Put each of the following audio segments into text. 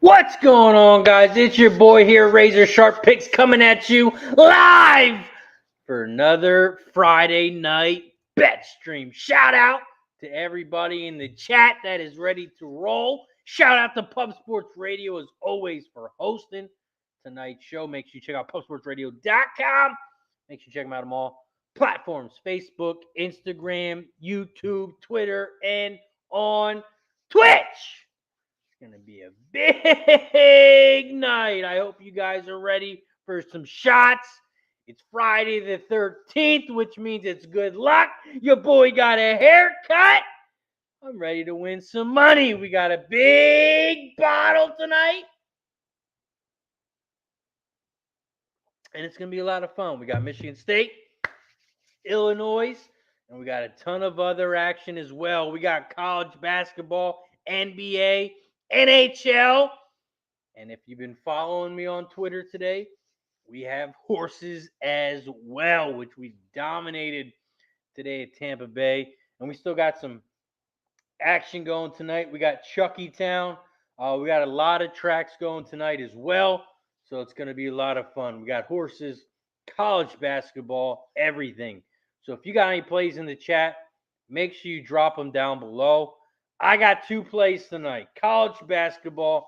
What's going on, guys? It's your boy here, Razor Sharp Picks, coming at you live for another Friday night bet stream. Shout out to everybody in the chat that is ready to roll. Shout out to Pub Sports Radio, as always, for hosting tonight's show. Make sure you check out pubsportsradio.com. Make sure you check them out on all platforms: Facebook, Instagram, YouTube, Twitter, and on Twitch. Going to be a big night. I hope you guys are ready for some shots. It's Friday the 13th, which means it's good luck. Your boy got a haircut. I'm ready to win some money. We got a big bottle tonight. And it's going to be a lot of fun. We got Michigan State, Illinois, and we got a ton of other action as well. We got college basketball, NBA, NHL. And if you've been following me on Twitter today, we have horses as well, which we dominated today at Tampa Bay. And we still got some action going tonight. We got Chuckytown. We got a lot of tracks going tonight as well. So it's going to be a lot of fun. We got horses, college basketball, everything. So if you got any plays in the chat, make sure you drop them down below. I got two plays tonight, college basketball,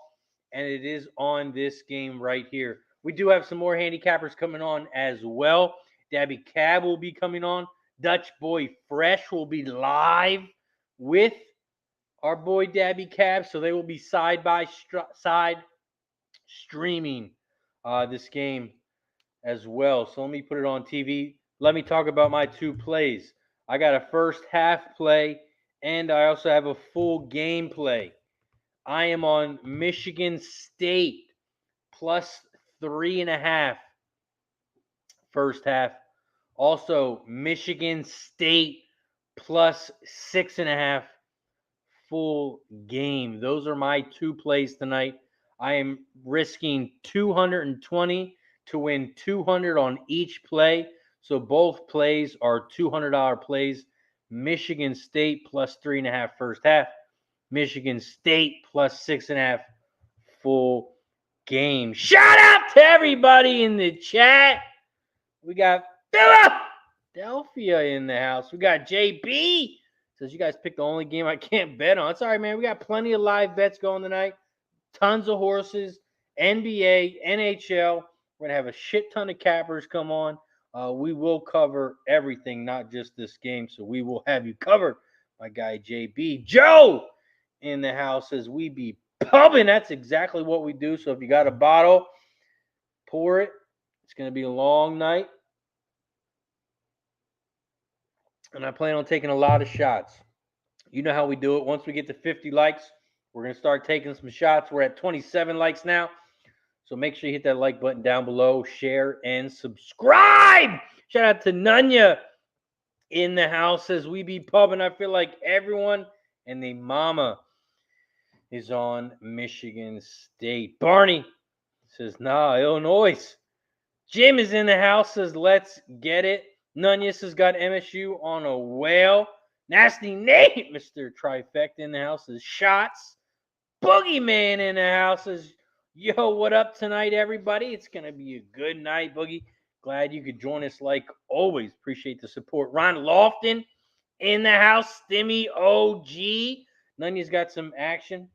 and it is on this game right here. We do have some more handicappers coming on as well. Cabbie will be coming on. Dutch Boy Fresh will be live with our boy Cabbie Cab, so they will be side by side streaming this game as well. So let me put it on TV. Let me talk about my two plays. I got a first half play, and I also have a full game play. I am on Michigan State plus 3.5 first half. Also, Michigan State plus 6.5 full game. Those are my two plays tonight. I am risking $220 to win $200 on each play. So both plays are $200 plays. Michigan State plus 3.5 first half. Michigan State plus 6.5 full game. Shout out to everybody in the chat. We got Philadelphia in the house. We got JB. Says you guys picked the only game I can't bet on. It's all right, man. We got plenty of live bets going tonight. Tons of horses, NBA, NHL. We're going to have a shit ton of cappers come on. We will cover everything, not just this game. So we will have you covered. My guy JB. Joe in the house says we be pubbing. That's exactly what we do. So if you got a bottle, pour it. It's going to be a long night. And I plan on taking a lot of shots. You know how we do it. Once we get to 50 likes, we're going to start taking some shots. We're at 27 likes now. So make sure you hit that like button down below, share, and subscribe. Shout out to Nunya in the house. Says we be pubbing. I feel like everyone and the mama is on Michigan State. Barney says, nah, Illinois. Jim is in the house. Says, let's get it. Nunez has got MSU on a whale. Nasty Nate, Mr. Trifecta in the house says, shots. Boogeyman in the house says, yo, what up tonight, everybody? It's going to be a good night, Boogie. Glad you could join us like always. Appreciate the support. Ron Lofton in the house. Stimmy OG. Nunez got some action.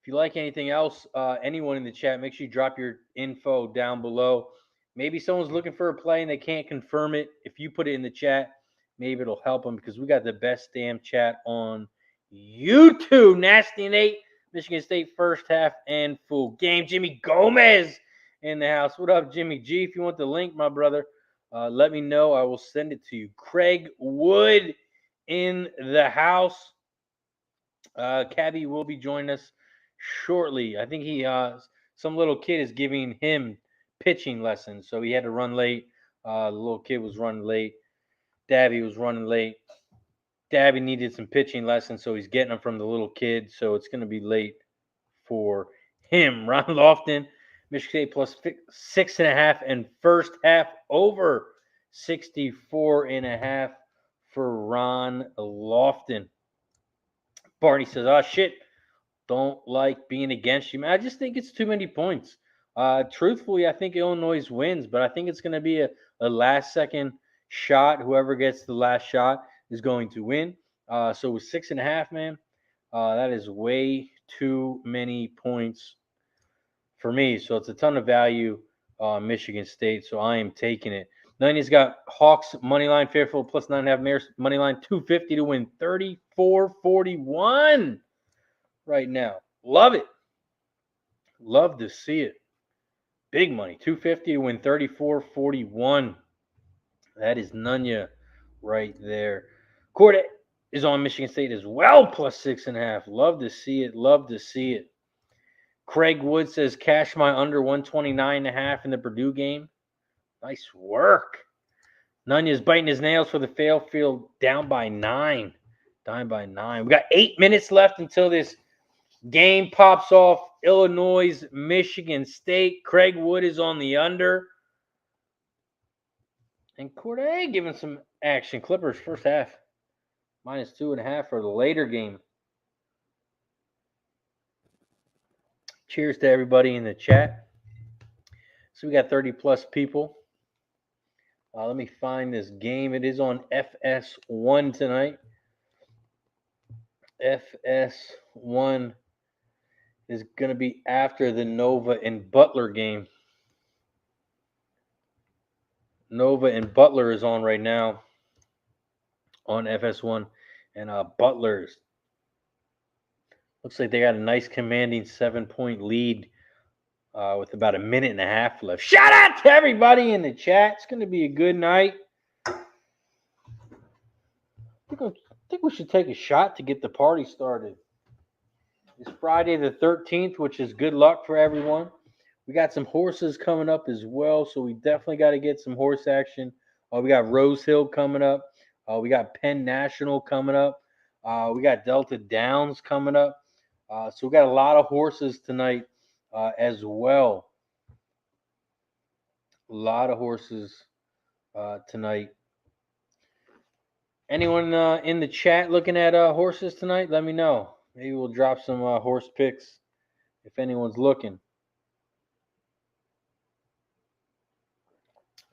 If you like anything else, anyone in the chat, make sure you drop your info down below. Maybe someone's looking for a play and they can't confirm it. If you put it in the chat, maybe it'll help them because we got the best damn chat on YouTube. Nasty Nate, Michigan State first half and full game. Jimmy Gomez in the house. What up, Jimmy G? If you want the link, my brother, let me know. I will send it to you. Craig Wood in the house. Cabbie will be joining us shortly. I think some little kid is giving him pitching lessons, so he had to run late. The little kid was running late. Cabbie was running late. Cabbie needed some pitching lessons, so he's getting them from the little kid, so it's going to be late for him. Ron Lofton, Michigan State plus 6.5 and first half over 64.5 for Ron Lofton. Barney says, oh, shit. Don't like being against you, man. I just think it's too many points. Truthfully, I think Illinois wins, but I think it's going to be a last second shot. Whoever gets the last shot is going to win. So with 6.5, man, that is way too many points for me. So it's a ton of value on Michigan State. So I am taking it. 90's got Hawks money line favorable plus 9.5. Mares money line 250 to win 34-41 right now. Love it. Love to see it. Big money. 250 to win 34-41. That is Nunya right there. Cordet is on Michigan State as well, plus 6.5. Love to see it. Love to see it. Craig Wood says cash my under 129.5 in the Purdue game. Nice work. Nunya's biting his nails for the fail field, down by 9. Down by 9. We got 8 minutes left until this game pops off. Illinois, Michigan State. Craig Wood is on the under. And Corday giving some action. Clippers first half. Minus 2.5 for the later game. Cheers to everybody in the chat. So we got 30 plus people. Let me find this game. It is on FS1 tonight. FS1 is going to be after the Nova and Butler game. Nova and Butler is on right now on FS1. And Butler's looks like they got a nice commanding 7-point lead with about a minute and a half left. Shout out to everybody in the chat. It's going to be a good night. I think we should take a shot to get the party started. It's Friday the 13th, which is good luck for everyone. We got some horses coming up as well, so we definitely got to get some horse action. We got Rose Hill coming up. We got Penn National coming up. We got Delta Downs coming up. So we got a lot of horses tonight as well. A lot of horses tonight. Anyone in the chat looking at horses tonight? Let me know. Maybe we'll drop some horse picks if anyone's looking.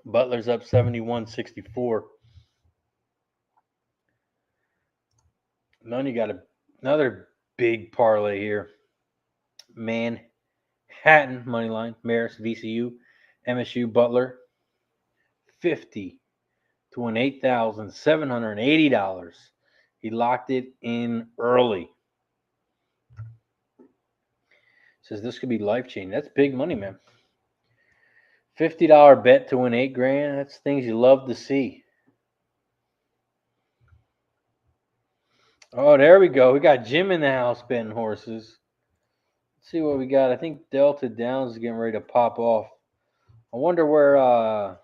Butler's up 71-64. None, you got another big parlay here. Manhattan money line, Marist, VCU, MSU, Butler, 50 to win $8,780. He locked it in early. Says this could be life-changing. That's big money, man. $50 bet to win $8,000. That's things you love to see. Oh, there we go. We got Jim in the house betting horses. Let's see what we got. I think Delta Downs is getting ready to pop off. I wonder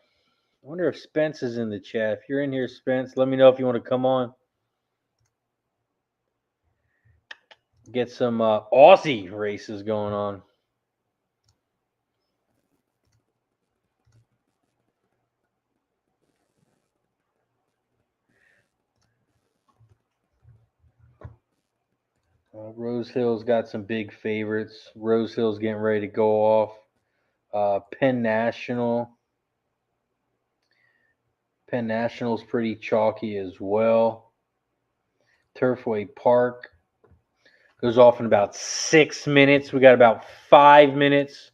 if Spence is in the chat. If you're in here, Spence, let me know if you want to come on. Get some Aussie races going on. Rose Hill's got some big favorites. Rose Hill's getting ready to go off. Penn National. Penn National's pretty chalky as well. Turfway Park goes off in about 6 minutes. We got about 5 minutes.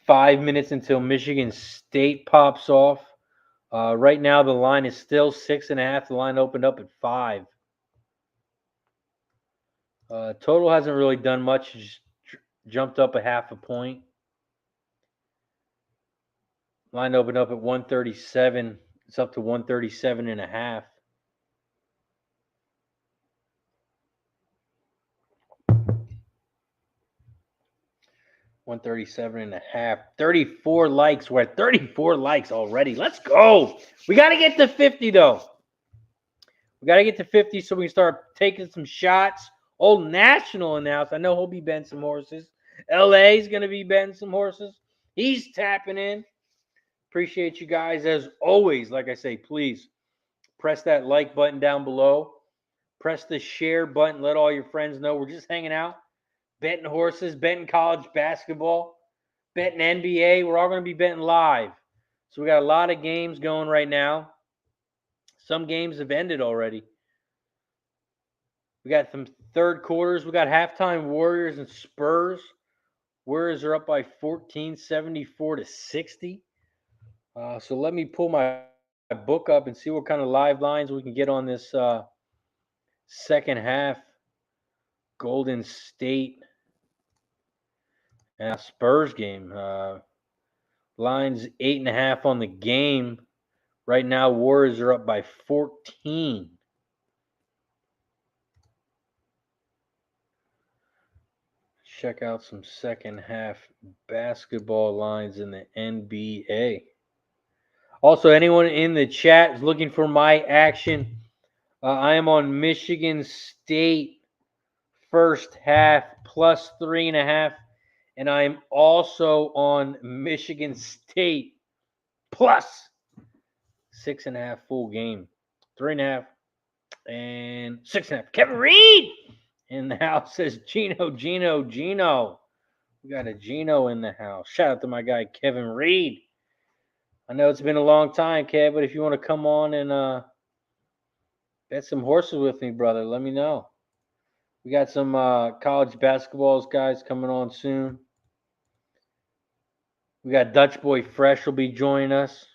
5 minutes until Michigan State pops off. Right now, the line is still 6.5. The line opened up at 5. Total hasn't really done much. Just jumped up a half a point. Line opened up at 137. It's up to 137.5. $137.5. 34 likes. We're at 34 likes already. Let's go. We got to get to 50, though. We got to get to 50 so we can start taking some shots. Old National announced. I know he'll be betting some horses. LA's going to be betting some horses. He's tapping in. Appreciate you guys as always. Like I say, please press that like button down below. Press the share button. Let all your friends know we're just hanging out, betting horses, betting college basketball, betting NBA. We're all going to be betting live. So we got a lot of games going right now. Some games have ended already. We got some third quarters. We got halftime Warriors and Spurs. Warriors are up by 14, 74-60. So let me pull my book up and see what kind of live lines we can get on this second half. Golden State and Spurs game. Lines 8.5 on the game. Right now, Warriors are up by 14. Check out some second half basketball lines in the NBA. Also, anyone in the chat is looking for my action. I am on Michigan State first half plus 3.5. And I am also on Michigan State plus 6.5 full game. 3.5 and 6.5. Kevin Reed in the house says Gino. We got a Gino in the house. Shout out to my guy Kevin Reed. I know it's been a long time, Kev, but if you want to come on and bet some horses with me, brother, let me know. We got some college basketballs guys coming on soon. We got Dutch Boy Fresh will be joining us.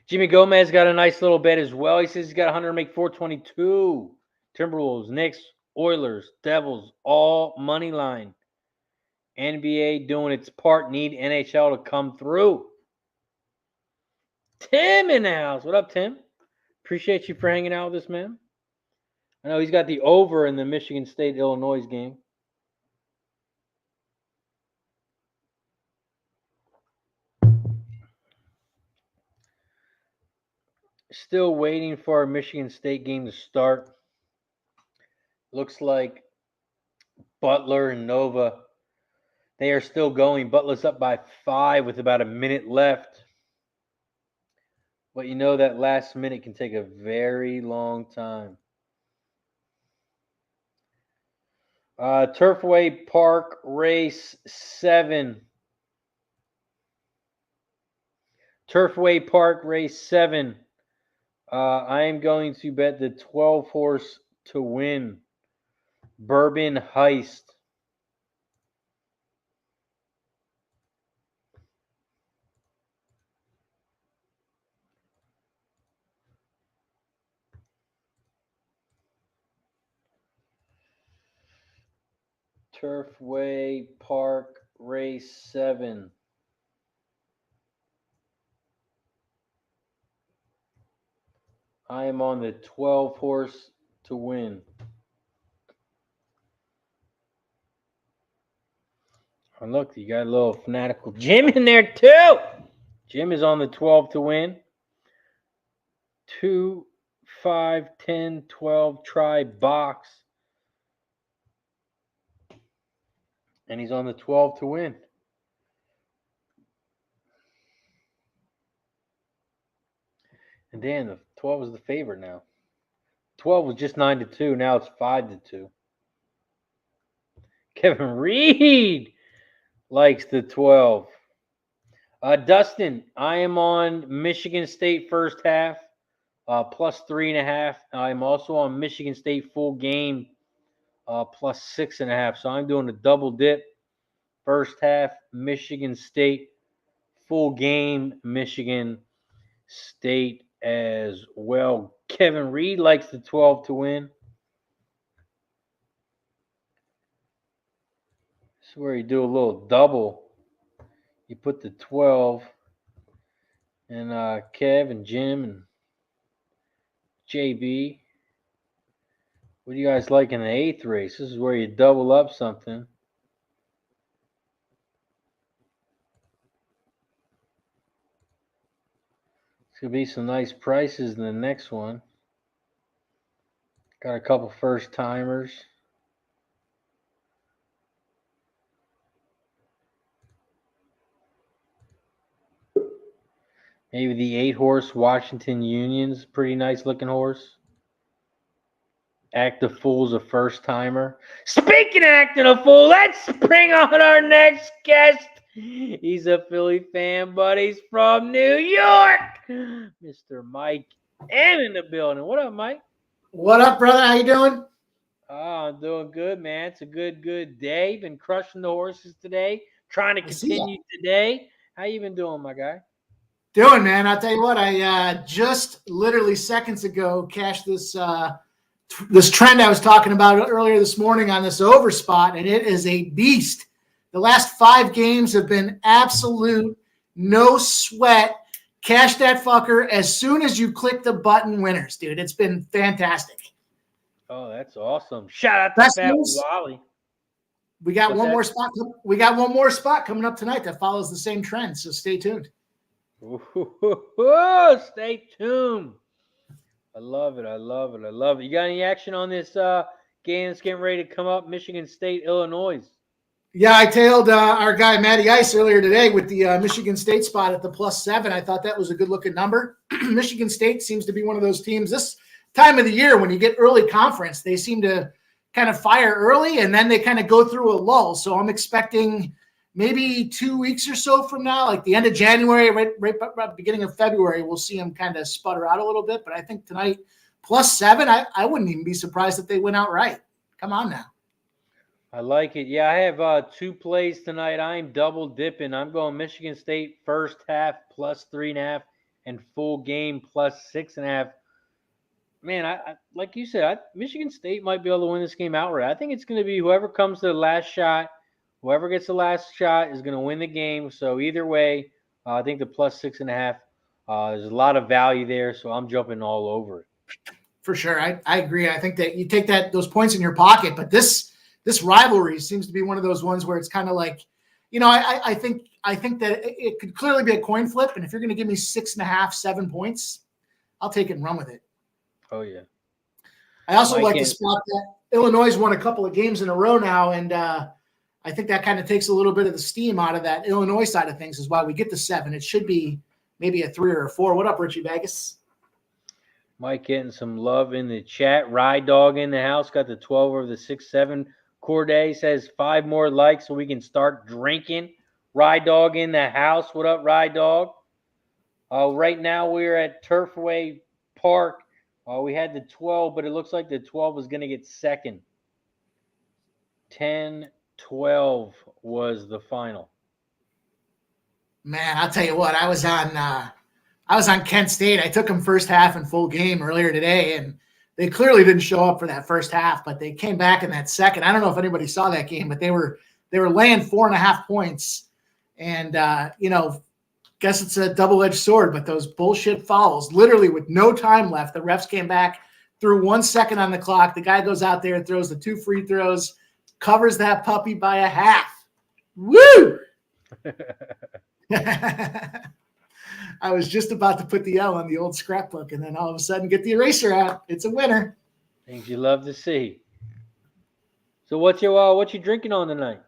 Jimmy Gomez got a nice little bet as well. He says he's got 100 to make 422. Timberwolves, Knicks, Oilers, Devils, all money line. NBA doing its part. Need NHL to come through. Tim in the house. What up, Tim? Appreciate you for hanging out with us, man. I know he's got the over in the Michigan State Illinois game. Still waiting for our Michigan State game to start. Looks like Butler and Nova, they are still going. Butler's up by 5 with about a minute left. But you know that last minute can take a very long time. Turfway Park Race 7. Turfway Park Race 7. I am going to bet the 12 horse to win. Bourbon Heist. Turfway Park Race 7. I am on the 12 horse to win. Oh, look, you got a little fanatical Jim in there too. Jim is on the 12 to win. 2, 5, 10, 12 try box. And he's on the 12 to win. And Dan, the 12 is the favorite now. 12 was just 9-2. Now it's 5-2. Kevin Reed likes the 12. Dustin, I am on Michigan State first half, plus 3.5. I'm also on Michigan State full game, plus 6.5. So I'm doing a double dip. First half, Michigan State full game, Michigan State as well. Kevin Reed likes the 12 to win. This is where you do a little double. You put the 12 and Kev and Jim and JB. What do you guys like in the 8th race? This is where you double up something. It's going to be some nice prices in the next one. Got a couple first timers. Maybe the 8 horse Washington Union's pretty nice looking horse. Act a fool's a first timer. Speaking of acting a fool, let's bring on our next guest. He's a Philly fan, but he's from New York. Mr. Mike M in the building. What up, Mike? What up, brother? How you doing? Oh, I'm doing good, man. It's a good day. Been crushing the horses today. Trying to I see continue today. How you been doing, my guy? Doing, man. I'll tell you what. I just literally seconds ago cashed this trend I was talking about earlier this morning on this over spot, and it is a beast. The last 5 games have been absolute no sweat. Cash that fucker as soon as you click the button. Winners, dude. It's been fantastic. Oh, that's awesome. Shout out to Best Fat news? Wally. We got What's one that? more spot. We got one more spot coming up tonight that follows the same trend. So stay tuned. Ooh, stay tuned. I love it. You got any action on this game that's getting ready to come up? Michigan State, Illinois. Yeah, I tailed our guy Matty Ice earlier today with the Michigan State spot at the +7. I thought that was a good-looking number. Michigan State seems to be one of those teams this time of the year when you get early conference, they seem to kind of fire early, and then they kind of go through a lull. So I'm expecting maybe 2 weeks or so from now, like the end of January, right beginning of February, we'll see them kind of sputter out a little bit. But I think tonight, +7, I wouldn't even be surprised if they went out right. Come on now. I like it. Yeah, I have 2 plays tonight. I'm double dipping. I'm going Michigan State first half +3.5 and full game +6.5. Man, I like you said, Michigan State might be able to win this game outright. I think it's going to be whoever comes to the last shot. Whoever gets the last shot is going to win the game. So either way, I think the +6.5, there's a lot of value there. So I'm jumping all over it. For sure. I agree. I think that you take those points in your pocket, but this rivalry seems to be one of those ones where it's kind of like, I think that it could clearly be a coin flip. And if you're going to give me 6.5, 7 points, I'll take it and run with it. Oh, yeah. I also like the spot that Illinois won a couple of games in a row now. And I think that kind of takes a little bit of the steam out of that Illinois side of things is why we get the 7. It should be maybe a 3 or a 4. What up, Richie Vegas? Mike getting some love in the chat. Ride Dog in the house got the 12 over the 6-7. Corday says 5 more likes so we can start drinking. Ride Dog in the house. What up, Ride Dog? Right now we're at Turfway Park. We had the 12, but it looks like the 12 was going to get second. 10-12 was the final. Man, I'll tell you what. I was on Kent State. I took them first half and full game earlier today, and they clearly didn't show up for that first half, but they came back in that second. I don't know if anybody saw that game, but they were laying 4.5 points, and guess it's a double-edged sword, but those bullshit fouls, literally with no time left, the refs came back, threw 1 second on the clock. The guy goes out there, throws the 2 free throws, covers that puppy by a half. Woo! I was just about to put the L on the old scrapbook, and then all of a sudden get the eraser out. It's a winner. Things you love to see. So what you drinking on tonight?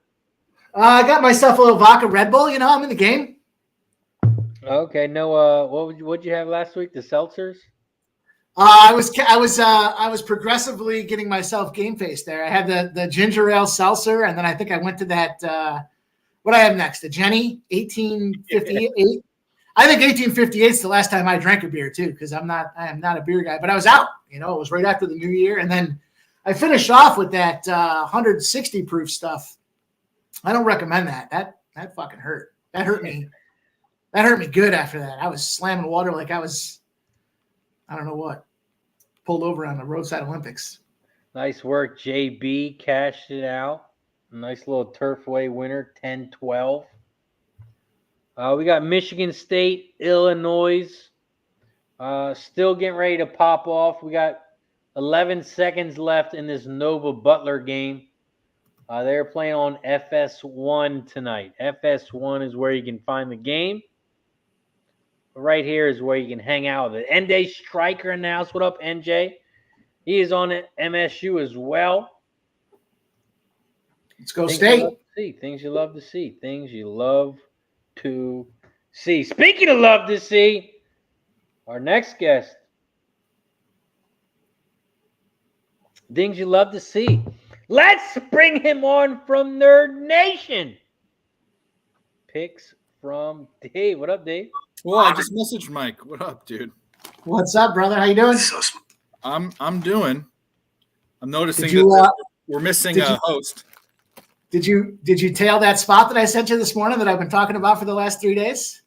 I got myself a little vodka Red Bull. I'm in the game. Okay, no. What'd you have last week? The seltzers? I was progressively getting myself game faced there. I had the ginger ale seltzer, and then I think I went to that. What I have next? The Jenny 1858. I think 1858 is the last time I drank a beer too, because I am not a beer guy. But I was out. It was right after the New Year, and then I finished off with that 160 proof stuff. I don't recommend that. That fucking hurt. That hurt me. That hurt me good after that. I was slamming water like I was, I don't know what, pulled over on the Roadside Olympics. Nice work, JB. Cashed it out. Nice little Turfway winner, 10-12. We got Michigan State, Illinois. Still getting ready to pop off. We got 11 seconds left in this Nova Butler game. They're playing on FS1 tonight. FS1 is where you can find the game. Right here is where you can hang out with it. NJ Striker in the house. What up, NJ? He is on MSU as well. Let's go State. Things you love to see. Things you love to see. Speaking of love to see, our next guest, Things you love to see. Let's bring him on from Nerd Nation. Picks from Dave. What up, Dave? Well, I just messaged Mike. What up, dude? What's up, brother? How you doing? I'm doing. I'm noticing Did you, that we're missing a host. Did you tail that spot that I sent you this morning that I've been talking about for the last 3 days?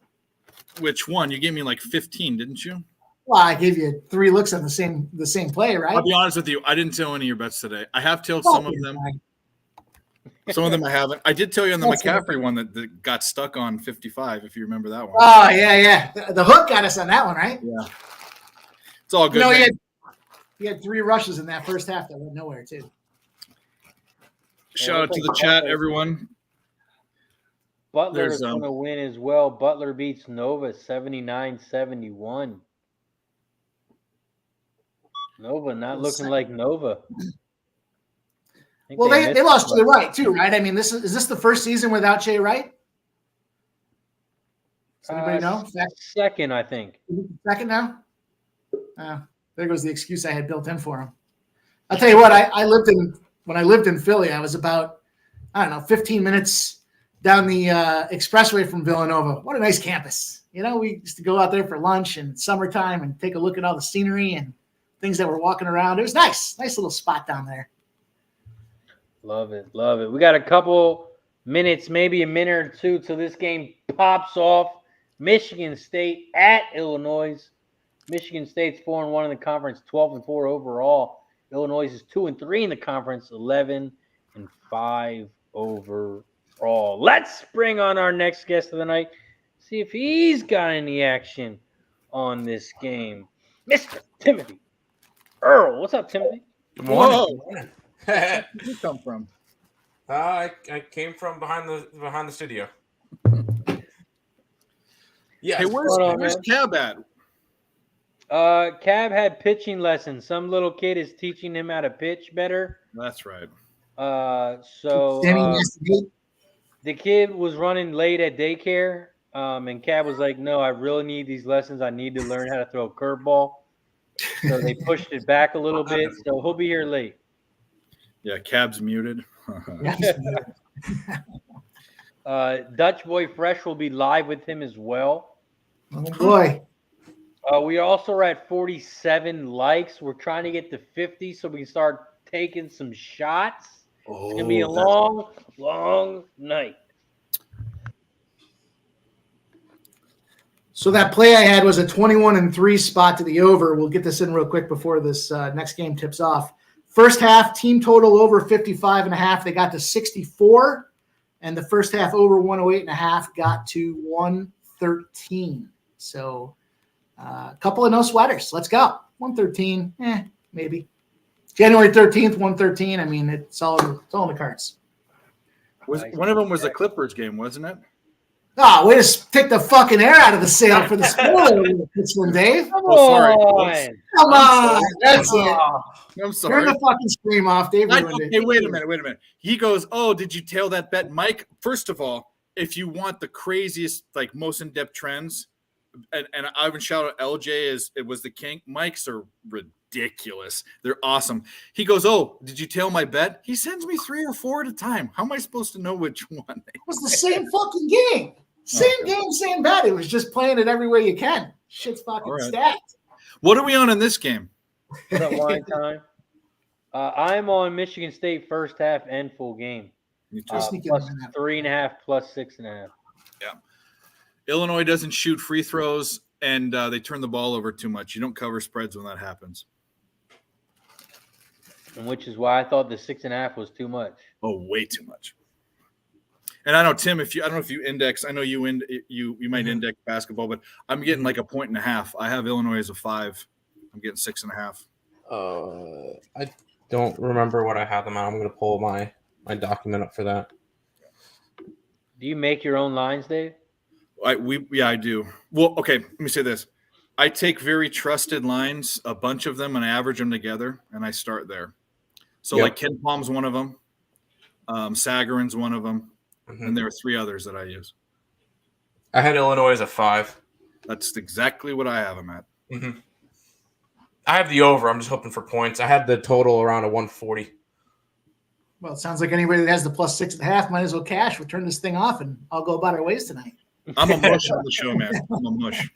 Which one? You gave me like 15, didn't you? Well, I gave you 3 looks on the same play, right? I'll be honest with you. I didn't tail any of your bets today. I have tailed some of them. Some of them I haven't. I did tell you on the McCaffrey one that got stuck on 55, if you remember that one. Oh, yeah. The hook got us on that one, right? Yeah. It's all good. No, he had 3 rushes in that first half that went nowhere, too. Shout out to the chat, everyone. Butler is going to win as well. Butler beats Nova 79-71. Nova not looking like Nova. Well, they lost Jay Wright too, right? I mean, is this the first season without Jay Wright? Does anybody know? Second, I think. Second now? There goes the excuse I had built in for him. I'll tell you what, when I lived in Philly, I was about, 15 minutes down the expressway from Villanova. What a nice campus. You know, we used to go out there for lunch in summertime and take a look at all the scenery and things that were walking around. It was nice little spot down there. Love it. We got a couple minutes, maybe a minute or two till this game pops off. Michigan State at Illinois. Michigan State's 4-1 in the conference, 12-4 overall. Illinois is 2-3 in the conference, 11-5 overall. Let's bring on our next guest of the night. See if he's got any action on this game. Mr. Timothy Earle. What's up, Timothy? Good morning. Whoa. Where did you come from? I came from behind the studio. Yeah. Hey, where's Cab at? Cab had pitching lessons. Some little kid is teaching him how to pitch better. That's right. The kid was running late at daycare, and Cab was like, "No, I really need these lessons. I need to learn how to throw a curveball." So they pushed it back a little bit. So he'll be here late. Yeah, Cab's muted. Dutch Boy Fresh will be live with him as well. Oh boy. We also are at 47 likes. We're trying to get to 50 so we can start taking some shots. It's going to be a long, long night. So that play I had was a 21-3 spot to the over. We'll get this in real quick before this next game tips off. First half, team total over 55.5. They got to 64. And the first half over 108.5 got to 113. So a couple of no sweaters. Let's go. 113, maybe. January 13th, 113. I mean, it's all in the cards. One of them was the Clippers game, wasn't it? Oh, way to take the fucking air out of the sail for the spoiler this one, Dave. Come on. That's it. I'm sorry. Turn the fucking stream off, Dave. Okay, wait a minute. He goes, "Oh, did you tail that bet, Mike?" First of all, if you want the craziest, like most in-depth trends, and I would shout out LJ it was the king. Mike's are ridiculous. They're awesome. He goes, "Oh, did you tail my bet?" He sends me 3 or 4 at a time. How am I supposed to know which one? It was the same fucking game. Same game, same bet. It was just playing it every way you can. Shit's fucking stacked. What are we on in this game? Is that wine time? I'm on Michigan State first half and full game. Plus 3.5, plus 6.5. Yeah. Illinois doesn't shoot free throws, and they turn the ball over too much. You don't cover spreads when that happens. And which is why I thought the 6.5 was too much. Oh, way too much. And I know, Tim, I don't know if you index. I know you might index basketball, but I'm getting like a 1.5. I have Illinois as a 5. I'm getting 6.5. I don't remember what I have them on. I'm going to pull my document up for that. Do you make your own lines, Dave? I do. Well, okay. Let me say this. I take very trusted lines, a bunch of them, and I average them together, and I start there. So like Ken Palm's one of them. Sagarin's one of them. And there are 3 others that I use. I had Illinois as a 5. That's exactly what I have them at. Mm-hmm. I have the over. I'm just hoping for points. I had the total around a 140. Well, it sounds like anybody that has the +6.5 might as well cash. We'll turn this thing off and I'll go about our ways tonight. I'm a mush on the show, man. I'm a mush.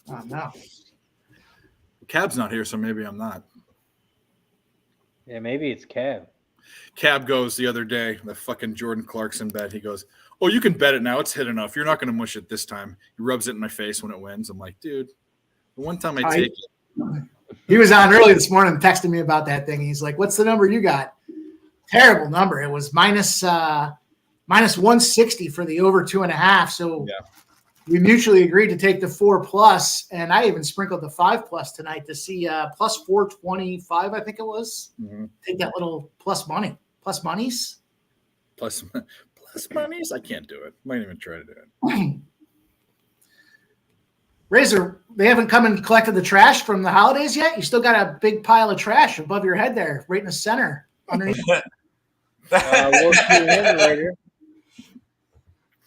Oh, no. Cab's not here, so maybe I'm not. Yeah, maybe it's Cab. Cab goes the other day, the fucking Jordan Clarkson bet. He goes, "Oh, you can bet it now. It's hit enough. You're not going to mush it this time." He rubs it in my face when it wins. I'm like, dude, the one time I take it. He was on early this morning texting me about that thing. He's like, "What's the number you got?" Terrible number. It was minus 160 for the over 2.5. So Yeah. we mutually agreed to take the 4+, and I even sprinkled the 5+ tonight to see plus 425. I think it was. Mm-hmm. Take that little plus monies. Plus monies. I can't do it. Might even try to do it. Razor, they haven't come and collected the trash from the holidays yet. You still got a big pile of trash above your head there, right in the center, underneath. We'll see him later.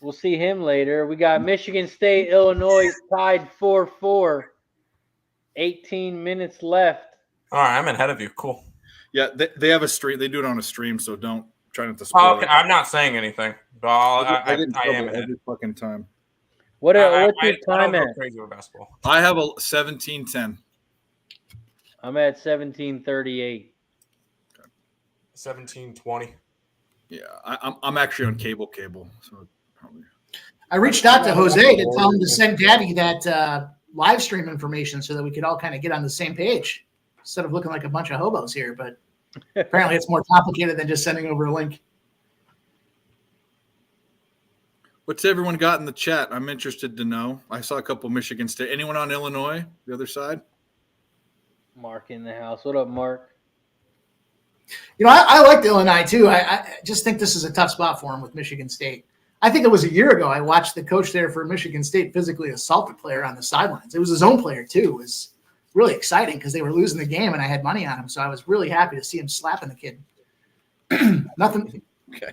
We'll see him later. We got Michigan State, Illinois tied 4-4. 18 minutes left. All right, I'm ahead of you. Cool. Yeah, they have a stream. They do it on a stream, so don't try not to spoil Oh, okay. it. I'm not saying anything, but I get in am trouble ahead. every fucking time. What's your I time don't go at? crazy with basketball. I have a 17-10. I'm at 17:38. 17-20. Yeah, I'm actually on cable, so probably. I reached out to Jose to tell him to send Cabbie that live stream information so that we could all kind of get on the same page instead of looking like a bunch of hobos here. But apparently it's more complicated than just sending over a link. What's everyone got in the chat? I'm interested to know. I saw a couple Michigan State. Anyone on Illinois, the other side? Mark in the house. What up, Mark? You know, I like Illinois too. I just think this is a tough spot for him with Michigan State. I think it was a year ago I watched the coach there for Michigan State physically assault a player on the sidelines. It was his own player too. It was really exciting because they were losing the game and I had money on him. So I was really happy to see him slapping the kid. Nothing. Okay.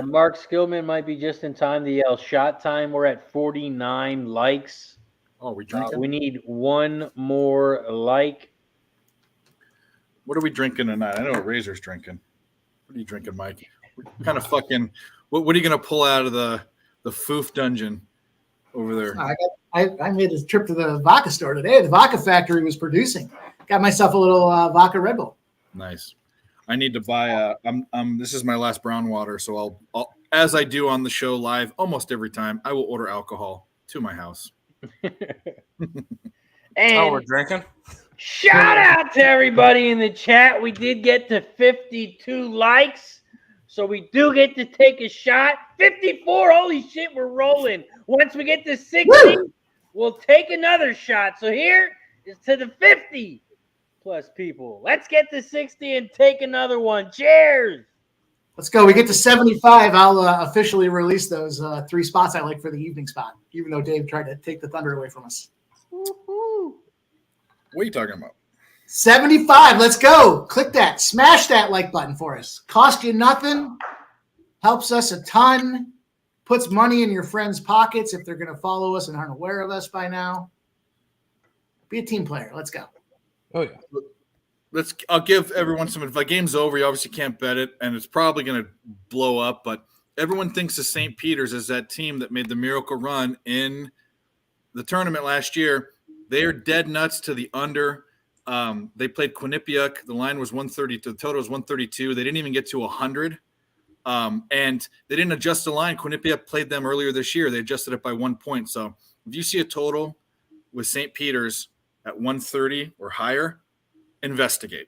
Mark Skillman might be just in time to yell shot time. We're at 49 likes. Oh, we drinking? We need one more like. What are we drinking tonight? I know what Razor's drinking. What are you drinking, Mike? What kind of fucking what are you gonna pull out of the foof dungeon over there? I made a trip to the vodka store today. The vodka factory was producing. Got myself a little vodka Red Bull. Nice. I need to buy this is my last brown water, so I'll as I do on the show live almost every time, I will order alcohol to my house. And we're drinking. shout out to everybody in the chat. We did get to 52 likes, so we do get to take a shot. 54, holy shit, we're rolling. Once we get to 60, we'll take another shot. So here is to the 50 plus people. Let's get to 60 and take another one. Cheers. Let's go. We get to 75. I'll officially release those 3 spots I like for the evening spot, even though Dave tried to take the thunder away from us. Woo-hoo. What are you talking about? 75. Let's go. Click that. Smash that like button for us. Cost you nothing. Helps us a ton. Puts money in your friends' pockets if they're going to follow us and aren't aware of us by now. Be a team player. Let's go. Oh, yeah. I'll give everyone some advice. Game's over. You obviously can't bet it, and it's probably going to blow up. But everyone thinks of St. Peter's as that team that made the miracle run in the tournament last year. They are dead nuts to the under. They played Quinnipiac. The line was 132. The total was 132. They didn't even get to 100. And they didn't adjust the line. Quinnipiac played them earlier this year. They adjusted it by 1 point. So if you see a total with St. Peter's at 130 or higher, investigate.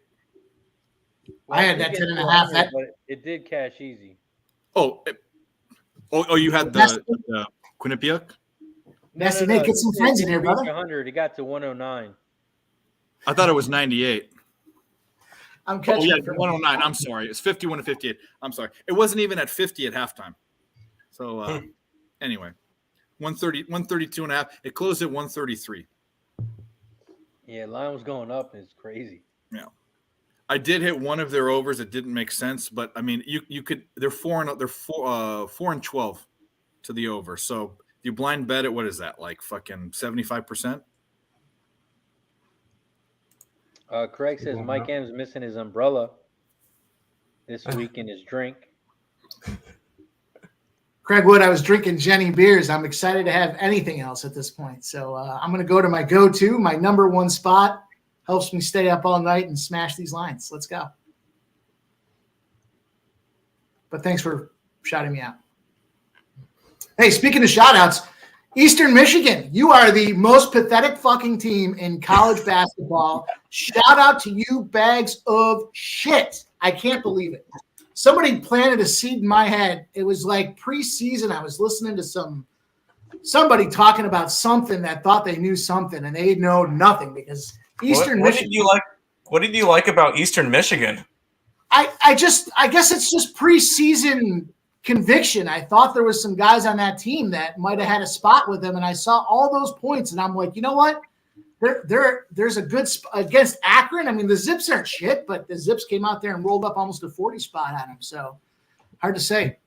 Well, I had that 10.5. But it did cash easy. Oh, you had the Quinnipiac? Nasty Nate, get some friends in here, brother. 100. It got to 109. I thought it was 98. I'm Oh, catching yeah, it from 109. I'm sorry. It's 51 to 58. I'm sorry. It wasn't even at 50 at halftime. So, anyway, 130, 132 and a half. It closed at 133. Yeah, line was going up. It's crazy. Yeah. I did hit one of their overs. It didn't make sense, but I mean, you could. They're 4 and 12 to the over. So you blind bet it. What is that like? Fucking 75%. Craig says Mike M's missing his umbrella this week in his drink. Craig Wood, I was drinking Jenny beers. I'm excited to have anything else at this point. So I'm going to go to my go-to, my number one spot. Helps me stay up all night and smash these lines. Let's go. But thanks for shouting me out. Hey, speaking of shout-outs, Eastern Michigan, you are the most pathetic fucking team in college basketball. Shout out to you, bags of shit. I can't believe it. Somebody planted a seed in my head. It was like preseason. I was listening to somebody talking about something that thought they knew something, and they know nothing because Eastern Michigan. What did you like about Eastern Michigan? I guess it's just preseason conviction. I thought there was some guys on that team that might have had a spot with them, and I saw all those points, and I'm like, you know what? There's a good against Akron. I mean, the Zips aren't shit, but the Zips came out there and rolled up almost a 40 spot on them. So hard to say.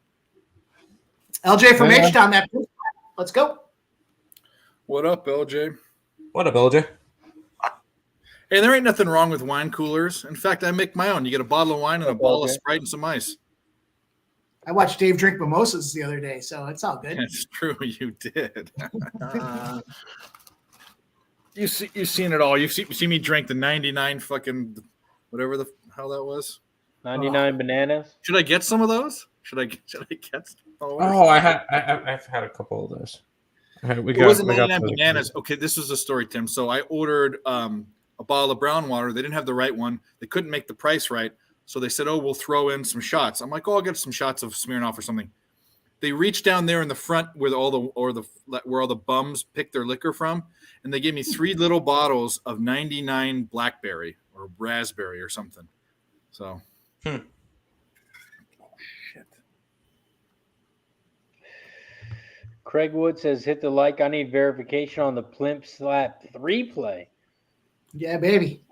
LJ from H-Town, that let's go. What up, LJ? What up, LJ? Hey, there ain't nothing wrong with wine coolers. In fact, I make my own. You get a bottle of wine and a bottle of Sprite and some ice. I watched Dave drink mimosas the other day, so it's all good. That's true. You did. You've seen it all. You've seen me drink the 99 fucking whatever the hell that was. 99 bananas. Should I get some of those? Should I get some? Oh, I've had a couple of those. It wasn't 99 bananas. Okay, this was a story, Tim. So I ordered a bottle of brown water. They didn't have the right one. They couldn't make the price right. So they said, "Oh, we'll throw in some shots." I'm like, "Oh, I'll get some shots of Smirnoff or something." They reached down there in the front where all the bums pick their liquor from, and they gave me 3 little bottles of 99 blackberry or raspberry or something. So, Shit. Craig Wood says, "Hit the like. I need verification on the Plimp Slap 3 play." Yeah, baby.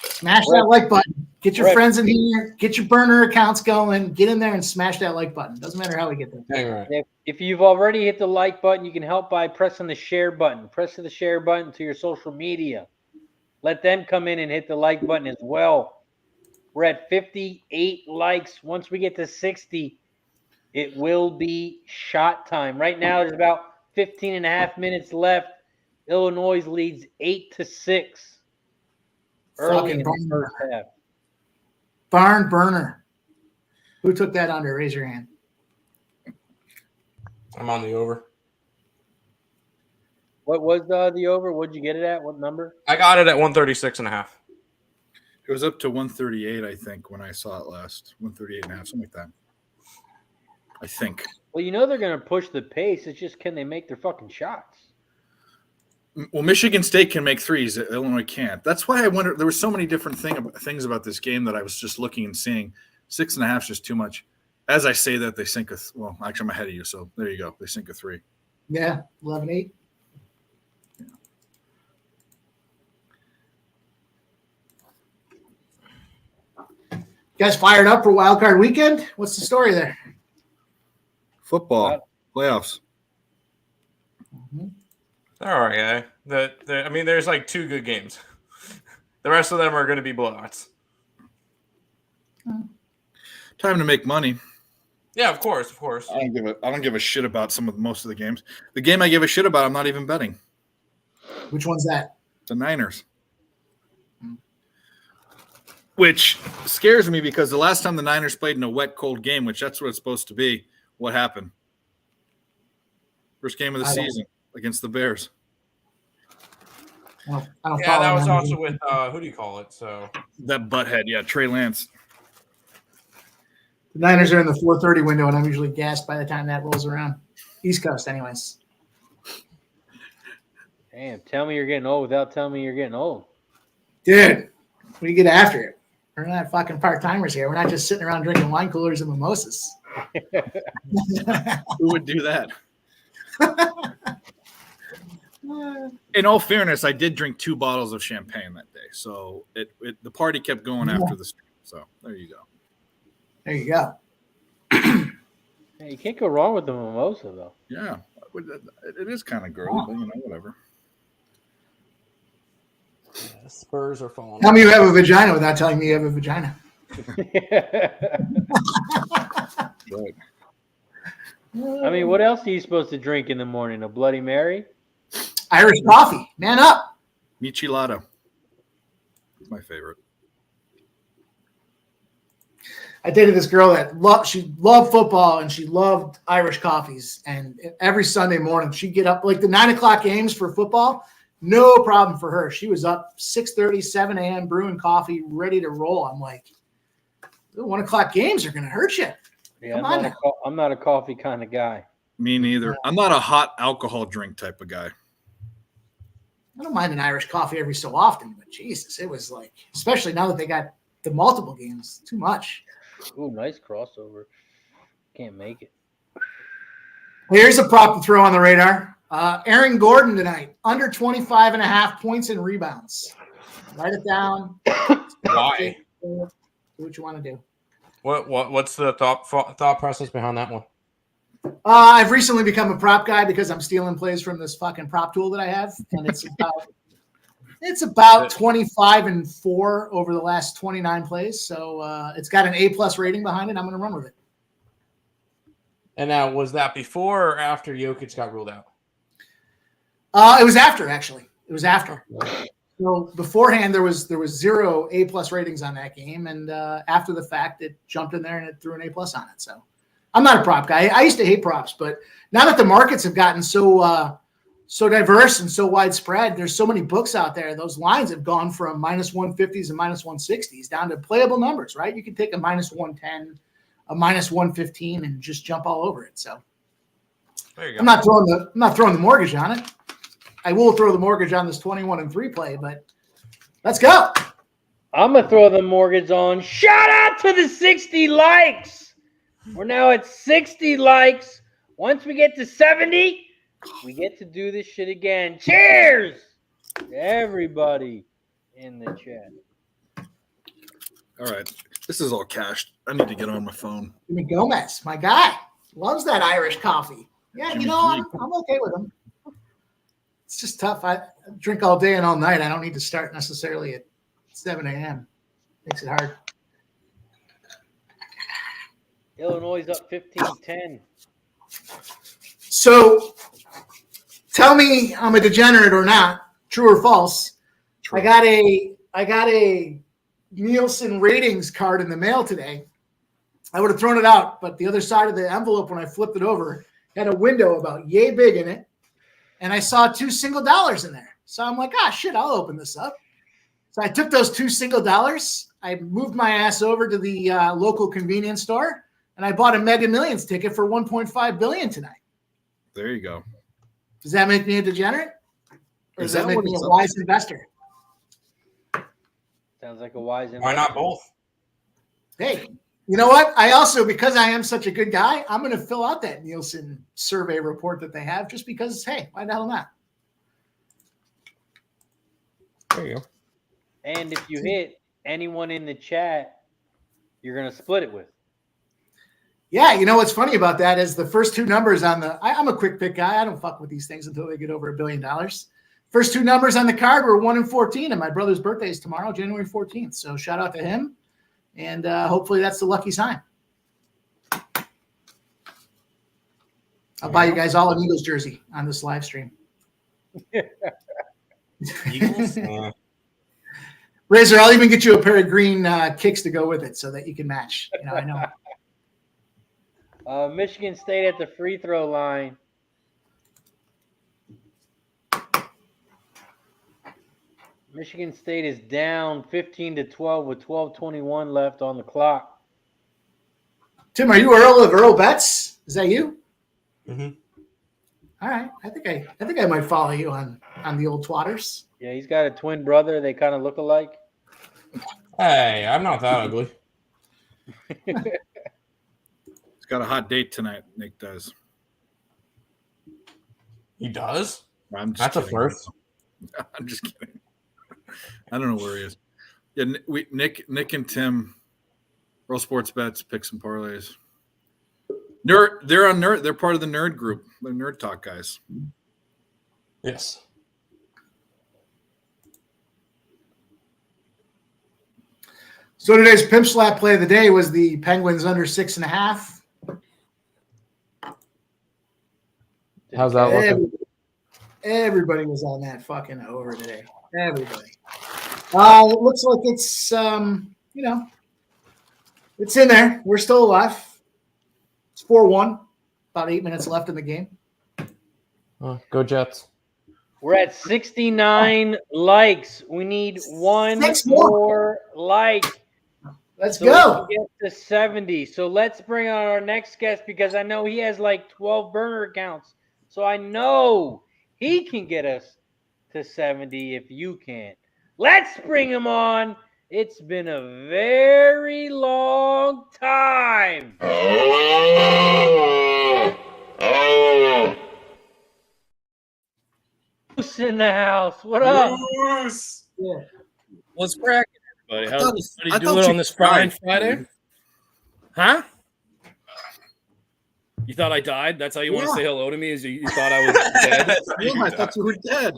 Smash that like button. Get your friends in here. Get your burner accounts going. Get in there and smash that like button. Doesn't matter how we get there. Dang right. If you've already hit the like button, you can help by pressing the share button. Press the share button to your social media. Let them come in and hit the like button as well. We're at 58 likes. Once we get to 60, it will be shot time. Right now, there's about 15 and a half minutes left. Illinois leads 8-6. Early in the first half. Barn burner. Who took that under? Raise your hand. I'm on the over. What was the over? What'd you get it at? What number? I got it at 136.5. it was up to 138, I think, when I saw it last. 138 and a half, something like that. I think. Well, you know they're going to push the pace. It's just, can they make their fucking shots? Well, Michigan State can make threes. Illinois can't. That's why I wonder. There were so many different things about this game that I was just looking and seeing. 6.5 is just too much. As I say that, they sink well, actually, I'm ahead of you, so there you go. They sink a 3. Yeah, 11-8. Yeah. You guys fired up for Wild Card Weekend? What's the story there? Football playoffs. Mm-hmm. All right, guy. I mean, there's like 2 good games. The rest of them are going to be blowouts. Time to make money. Yeah, of course. I don't give a shit about most of the games. The game I give a shit about, I'm not even betting. Which one's that? The Niners. Which scares me because the last time the Niners played in a wet, cold game, which that's what it's supposed to be, what happened? First game of the season against the Bears. I don't yeah, that was also with who do you call it? So that butthead, yeah, Trey Lance. The Niners are in the 4:30 window, and I'm usually gassed by the time that rolls around. East Coast, anyways. Damn, tell me you're getting old without telling me you're getting old. Dude, we get after it. We're not fucking part-timers here. We're not just sitting around drinking wine coolers and mimosas. Who would do that? In all fairness, I did drink 2 bottles of champagne that day, so the party kept going after the stream. So there you go. There you go. Hey, you can't go wrong with the mimosa, though. Yeah, it is kind of girly, but whatever. Spurs are falling. Tell me you have a vagina without telling me you have a vagina. Right. I mean, what else are you supposed to drink in the morning? A Bloody Mary? Irish coffee. Man up. Michelada. My favorite. I dated this girl that she loved football and she loved Irish coffees. And every Sunday morning she'd get up like the 9 o'clock games for football. No problem for her. She was up 6:30, 7 a.m. brewing coffee, ready to roll. I'm like, the 1 o'clock games are going to hurt you. Yeah, I'm not a coffee kind of guy. Me neither. I'm not a hot alcohol drink type of guy. I don't mind an Irish coffee every so often, but Jesus, it was like, especially now that they got the multiple games, too much. Ooh, nice crossover. Can't make it. Here's a prop to throw on the radar. Aaron Gordon tonight, under 25.5 points and rebounds. Write it down. Why? Do what you want to do. What's the thought process behind that one? I've recently become a prop guy because I'm stealing plays from this fucking prop tool that I have, and it's about 25-4 over the last 29 plays. So it's got an A+ rating behind it. I'm going to run with it. And now, was that before or after Jokic got ruled out? It was after, actually. It was after. So beforehand, there was 0 A+ ratings on that game, and after the fact, it jumped in there and it threw an A+ on it. So I'm not a prop guy. I used to hate props, but now that the markets have gotten so diverse and so widespread, there's so many books out there. Those lines have gone from -150s and -160s down to playable numbers, right? You can take a -110, a -115, and just jump all over it. So There you go. I'm not throwing the mortgage on it. I will throw the mortgage on this 21-3 play, but let's go. I'm going to throw the mortgage on. Shout out to the 60 likes. We're now at 60 likes. Once we get to 70, we get to do this shit again. Cheers to everybody in the chat. All right. This is all cached. I need to get on my phone. Jimmy Gomez, my guy, loves that Irish coffee. Yeah, Jimmy you know, G. I'm okay with him. It's just tough. I drink all day and all night. I don't need to start necessarily at 7 a.m. Makes it hard. Illinois is up 15-10. So tell me I'm a degenerate or not, true or false. True. I got a Nielsen ratings card in the mail today. I would have thrown it out, but the other side of the envelope when I flipped it over had a window about yay big in it. And I saw $2 single in there. So I'm like, shit, I'll open this up. So I took those $2 single. I moved my ass over to the local convenience store, and I bought a Mega Millions ticket for $1.5 billion tonight. There you go. Does that make me a degenerate? Or does Is that that make what me a it's up wise to? investor? Sounds like a wise Why not both? Hey, you know what? I also, because I am such a good guy, I'm going to fill out that Nielsen survey report that they have just because, hey, why the hell not? There you go. And if you hit anyone in the chat, you're going to split it with. Yeah, you know what's funny about that is the first 2 numbers on I'm a quick pick guy. I don't fuck with these things until they get over $1 billion. First 2 numbers on the card were 1 and 14, and my brother's birthday is tomorrow, January 14th. So shout out to him, and hopefully that's the lucky sign. I'll buy you guys all an Eagles jersey on this live stream. Eagles? Yeah. Razor, I'll even get you a pair of green kicks to go with it so that you can match. You know, I know. Michigan State at the free throw line. Michigan State is down 15-12 with 12:21 left on the clock. Tim, are you Earle of Earle Bets? Is that you? Mm-hmm. All right. I think I might follow you on the old twatters. Yeah, he's got a twin brother. They kind of look alike. Hey, I'm not that ugly. He's got a hot date tonight, Nick does. He does? I'm just That's a kidding. first. I'm just kidding. I don't know where he is. Yeah, Nick and Tim, Real Sports Bets, picks and parlays. They're on nerd. They're part of the nerd group. They're Nerd Talk guys. Yes. So today's pimp slap play of the day was the Penguins under 6.5. How's that looking? Everybody was on that fucking over today. Everybody. It looks like it's it's in there. We're still alive. It's 4-1. About 8 minutes left in the game. Go Jets. We're at 69 likes. We need one 6 more like. Let's So go. we can get to 70. So let's bring on our next guest because I know he has like 12 burner accounts. So I know he can get us to 70 if you can. Let's bring him on. It's been a very long time. Moose in the house. What up? Yeah. What's cracking, everybody? How's I everybody thought doing you on this fine died, Friday? dude. Huh? You thought I died? That's how you want to Yeah. say hello to me? Is you thought I was dead? Yeah, I thought you were dead.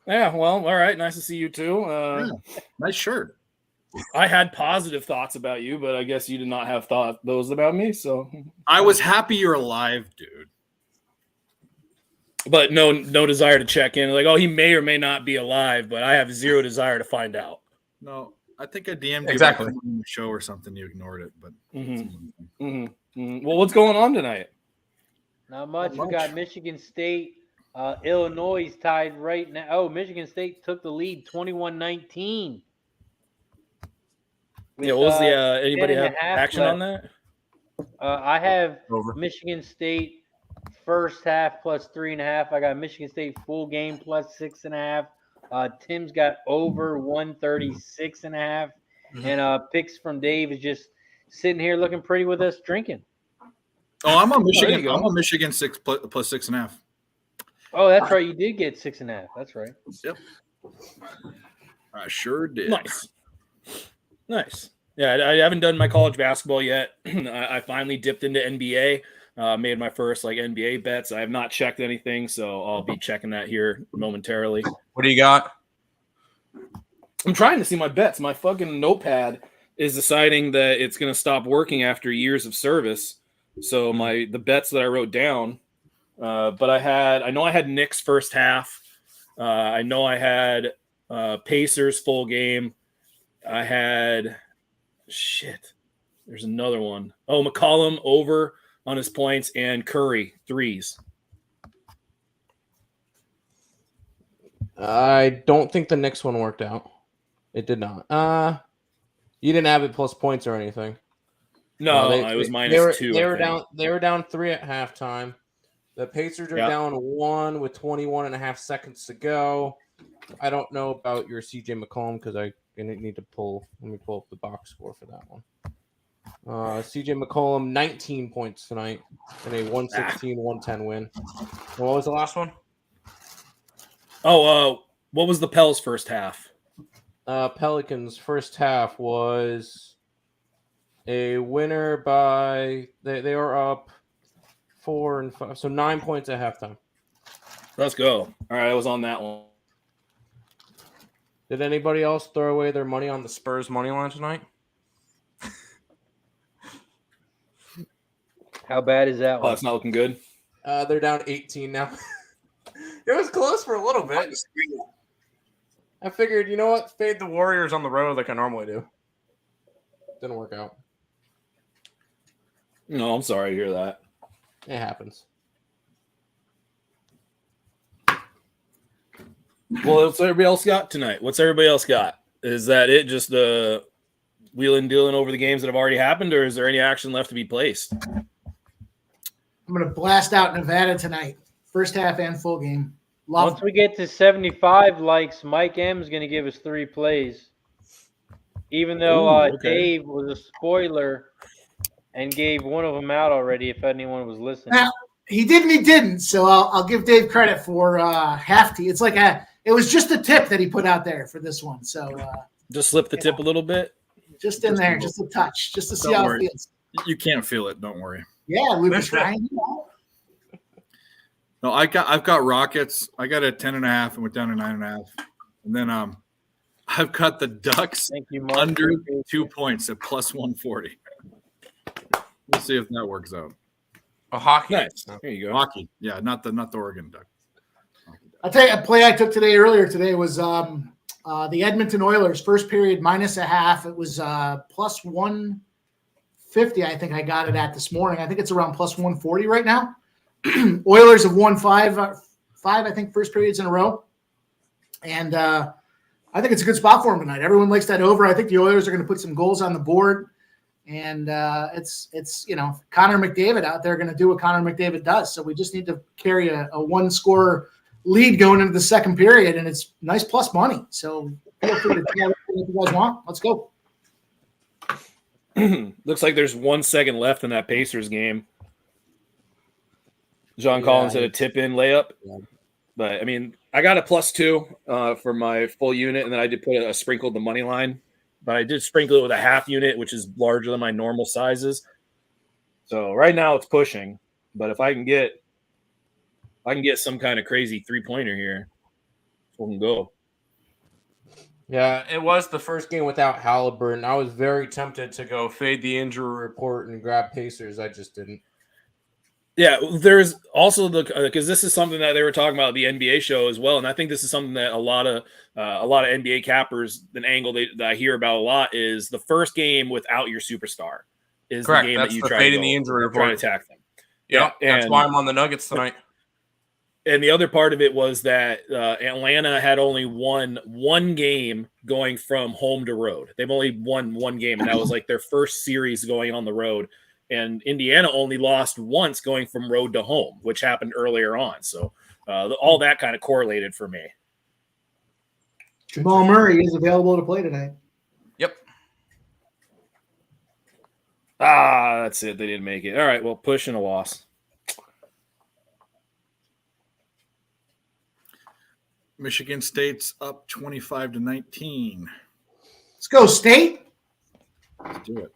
Yeah, well, all right. Nice to see you too. Nice shirt. I had positive thoughts about you, but I guess you did not have those about me. So, I was happy you're alive, dude. but no desire to check in. Like, oh, he may or may not be alive, but I have zero desire to find out. No, I think I DM'd you Exactly. about coming on the show or something. You ignored it, but Well, what's going on tonight? Not much. Not We got much. Michigan State. Illinois is tied right now. Oh, Michigan State took the lead 21-19. Yeah, what was the With, anybody 10 have and a half action on that? I have Over. Michigan State first half plus 3.5. I got Michigan State full game plus 6.5. Tim's got over 136.5. And picks from Dave is just sitting here looking pretty with us drinking. oh, I'm on there you Michigan. go. I'm on Michigan plus 6.5. Oh, that's right. You did get 6.5. That's right. Yep, I sure did. Nice. Yeah, I haven't done my college basketball yet. I finally dipped into NBA. Made my first like NBA bets. I have not checked anything, so I'll be checking that here momentarily. What do you got? I'm trying to see my bets. My fucking notepad is deciding that it's going to stop working after years of service. So the bets that I wrote down, but I know I had Knicks first half. I know I had Pacers full game. I had there's another one. Oh, McCollum over on his points and Curry threes. I don't think the Knicks one worked out. It did not. You didn't have it plus points or anything. No, They- it was they- minus 2. They I were think. down. They were down 3 at halftime. The Pacers are Yeah. down 1 with 21 and a half seconds to go. I don't know about your CJ McCollum because I need to pull. Let me pull up the box score for that one. CJ McCollum 19 points tonight in a 116-110 win. What was the last one? Oh, what was the Pels first half? Pelicans first half was a winner by they were up 4 and 5, so 9 points at halftime. Let's go. All right, I was on that one. Did anybody else throw away their money on the Spurs money line tonight? How bad is that Oh, one? it's not looking good. They're down 18 now. It was close for a little bit. I figured, you know what? Fade the Warriors on the road like I normally do. Didn't work out. No, I'm sorry to hear that. It happens. Well, what's everybody else got tonight? What's everybody else got? Is that it? Just wheeling dealing over the games that have already happened, or is there any action left to be placed? I'm going to blast out Nevada tonight. First half and full game. Love Once we get to 75 likes, Mike M is going to give us 3 plays. Even though Ooh, okay. Dave was a spoiler and gave one of them out already, if anyone was listening. Now, he did and he didn't, so I'll give Dave credit for Hafty. It's like it was just a tip that he put out there for this one. So Just slip the tip a little bit. just in there, just a touch, just to see Don't how worry. it feels. You can't feel it. Don't worry. Yeah, Lucas Ryan. No, I've got Rockets. I got a 10.5 and went down to 9.5, and then I've got the Ducks Thank you, Mark. under Appreciate 2 points at plus 140. We'll see if that works out. A hockey. Nice. There you go. Hockey, yeah, not the Oregon Duck. I'll tell you a play I took earlier today was the Edmonton Oilers first period minus a half. It was plus 150. I think I got it at this morning. I think it's around plus 140 right now. Oilers have won five, I think, first periods in a row. And I think it's a good spot for them tonight. Everyone likes that over. I think the Oilers are going to put some goals on the board. And it's Connor McDavid out there going to do what Connor McDavid does. So we just need to carry a one-score lead going into the second period, and it's nice plus money. So feel free to tell what you guys want. Let's go. Looks like there's 1 second left in that Pacers game. John Collins had a tip-in layup. Yeah. But, I mean, I got a +2 for my full unit, and then I did put a sprinkle the money line. But I did sprinkle it with a half unit, which is larger than my normal sizes. So right now it's pushing. But if I can get some kind of crazy three-pointer here, we can go. Yeah, it was the first game without Halliburton. I was very tempted to go fade the injury report and grab Pacers. I just didn't. Yeah, there's also because this is something that they were talking about at the NBA show as well, and I think this is something that a lot of NBA cappers, an angle that I hear about a lot is the first game without your superstar is Correct. the game That's that you the try fading to the injury try report. to attack them. Yeah, that's and- why I'm on the Nuggets tonight. And the other part of it was that Atlanta had only won one game going from home to road. They've only won one game, and that was like their first series going on the road. And Indiana only lost once going from road to home, which happened earlier on. So all that kind of correlated for me. Jamal Murray is available to play tonight. Yep. That's it. They didn't make it. All right, well, push and a loss. Michigan State's up 25-19. Let's go, State. Let's do it.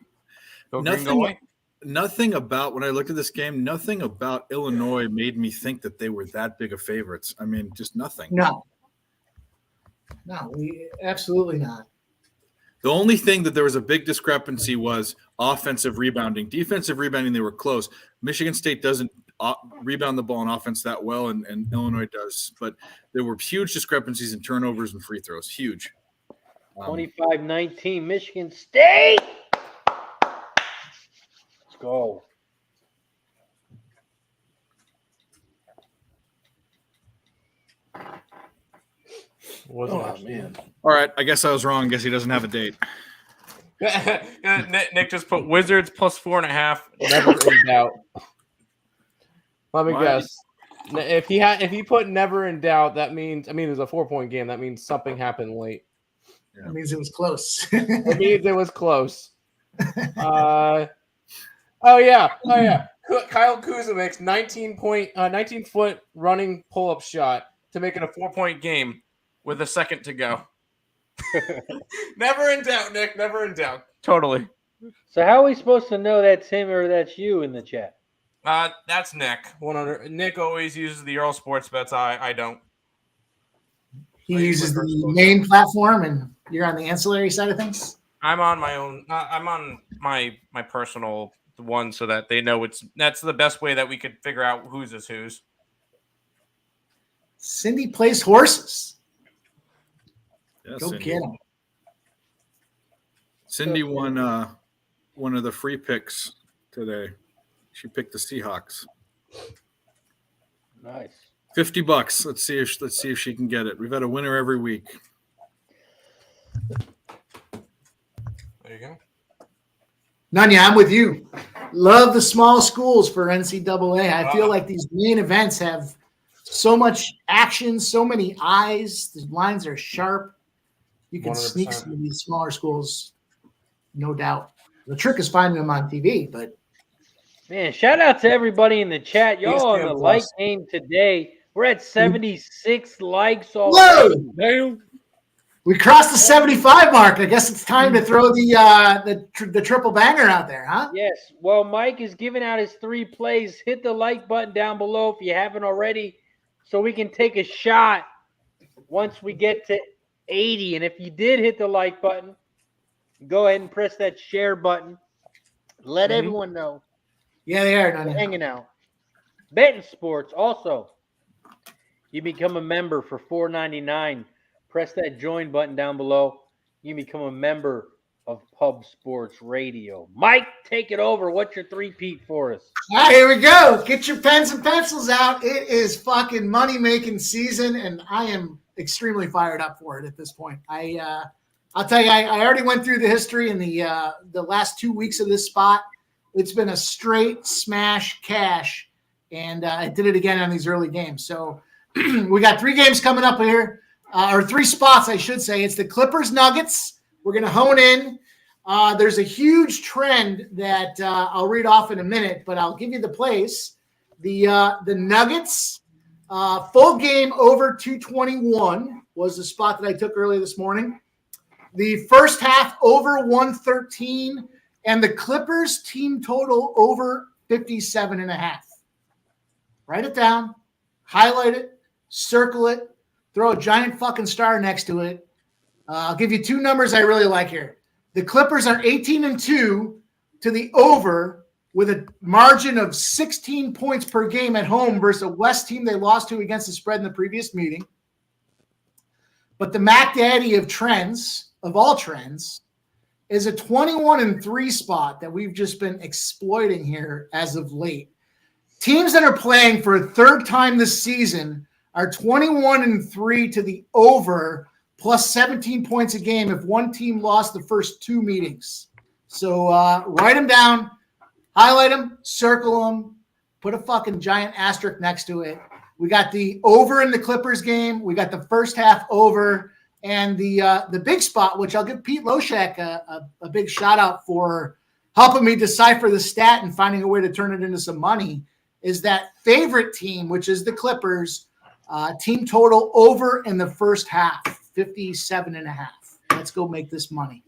Go green, go white. Nothing about when I looked at this game, nothing about Illinois made me think that they were that big of favorites. I mean, just nothing. No, absolutely not. The only thing that there was a big discrepancy was offensive rebounding. Defensive rebounding, they were close. Michigan State doesn't rebound the ball on offense that well, and Illinois does. But there were huge discrepancies in turnovers and free throws. Huge. 25-19, Michigan State. Let's go. Man. All right, I guess I was wrong. I guess he doesn't have a date. Nick just put Wizards plus 4.5. Never in doubt. Let me Why? guess. If he put never in doubt, that means it was a 4-point game. That means something happened late. That means it was close. It means it was close. Oh yeah. Kyle Kuzma makes 19-foot running pull-up shot To make it a 4-point game with a second to go. Never in doubt, Nick. Never in doubt. Totally. So how are we supposed to know that's him or that's you in the chat? That's Nick. 100. Nick always uses the Earle Sports Bets. I don't. He uses the main platform, and you're on the ancillary side of things. I'm on my own. I'm on my personal one, so that they know that's the best way that we could figure out whose is whose. Cindy plays horses. Yeah, Go Cindy. get him. Cindy won one of the free picks today. She picked the Seahawks. Nice. $50. Let's see if she can get it. We've had a winner every week. There you go. Nanya, I'm with you. Love the small schools for NCAA. I feel like these main events have so much action, so many eyes. The lines are sharp. You can 100%. sneak some of these smaller schools, no doubt. The trick is finding them on TV, but Man, shout out to everybody in the chat. Y'all on the ESPN like Plus. game today. We're at 76 likes whoa! already. Damn. We crossed the 75 mark. I guess it's time to throw the triple banger out there, huh? Yes. Well, Mike is giving out his 3 plays. Hit the like button down below if you haven't already, so we can take a shot once we get to 80. And if you did hit the like button, go ahead and press that share button. Let everyone know. Yeah, they are. We're hanging out. Betting Sports also. You become a member for $4.99. Press that join button down below. You become a member of Pub Sports Radio. Mike, take it over. What's your three-peat for us? All right, here we go. Get your pens and pencils out. It is fucking money-making season, and I am extremely fired up for it at this point. I'll tell you, I already went through the history in the last 2 weeks of this spot. It's been a straight smash cash, and I did it again on these early games. So we got 3 games coming up here, or 3 spots, I should say. It's the Clippers Nuggets. We're going to hone in. There's a huge trend that I'll read off in a minute, but I'll give you the plays. The Nuggets, full game over 221 was the spot that I took early this morning. The first half over 113, and the Clippers team total over 57.5. Write it down, highlight it, circle it, throw a giant fucking star next to it. I'll give you 2 numbers I really like here. The Clippers are 18-2 to the over with a margin of 16 points per game at home versus a West team they lost to against the spread in the previous meeting. But the Mac Daddy of trends, of all trends, is a 21-3 spot that we've just been exploiting here as of late. Teams that are playing for a third time this season are 21-3 to the over, plus 17 points a game if one team lost the first 2 meetings. So write them down, highlight them, circle them, put a fucking giant asterisk next to it. We got the over in the Clippers game. We got the first half over. And the big spot, which I'll give Pete Loshak a big shout out for helping me decipher the stat and finding a way to turn it into some money, is that favorite team, which is the Clippers, team total over in the first half, 57.5. Let's go make this money.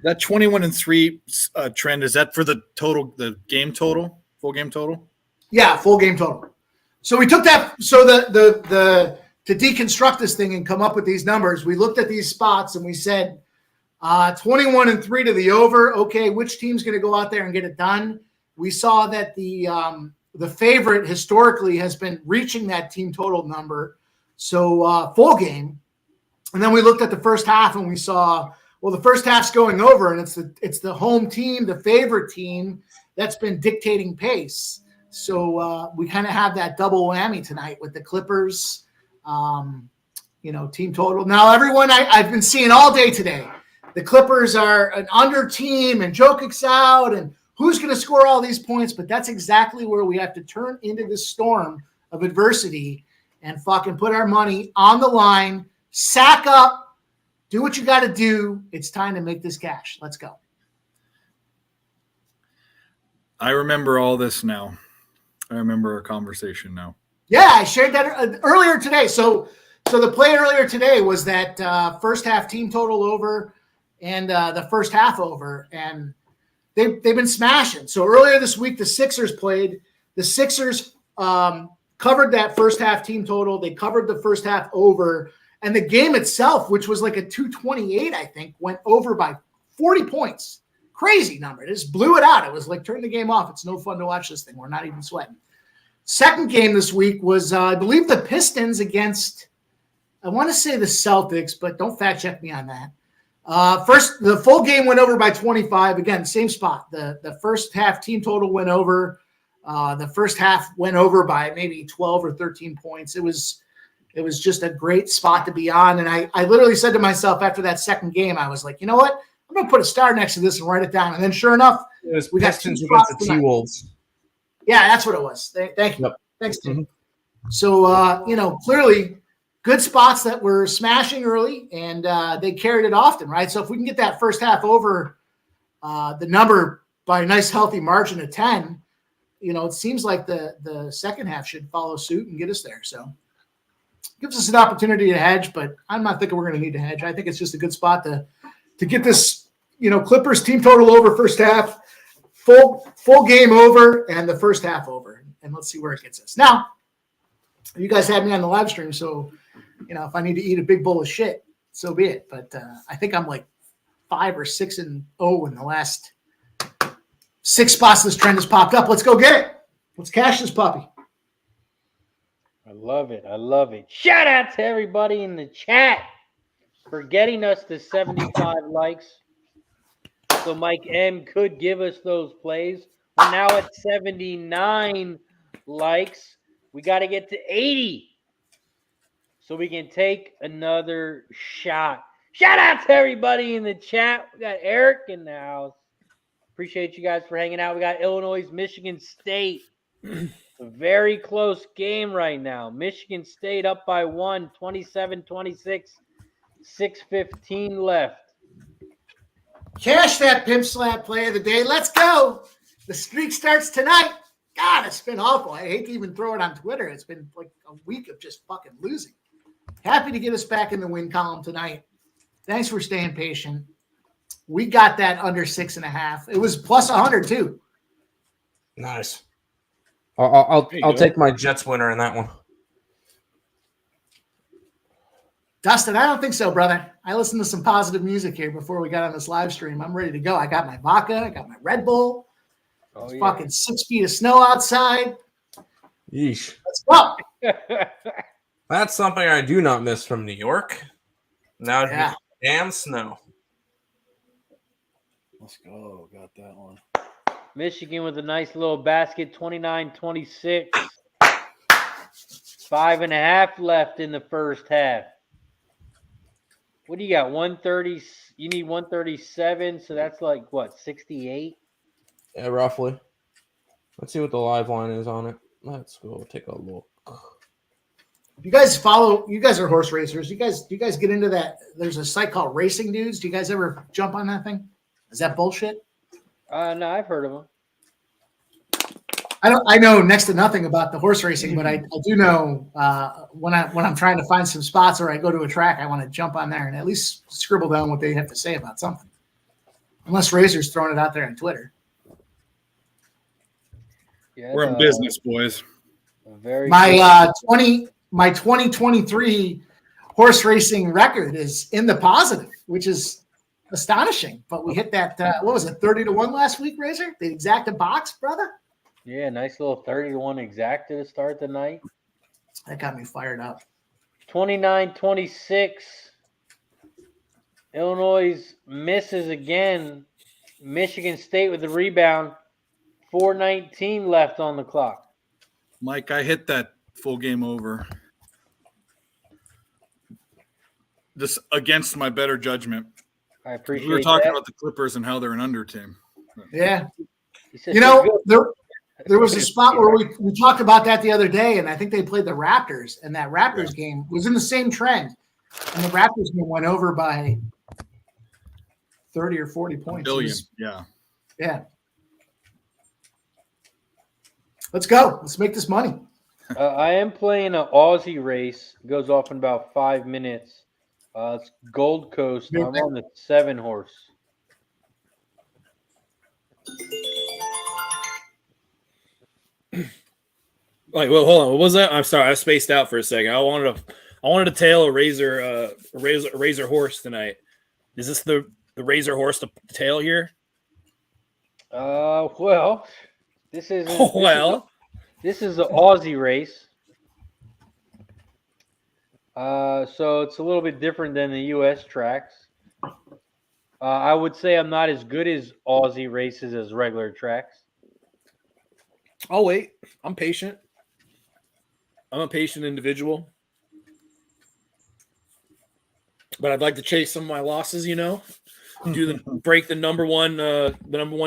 That 21-3 trend, is that for the total, the game total, full game total? Yeah, full game total. So we took that. So the to deconstruct this thing and come up with these numbers, we looked at these spots and we said 21-3 to the over. Okay, which team's going to go out there and get it done? We saw that the favorite historically has been reaching that team total number. So full game. And then we looked at the first half and we saw, well, the first half's going over, and it's the home team, the favorite team, that's been dictating pace. So we kind of have that double whammy tonight with the Clippers, team total. Now, everyone I've been seeing all day today, the Clippers are an under team and Jokic's out and who's going to score all these points, but that's exactly where we have to turn into this storm of adversity and fucking put our money on the line, sack up, do what you got to do. It's time to make this cash. Let's go. I remember all this now. I remember our conversation now. Yeah, I shared that earlier today. So the play earlier today was that first half team total over and the first half over, and they've been smashing. So earlier this week, the Sixers played. The Sixers covered that first half team total. They covered the first half over, and the game itself, which was like a 228, I think, went over by 40 points. Crazy number. It just blew it out. It was like, turn the game off. It's no fun to watch this thing. We're not even sweating. Second game this week was, I believe, the Pistons against, I want to say the Celtics, but don't fact check me on that. First, the full game went over by 25. Again, same spot. The first half team total went over. The first half went over by maybe 12 or 13 points. It was just a great spot to be on. And I literally said to myself after that second game, I was like, you know what? I'm going to put a star next to this and write it down. And then sure enough, we got two spots against the T-Wolves. Yeah, that's what it was. Thank you. Yep. Thanks, Tim. Mm-hmm. So, clearly good spots that were smashing early, and they carried it often, right? So if we can get that first half over the number by a nice, healthy margin of 10, it seems like the second half should follow suit and get us there. So gives us an opportunity to hedge, but I'm not thinking we're going to need to hedge. I think it's just a good spot to get this, Clippers team total over first half, full game over, and the first half over. And let's see where it gets us. Now, you guys had me on the live stream, so, if I need to eat a big bowl of shit, so be it. But I think I'm like 5 or 6-0 in the last 6 spots. This trend has popped up. Let's go get it. Let's cash this puppy. I love it. I love it. Shout out to everybody in the chat for getting us to 75 likes. So Mike M could give us those plays. We're now at 79 likes. We got to get to 80 so we can take another shot. Shout out to everybody in the chat. We got Eric in the house. Appreciate you guys for hanging out. We got Illinois, Michigan State. A very close game right now. Michigan State up by 1, 27-26, 6:15 left. Cash that pimp slap play of the day. Let's go. The streak starts tonight. God, it's been awful. I hate to even throw it on Twitter. It's been like a week of just fucking losing. Happy to get us back in the win column tonight. Thanks for staying patient. We got that under 6.5. It was plus 100 too. Nice. I'll take my Jets winner in that one. Dustin, I don't think so, brother. I listened to some positive music here before we got on this live stream. I'm ready to go. I got my vodka. I got my Red Bull. It's fucking 6 feet of snow outside. Yeesh. Let's go. That's something I do not miss from New York. Now it'd Yeah. be damn snow. Let's go. Got that one. Michigan with a nice little basket, 29-26. 5.5 left in the first half. What do you got? 130. You need 137, so that's like what, 68? Yeah, roughly. Let's see what the live line is on it. Let's go take a look. You guys follow, you guys are horse racers. Do you guys get into that? There's a site called Racing Dudes. Do you guys ever jump on that thing? Is that bullshit? No, I've heard of them. I know next to nothing about the horse racing, but I do know when I'm trying to find some spots or I go to a track, I want to jump on there and at least scribble down what they have to say about something. Unless Razor's throwing it out there on Twitter. Yeah, We're in business, boys. Very My 2023 horse racing record is in the positive, which is astonishing. But we hit that what was it, 30-1 last week, Razor? The exacta box, brother. Yeah, nice little 30-1 exacta to start the night. That got me fired up. 29-26. Illinois misses again. Michigan State with the rebound. 4:19 left on the clock. Mike, I hit that full game over. Just against my better judgment. I appreciate We were talking that. about the Clippers and how they're an under team. Yeah. He said You so know, good. there was a spot where we talked about that the other day, and I think they played the Raptors, and that Raptors game was in the same trend. And the Raptors game went over by 30 or 40 points. Billion, It was- yeah. Yeah. Let's go. Let's make this money. I am playing an Aussie race. It goes off in about 5 minutes. It's Gold Coast. I'm on the 7 horse. Like, well, hold on. What was that? I'm sorry, I spaced out for a second. I wanted to tail a razor horse tonight. Is this the razor horse to tail here? Well, this is this is an Aussie race. So it's a little bit different than the U.S. tracks. I would say I'm not as good as Aussie races as regular tracks. I'll wait. I'm patient. I'm a patient individual. But I'd like to chase some of my losses, you know. Break the number one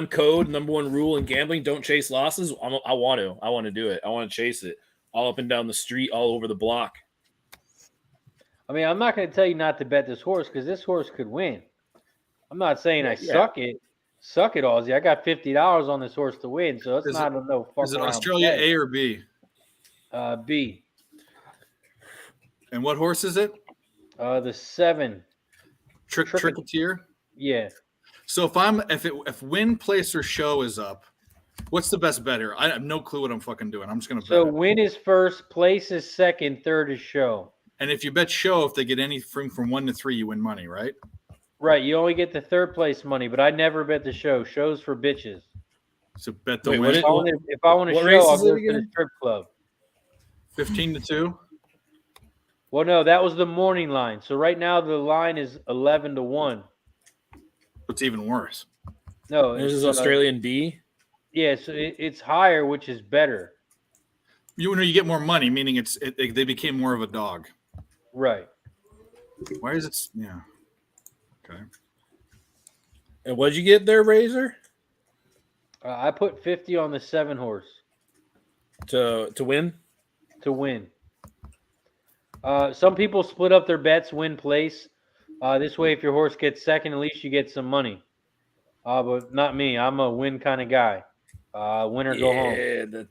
code, number one rule in gambling. Don't chase losses. I want to do it. I want to chase it all up and down the street, all over the block. I mean, I'm not going to tell you not to bet this horse because this horse could win. I'm not saying I suck it, Aussie. I got $50 on this horse to win, so it's not a no fuck Is it around Australia bet. A or B? B. And what horse is it? The 7. Tricketeer? Yeah. So if win, place, or show is up, what's the best bet here? I have no clue what I'm fucking doing. I'm just gonna bet. So it. win is first, place is second, third is show. And if you bet show, if they get anything from 1 to 3, you win money, right? Right. You only get the third place money, but I never bet the show. Show's for bitches. So bet the Wait, win. If I want to what show, race I'll is go it to the again? strip club. 15 to 2. Well, no, that was the morning line. So right now the line is 11 to 1. What's even worse? No, This is it's, Australian D. Yeah, so it's higher, which is better. You know, you get more money, meaning they became more of a dog. Right. Why is it? Yeah. Okay. And what'd you get there, Razor? I put 50 on the 7 horse To win? to win. Some people split up their bets, win place. This way, if your horse gets second, at least you get some money. But not me. I'm a win kind of guy. Win or go home. Yeah,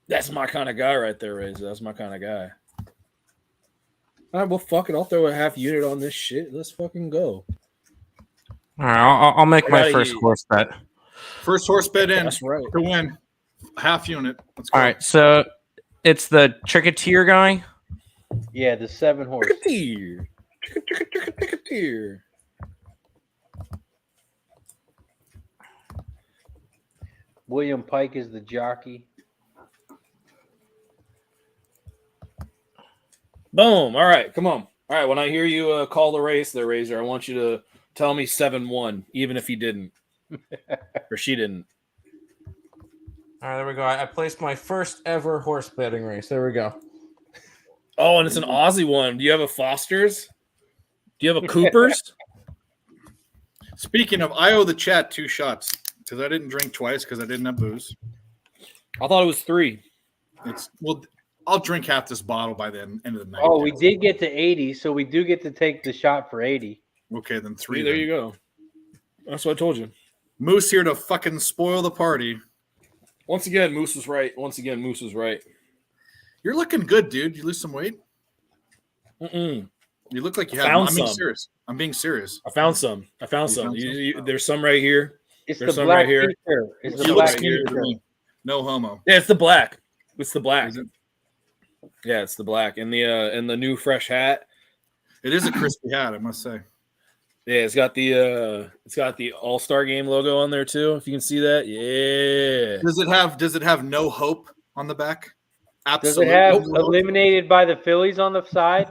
that's my kind of guy right there, Razor. That's my kind of guy. All right, well, fuck it. I'll throw a half unit on this shit. Let's fucking go. All right, I'll make my first horse bet. First horse bet in That's right. to win. Half unit. Let's go. All right, so it's the Tricketeer guy. Yeah, the 7 horse. Tricketeer. Tricketeer. William Pike is the jockey. Boom. All right, come on. All right, when I hear you call the race there, Razor, I want you to tell me 7-1, even if he didn't. Or she didn't. All right, there we go. I placed my first ever horse betting race. There we go. Oh, and it's an Aussie one. Do you have a Foster's? Do you have a Cooper's? Speaking of, I owe the chat 2 shots because I didn't drink twice because I didn't have booze. I thought it was 3. I'll drink half this bottle by the end of the night. Oh, we did get to 80, so we do get to take the shot for 80. Okay, then 3. There you go. That's what I told you. Moose here to fucking spoil the party. Once again, Moose was right. You're looking good, dude. You lose some weight? Mm-mm. You look like you have. Found I'm being some. serious. I'm being serious. I found some. found some? There's some right here. It's There's the some black right here. t-shirt. It's the You look black skinny to t-shirt. me. No homo. Yeah, it's the black. It's the black. Is it? Yeah, it's the black. And the new fresh hat. It is a crispy hat, I must say. Yeah, it's got the All-Star Game logo on there too. If you can see that, yeah. Does it have no hope on the back? Does Absolutely. it have no hope. eliminated by the Phillies on the side?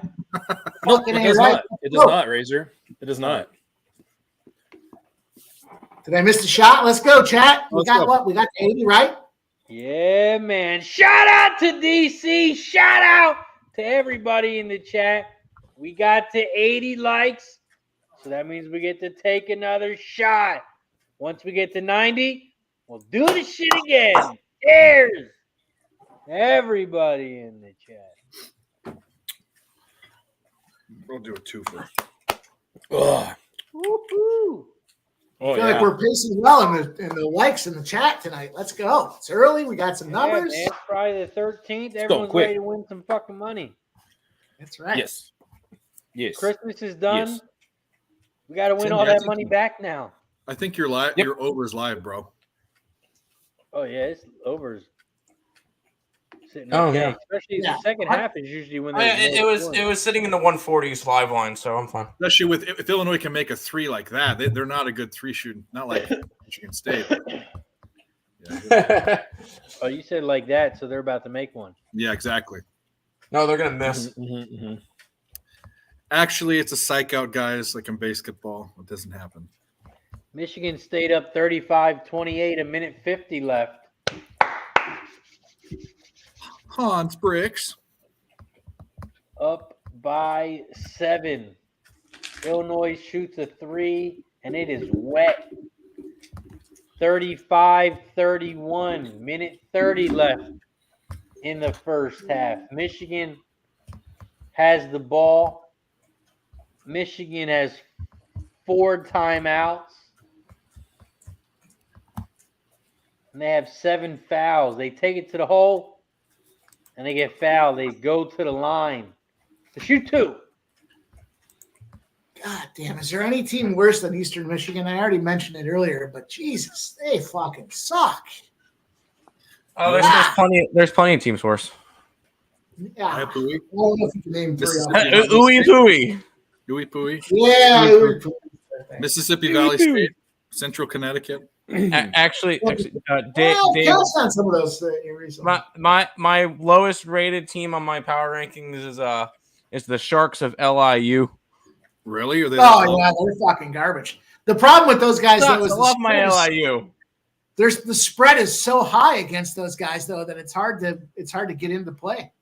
Looking It at it does right. not. It does not, Razor. It does not. Did I miss the shot? Let's go, chat. We Let's got go. what? We got the 80, right? Yeah, man. Shout out to DC. Shout out to everybody in the chat. We got to 80 likes. So that means we get to take another shot. Once we get to 90, we'll do the shit again. Cheers. Everybody in the chat. We'll do a 2 for. Ugh. Woohoo. Oh I feel yeah. like we're pacing well in the likes in the chat tonight. Let's go. It's early. We got some Yeah, numbers. man, it's Friday the 13th. going Everyone's quick. ready to win some fucking money. That's right. Yes. Yes. Christmas is done. Yes. We got to win Timmy, all I that think money back now. I think you're live. Yep. Your over's live, bro. Oh yeah, it's overs. Sitting Oh, okay. yeah. Especially Yeah. the second half is usually when Oh, yeah, there's it more was scoring. it was sitting in the 140s live line, so I'm fine. Especially with if Illinois can make a 3 like that, they're not a good 3 shooting. Not like Michigan State. Yeah, Oh, you said like that, so they're about to make one. yeah, exactly. No, they're gonna miss. Mm-hmm. Actually, it's a psych out, guys. Like in basketball, it doesn't happen. Michigan State up 35-28, a minute 50 left. Hans Bricks. Up by 7. Illinois shoots a 3, and it is wet. 35-31, minute 30 left in the first half. Michigan has the ball. Michigan has 4 timeouts. And they have 7 fouls. They take it to the hole, and they get fouled. They go to the line to shoot 2. God damn. Is there any team worse than Eastern Michigan? I already mentioned it earlier, but Jesus, they fucking suck. Oh, Yeah. there's plenty of teams worse. Yeah. Iapui. I don't know if you can name three. Mississippi others. Valley Ooey pooey. Iapui. Yeah. Ooey Pooey. Mississippi Valley State. Central Connecticut. Actually, Well, Dave, Cal's on some of those recently. my lowest rated team on my power rankings is the Sharks of LIU. Really? Are they Oh yeah, they're fucking garbage. The problem with those guys though I is love my LIU. the spread is so high against those guys though that it's hard to get into play.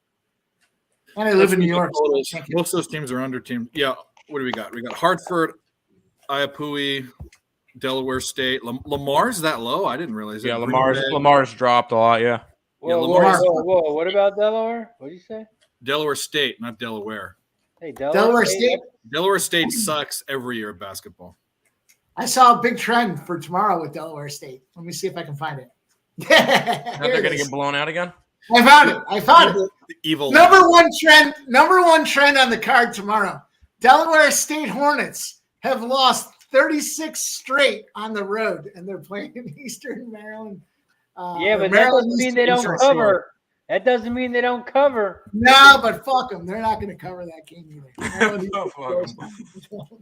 And I live in New York. So I can't get- Most of those teams are under team. Yeah. What do we got? We got Hartford, Iapui, Delaware State. Lamar's that low? I didn't realize. Yeah, it. Green Bay. Lamar's dropped a lot. Yeah. Whoa, Lamar's- whoa. What about Delaware? What did you say? Delaware State, not Delaware. Hey, Delaware State. Delaware State sucks every year at basketball. I saw a big trend for tomorrow with Delaware State. Let me see if I can find it. Now Here they're it gonna is. get blown out again. I found it. The evil. Number one trend on the card tomorrow. Delaware State Hornets have lost 36 straight on the road, and they're playing in Eastern Maryland. Yeah, or but that Maryland doesn't mean they Eastern don't Shore. cover. That doesn't mean they don't cover. No, but fuck them. They're not going to cover that game either. Maryland Oh, fuck 'em.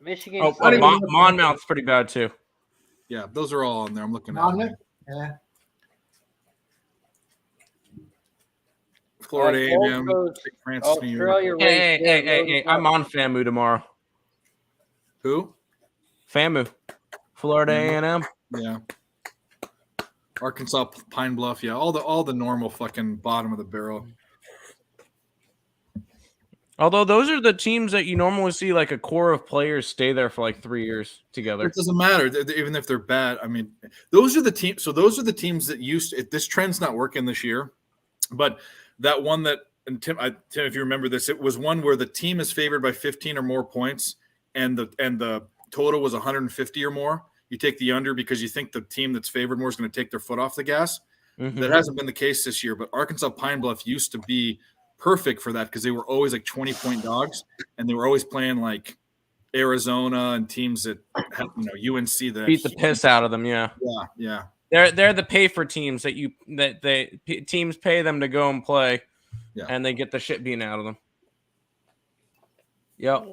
Michigan. Oh, State- Monmouth's pretty bad too. Yeah, those are all on there. I'm looking at Monmouth? them. Yeah. Florida Gold A&M, Coast, Francis, New York. Australia. Hey! I'm on FAMU tomorrow. Who? FAMU, Florida A&M. Yeah. Arkansas, Pine Bluff. Yeah, all the normal fucking bottom of the barrel. Although those are the teams that you normally see like a core of players stay there for like 3 years together. It doesn't matter, even if they're bad. I mean, those are the teams. So those are the teams that used to, this trend's not working this year, but that one that, and Tim, if you remember this, it was one where the team is favored by 15 or more points, and the total was 150 or more. You take the under because you think the team that's favored more is going to take their foot off the gas. Mm-hmm. That hasn't been the case this year, but Arkansas Pine Bluff used to be perfect for that because they were always like 20-point dogs, and they were always playing like Arizona and teams that have, UNC that Beat the piss out of them. Yeah. Yeah. They're the pay for teams teams pay them to go and play, and they get the shit beaten out of them. Yep.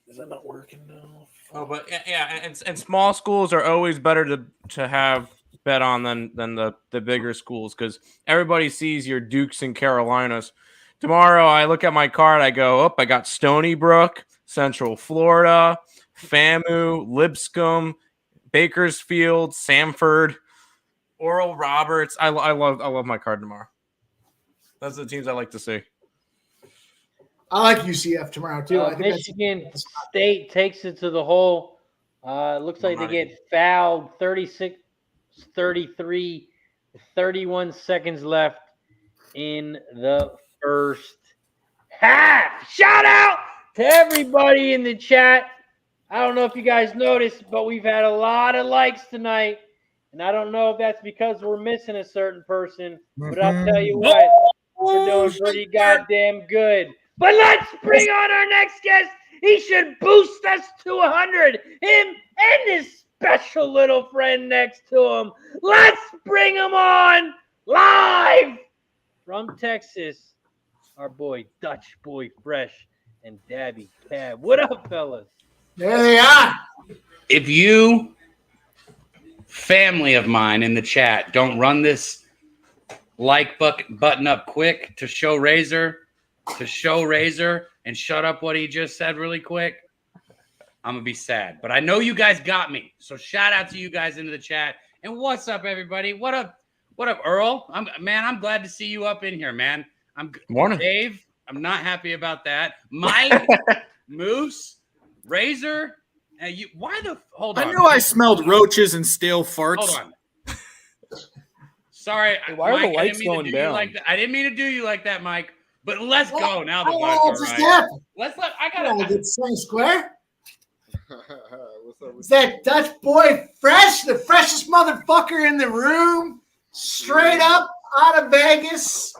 Is that not working now? Oh, but yeah, and small schools are always better to have bet on than the bigger schools because everybody sees your Dukes and Carolinas. Tomorrow, I look at my card. I go, I got Stony Brook, Central Florida, FAMU, Lipscomb, Bakersfield, Samford, Oral Roberts. I love my card tomorrow. That's the teams I like to see. I like UCF tomorrow too. I think Michigan State takes it to the hole. It looks like they get fouled 36, 33, 31 seconds left in the first half. Shout out to everybody in the chat. I don't know if you guys noticed, but we've had a lot of likes tonight. And I don't know if that's because we're missing a certain person, but I'll tell you what, we're doing pretty goddamn good. But let's bring on our next guest. He should boost us to 100. Him and his special little friend next to him. Let's bring him on live from Texas. Our boy, Dutch Boy Fresh and Dabby Cab. What up, fellas? there they are. If you, family of mine in the chat, don't run this like button up quick to show Razor, and shut up what he just said really quick, I'm going to be sad. But I know you guys got me. So shout out to you guys into the chat. And what's up, everybody? What up, Earle? I'm glad to see you up in here, man. Morning. Dave, I'm not happy about that. Mike, Moose, Razor, hold on. I knew I smelled roaches and stale farts. Hold on. Sorry, Hey, why are the Mike, lights going down? I didn't mean to do you like that, Mike. But let's go now. The Oh, vibes just are right. happened. I Yeah, gotta. get Sunny Square. What's up? It's that Dutch Boy Fresh, the freshest motherfucker in the room. Straight up out of Vegas.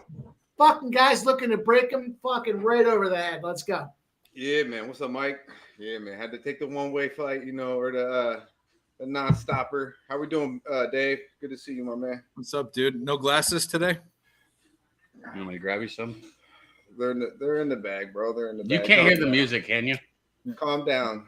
Fucking guys looking to break him fucking right over the head. Let's go. Yeah, man. What's up, Mike? Yeah, man. Had to take the one-way flight, or the the non-stopper. How we doing, Dave? Good to see you, my man. What's up, dude? No glasses today? You want me to grab you some? They're in the bag, bro. They're in the bag. You can't hear the music, can you? Calm down.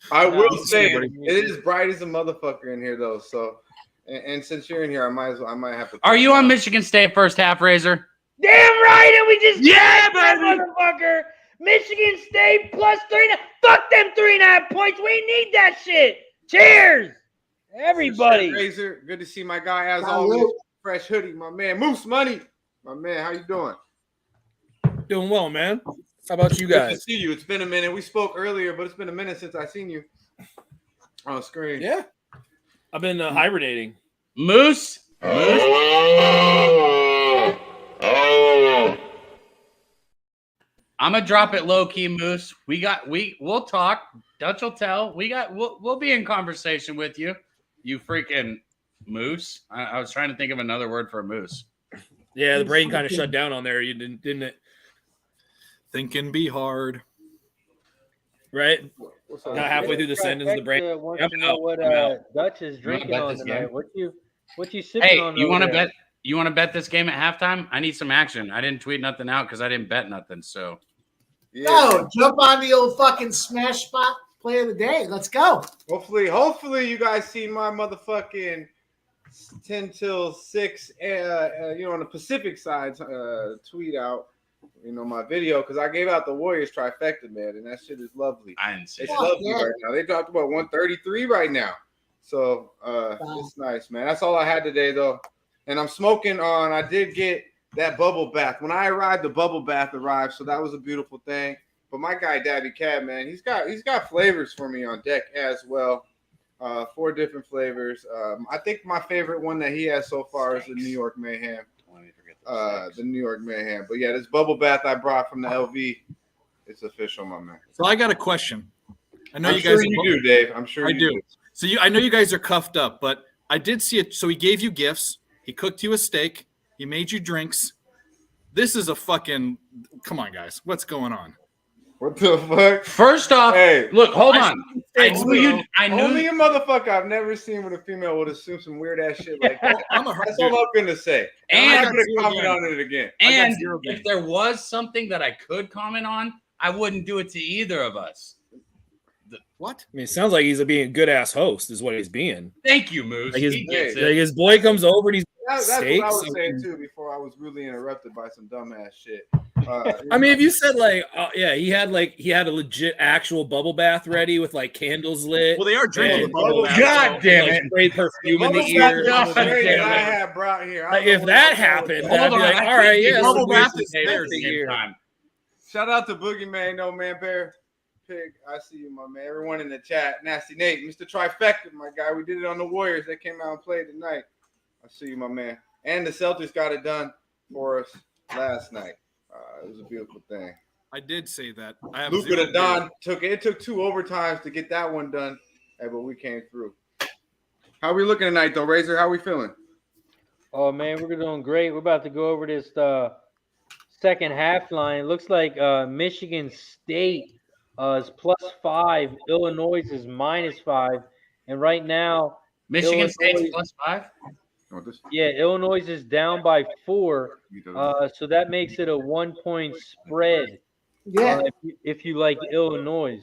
I will say it is bright as a motherfucker in here, though. So, and since you're in here, I might have to. Are you on Michigan State first half, Razor? Damn right, and we just that motherfucker. Michigan State plus 3.5. Fuck them 3.5 points. We need that shit. Cheers, everybody. Razor, good to see my guy as always. Fresh hoodie, my man. Moose Money, my man. How you doing? Doing well, man. How about you Good guys? to see you. It's been a minute. We spoke earlier, but it's been a minute since I've seen you on screen. Yeah. I've been hibernating. Moose? I'm gonna drop it low key, Moose. We'll talk. Dutch will tell. We'll be in conversation with you. You freaking moose. I was trying to think of another word for a moose. Yeah, the brain kind of shut down on there. You didn't it? Thinking be hard. Right? Not halfway through the sentence, the brain. Wants to know what Dutch is drinking bet on this tonight. game? What you sipping Hey, on? you want to there? bet? You want to bet this game at halftime? I need some action. I didn't tweet nothing out because I didn't bet nothing. So Go jump on the old fucking smash spot play of the day. Let's go. Hopefully you guys see my motherfucking 10 till 6 on the Pacific side tweet out my video, because I gave out the Warriors trifecta, man, and that shit is lovely. I didn't see It's it. lovely right now. They dropped about 133 right now, so it's nice, man. That's all I had today, though. And I'm smoking on. I did get that bubble bath when I arrived. The bubble bath arrived, so that was a beautiful thing. But my guy Dabby Cab, man, he's got flavors for me on deck as well. 4 different flavors. I think my favorite one that he has so far is the New York Mayhem. The New York Mayhem. But yeah, this bubble bath I brought from the LV, it's official, my man. So I got a question. I know I'm you sure guys you do, Dave. I'm sure I you do. So I know you guys are cuffed up, but I did see it. So he gave you gifts. He cooked you a steak. He made you drinks. This is a fucking – come on, guys. What's going on? What the fuck? First off, Hey, look, hold on. I knew only a motherfucker I've never seen with a female would assume some weird ass shit like that. That's all I'm gonna say. I'm not gonna comment on it again. And if there was something that I could comment on, I wouldn't do it to either of us. What? I mean, it sounds like he's being a good ass host, is what he's being. Thank you, Moose. Like He gets it. his boy comes over and he's That's what I steaks. was saying too before I was really interrupted by some dumbass shit. I mean, if you said he had a legit actual bubble bath ready with like candles lit. Well, they are drinking and- the bubble bath. God damn it. Sprayed perfume in the Bubble ears. bath was God great damn that I it. had brought here. I Like, don't if know that what happened, was. then I'd be like, all right, yeah, bubble let's bath do is this there, the same year. time. Shout out to Boogeyman, no man, Bear Pig. I see you, my man. Everyone in the chat, Nasty Nate, Mr. Trifecta, my guy. We did it on the Warriors. They came out and played tonight. I see you, my man. And the Celtics got it done for us last night. It was a beautiful thing. I did say that. I have Luka zero the Don took 2 overtimes to get that one done, but we came through. How we looking tonight, though, Razor? How we feeling? Oh man, we're doing great. We're about to go over this second half line. It looks like Michigan State is +5, Illinois is -5, and right now Michigan State's Illinois- +5? yeah, Illinois is down by 4, so that makes it a 1-point spread. Yeah. If you like Illinois.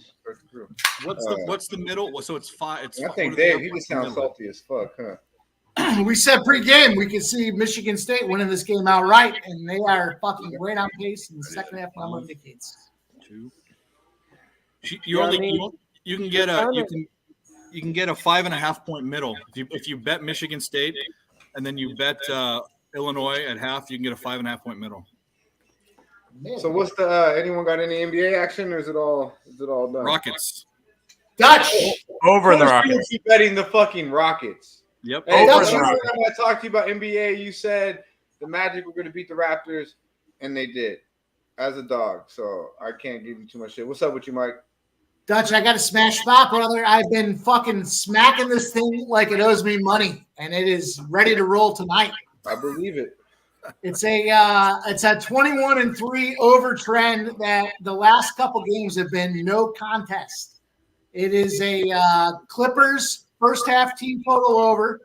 What's the middle? So it's 5. It's I think what do they Dave, have? he What's just the sounds middle? salty as fuck, huh? We said pre-game we could see Michigan State winning this game outright, and they are fucking right on pace in the second half number indicates. 2. You Yeah, I only mean, you can get you can get a 5.5 point middle if you bet Michigan State and then you bet Illinois at half. You can get a 5.5 point middle. Man. So what's the anyone got any NBA action, or is it all done? Rockets. Dutch. Over in the Of course Rockets. you would be betting the fucking Rockets. Yep. Hey, Over that's the the Rockets. time I talked to you about NBA. You said the Magic were going to beat the Raptors, and they did, as a dog. So I can't give you too much shit. What's up with you, Mike? Dutch, I got a smash spot, brother. I've been fucking smacking this thing like it owes me money, and it is ready to roll tonight. I believe it. It's a 21-3 over trend that the last couple games have been no contest. It is a Clippers first half team total over,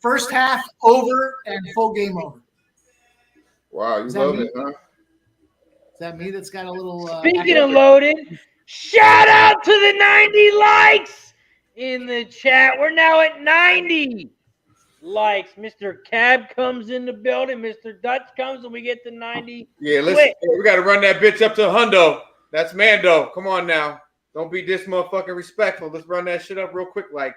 first half over, and full game over. Wow, you Is that love me? it, huh? Is that me that's got a little? Speaking of loaded, shout out to the 90 likes in the chat. We're now at 90 likes. Mr. Cab comes in the building. Mr. Dutch comes and we get to 90. Yeah, listen, Quick. we got to run that bitch up to Hundo. That's Mando. Come on now. Don't be this motherfucking respectful. Let's run that shit up real quick. Like,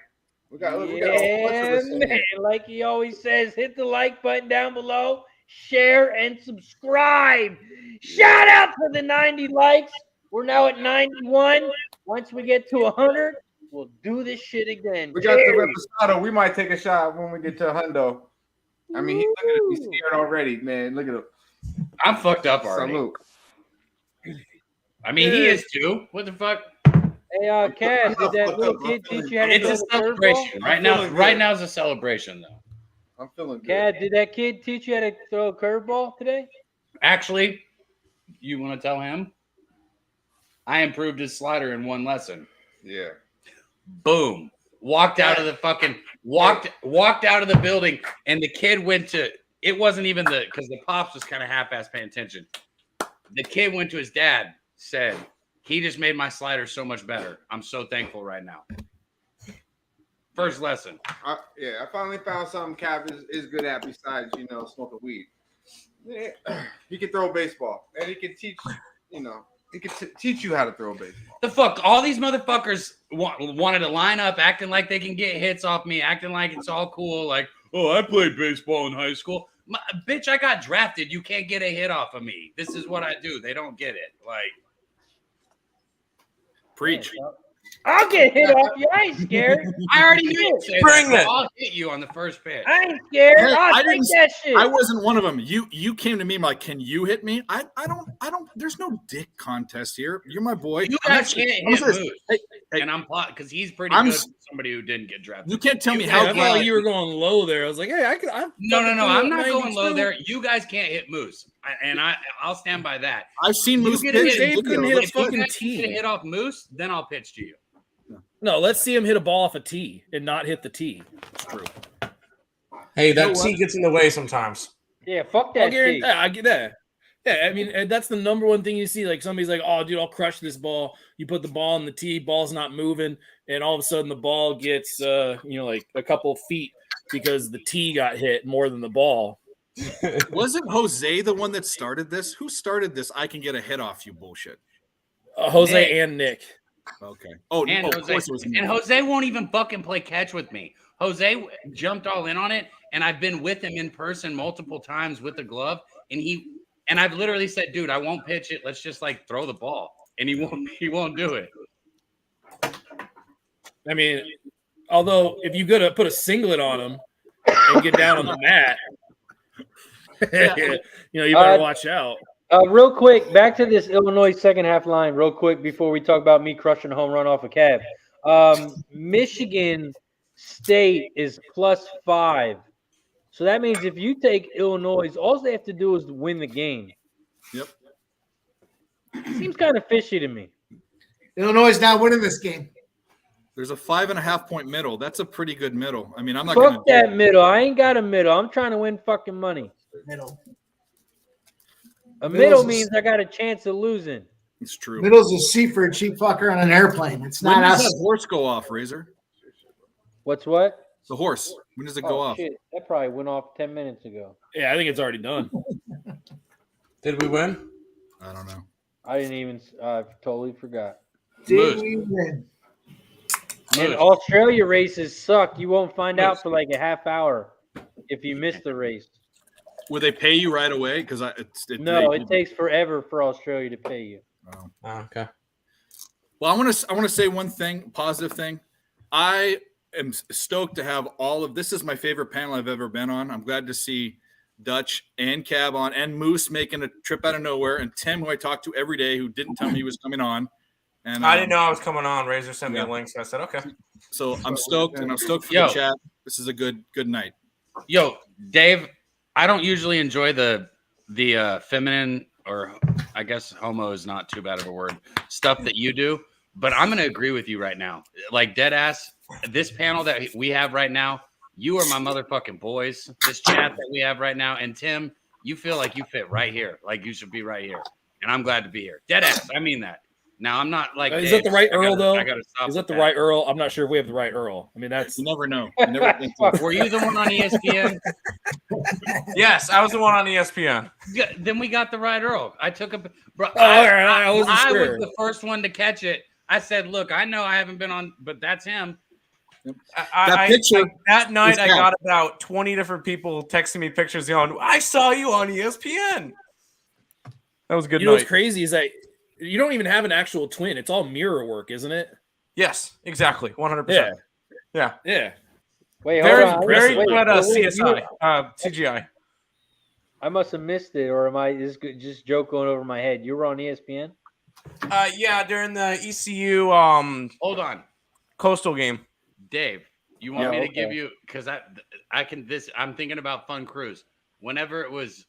we got a whole bunch of Yeah, us in man. here. Like he always says, hit the like button down below, share, and subscribe. Shout out to the 90 likes. We're now at 91. Once we get to 100, we'll do this shit again. We got the Cheers. reposado. We might take a shot when we get to Hundo. I mean, look at him. He's scared already, man. Look at him. I'm fucked up already. Salute. I mean, he is too. What the fuck? Hey, Cass, did that little kid teach you how to It's throw a the curveball? celebration right now. feeling Right good. now is a celebration, though. I'm feeling good. Cass, did that kid teach you how to throw a curveball today? Actually, you want to tell him? I improved his slider in one lesson. Yeah. Boom. Walked out of the fucking walked out of the building, and the kid went to. It wasn't even because the pops was kind of half-ass paying attention. The kid went to his dad, said, "He just made my slider so much better. I'm so thankful right now." First lesson. I finally found something Cap is good at besides, smoking weed. Yeah. He can throw baseball, and he can teach, he can teach you how to throw a baseball. The fuck? All these motherfuckers wanted to line up, acting like they can get hits off me, acting like it's all cool. Like, oh, I played baseball in high school. Bitch, I got drafted. You can't get a hit off of me. This is what I do. They don't get it. Like, Preach. I'll get hit off you. I ain't scared. I already knew you'd say Bring that. it. I'll hit you on the first pitch. I ain't scared. Hey, I'll I take didn't- that shit. I wasn't one of them. You came to me like, can you hit me? I don't. There's no dick contest here. You're my boy. You I'm guys actually- can't I'm hit serious. Moose. Hey, And I'm because he's pretty I'm good s- for somebody who didn't get drafted. you can't tell me Hey, how I felt like good. you were going low there. I was like, hey, I could. No, I'm not going low there. You guys can't hit Moose, I'll stand by that. I've seen You Moose get pitch hit- in Dave couldn't videos. hit a If you fucking guys tee. get a hit off Moose, then I'll pitch to you. No, let's see him hit a ball off a tee and not hit the tee. It's true. Hey, You know that what? tee gets in the way sometimes. Yeah, fuck I'll that guarantee, kid. yeah, I get that. Yeah, I mean, and that's the number one thing you see. Like somebody's like, "Oh, dude, I'll crush this ball." You put the ball in the tee, ball's not moving, and all of a sudden the ball gets, like a couple feet because the tee got hit more than the ball. Wasn't Jose the one that started this? Who started this? I can get a hit off you bullshit. Jose Nick. and Nick. Okay. Oh, And of Jose, course it was me. and Jose won't even fucking play catch with me. Jose jumped all in on it, and I've been with him in person multiple times with the glove, and I've literally said, "Dude, I won't pitch it. Let's just like throw the ball," and he won't do it. I mean, although if you gotta put a singlet on him and get down on the mat, you better watch out. Real quick, back to this Illinois second half line, real quick, before we talk about me crushing a home run off a cab. Michigan State is +5. So that means if you take Illinois, all they have to do is win the game. Yep. Seems kind of fishy to me. Illinois is now winning this game. There's a 5.5 point middle. That's a pretty good middle. I mean, I'm not Fuck gonna that middle. I ain't got a middle. I'm trying to win fucking money. Middle. A Middle's middle a- means I got a chance of losing. It's true. Middle's a seat for a cheap fucker on an airplane. It's When not does us. that horse go off, Razor? What's what? The horse. When does it go Oh, off? shit. That probably went off 10 minutes ago. Yeah, I think it's already done. Did we win? I don't know. I didn't even. I totally forgot. Did we win? And Australia races suck. You won't find out for like a half hour if you miss the race. Will they pay you right away? Because No, it takes forever for Australia to pay you. Oh. Oh, okay. Well, I want to say one thing, positive thing. I am stoked to have all of this. Is my favorite panel I've ever been on. I'm glad to see Dutch and Cab on, and Moose making a trip out of nowhere, and Tim, who I talk to every day, who didn't tell me he was coming on. And I didn't know I was coming on. Razor sent me a link, so I said, okay. So I'm stoked, and I'm stoked for Yo. the chat. This is a good night. Yo, Dave, I don't usually enjoy the feminine, or I guess homo is not too bad of a word, stuff that you do. But I'm going to agree with you right now. Like, dead ass, this panel that we have right now, you are my motherfucking boys. This chat that we have right now. And Tim, you feel like you fit right here. Like, you should be right here. And I'm glad to be here. Dead ass. I mean that. Now, I'm not like. Is Dave, that the right Earle, though? I gotta stop. Is that the right Earle? I'm not sure if we have the right Earle. I mean, that's. You never know. You never think Were you the one on ESPN? Yes, I was the one on ESPN. Yeah, then we got the right Earle. I took a. Bro, I wasn't I sure. was the first one to catch it. I said, look, I know I haven't been on, but that's him. That night, is I down. got about 20 different people texting me pictures going, I saw you on ESPN. That was a good You know night. what's crazy is that you don't even have an actual twin. It's all mirror work, isn't it? Yes, exactly. 100%. Yeah. Yeah. Wait, Very, hold on. very Wait, good wait, CSI, CGI. I must have missed it, or am I just joke going over my head? You were on ESPN? Yeah, during the ECU Hold on. Coastal game. Dave, you want me to give okay. you because I'm thinking about Fun Cruise. Whenever it was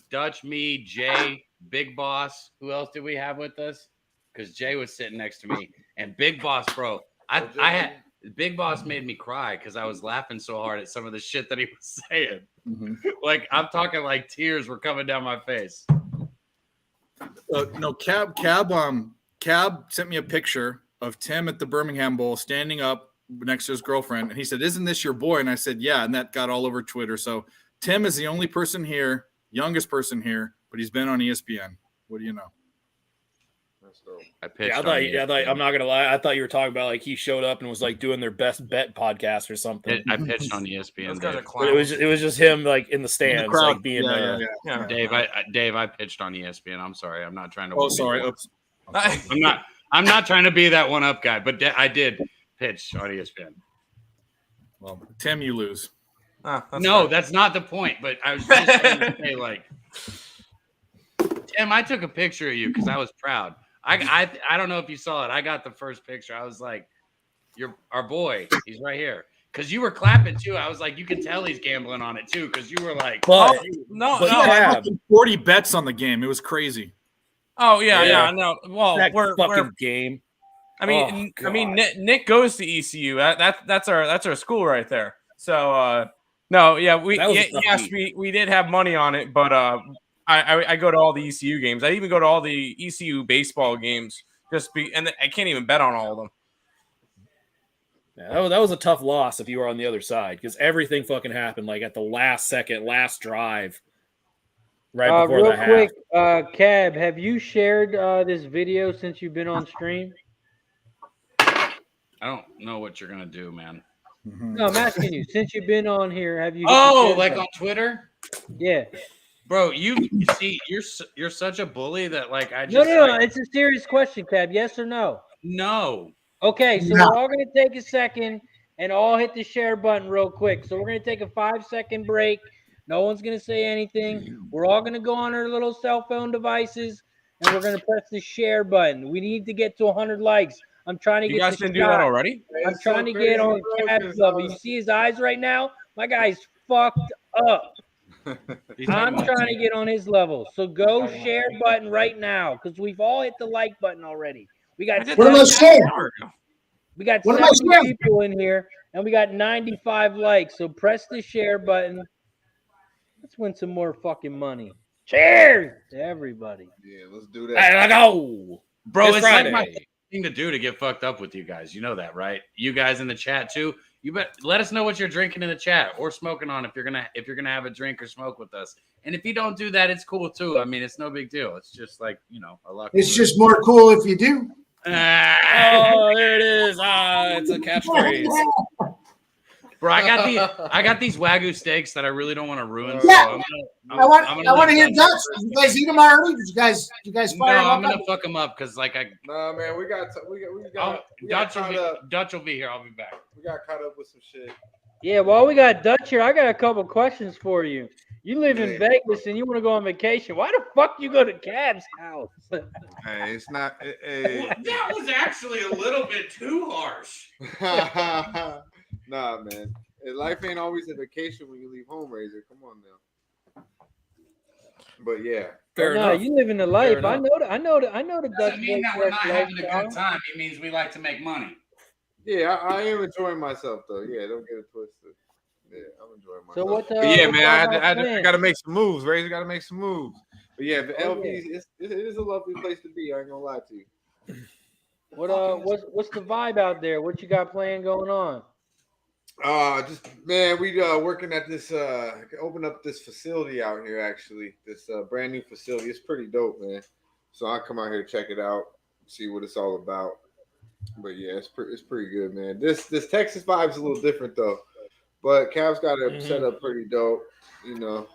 Dutch, me, Jay, Big Boss. Who else did we have with us? Because Jay was sitting next to me. And Big Boss, bro. I had Big Boss made me cry because I was laughing so hard at some of the shit that he was saying. Mm-hmm. Like I'm talking like tears were coming down my face. No, Cab sent me a picture of Tim at the Birmingham Bowl standing up next to his girlfriend, and he said, "Isn't this your boy?" And I said, "Yeah," and that got all over Twitter. So Tim is the only person here, youngest person here, but he's been on ESPN. What do you know? I pitched. Yeah, I thought I'm not gonna lie. I thought you were talking about like he showed up and was like doing their best bet podcast or something. I pitched on ESPN. Those guys are Dave. But clowns. it was just him like in the stands, crowd. like being Yeah. Yeah. Dave, I pitched on ESPN. I'm sorry. I'm not trying to. Oh, sorry. Oops. I'm not trying to be that one up guy, but I did pitch on ESPN. Well, Tim, you lose. That's not the point. But I was just trying to say, like, Tim, I took a picture of you because I was proud. I don't know if you saw it. I got the first picture. I was like, "You're our boy. He's right here." Because you were clapping too. I was like, you can tell he's gambling on it too. Because you were like, But No, But no. yeah. Fucking 40 bets on the game. It was crazy. Oh yeah, Yeah. no. Well, that we're fucking game. I mean, Oh, Nick goes to ECU. That's our school right there. So no, yeah, That was a tough yes, beat. we did have money on it, but I go to all the ECU games. I even go to all the ECU baseball games. And I can't even bet on all of them. Yeah, that was a tough loss if you were on the other side because everything fucking happened like at the last second, last drive, right before Real the half. quick, Cab, have you shared this video since you've been on stream? I don't know what you're gonna do, man. No, I'm asking you. Since you've been on here, have you? Oh, like on Twitter? Yeah. Bro, you see, you're such a bully that like I just No. like, It's a serious question, Cab. Yes or no? no. Okay, so No. we're all going to take a second and all hit the share button real quick. So we're going to take a 5-second break. No one's going to say anything. We're all going to go on our little cell phone devices and we're going to press the share button. We need to get to 100 likes. I'm trying to You get guys the didn't do that shot. already? I'm trying to get on Cab's level. You see his eyes right now? My guy's fucked up. I'm trying to get on his level. So go share button right now because we've all hit the like button already. We got What am I saying? We got What am I 70 saying? people in here, and we got 95 likes. So press the share button. Let's win some more fucking money. Cheers to everybody. Yeah, let's do that. Hey, let's go. Bro, It's it's like my Friday. thing to do to get fucked up with you guys. You know that, right? You guys in the chat too. You bet. Let us know what you're drinking in the chat or smoking on if you're gonna have a drink or smoke with us. And if you don't do that, it's cool too. I mean, it's no big deal. It's just like a luck. It's just more cool if you do. Oh, there it is. It's a catchphrase. Bro, I got these Wagyu steaks that I really don't want to ruin. Yeah. So I want to let hear Dutch Dutch. first. Did you guys eat them already? Did you guys No, fire I'm them gonna up? fuck them up because like Nah, man, we got Dutch caught up. will be here. I'll be back. We got caught up with some shit. Yeah, while we got Dutch here, I got a couple questions for you. You live in Vegas and you want to go on vacation. Why the fuck you go to Cab's house? Hey, it's not. That was actually a little bit too harsh. Nah, man. Life ain't always a vacation when you leave home, Razor. Come on now. But yeah, Fair No, enough. you living the life. I enough. know the Dutch Doesn't mean that we're not having a good time. It means we like to make money. yeah, I am enjoying myself though. Yeah, don't get it twisted. Yeah, I'm enjoying myself. So what? But yeah, what man, y'all I plans? got to make some moves. Razor got to make some moves. But yeah, the Oh, LV, it is a lovely place to be. I ain't gonna lie to you. What's the vibe out there? What you got playing going on? Just man, we working at this open up this facility out here actually. This brand new facility. It's pretty dope, man. So I come out here to check it out, see what it's all about. But yeah, it's pretty good, man. This Texas vibe's a little different though. But Cav's got it set up pretty dope. You know,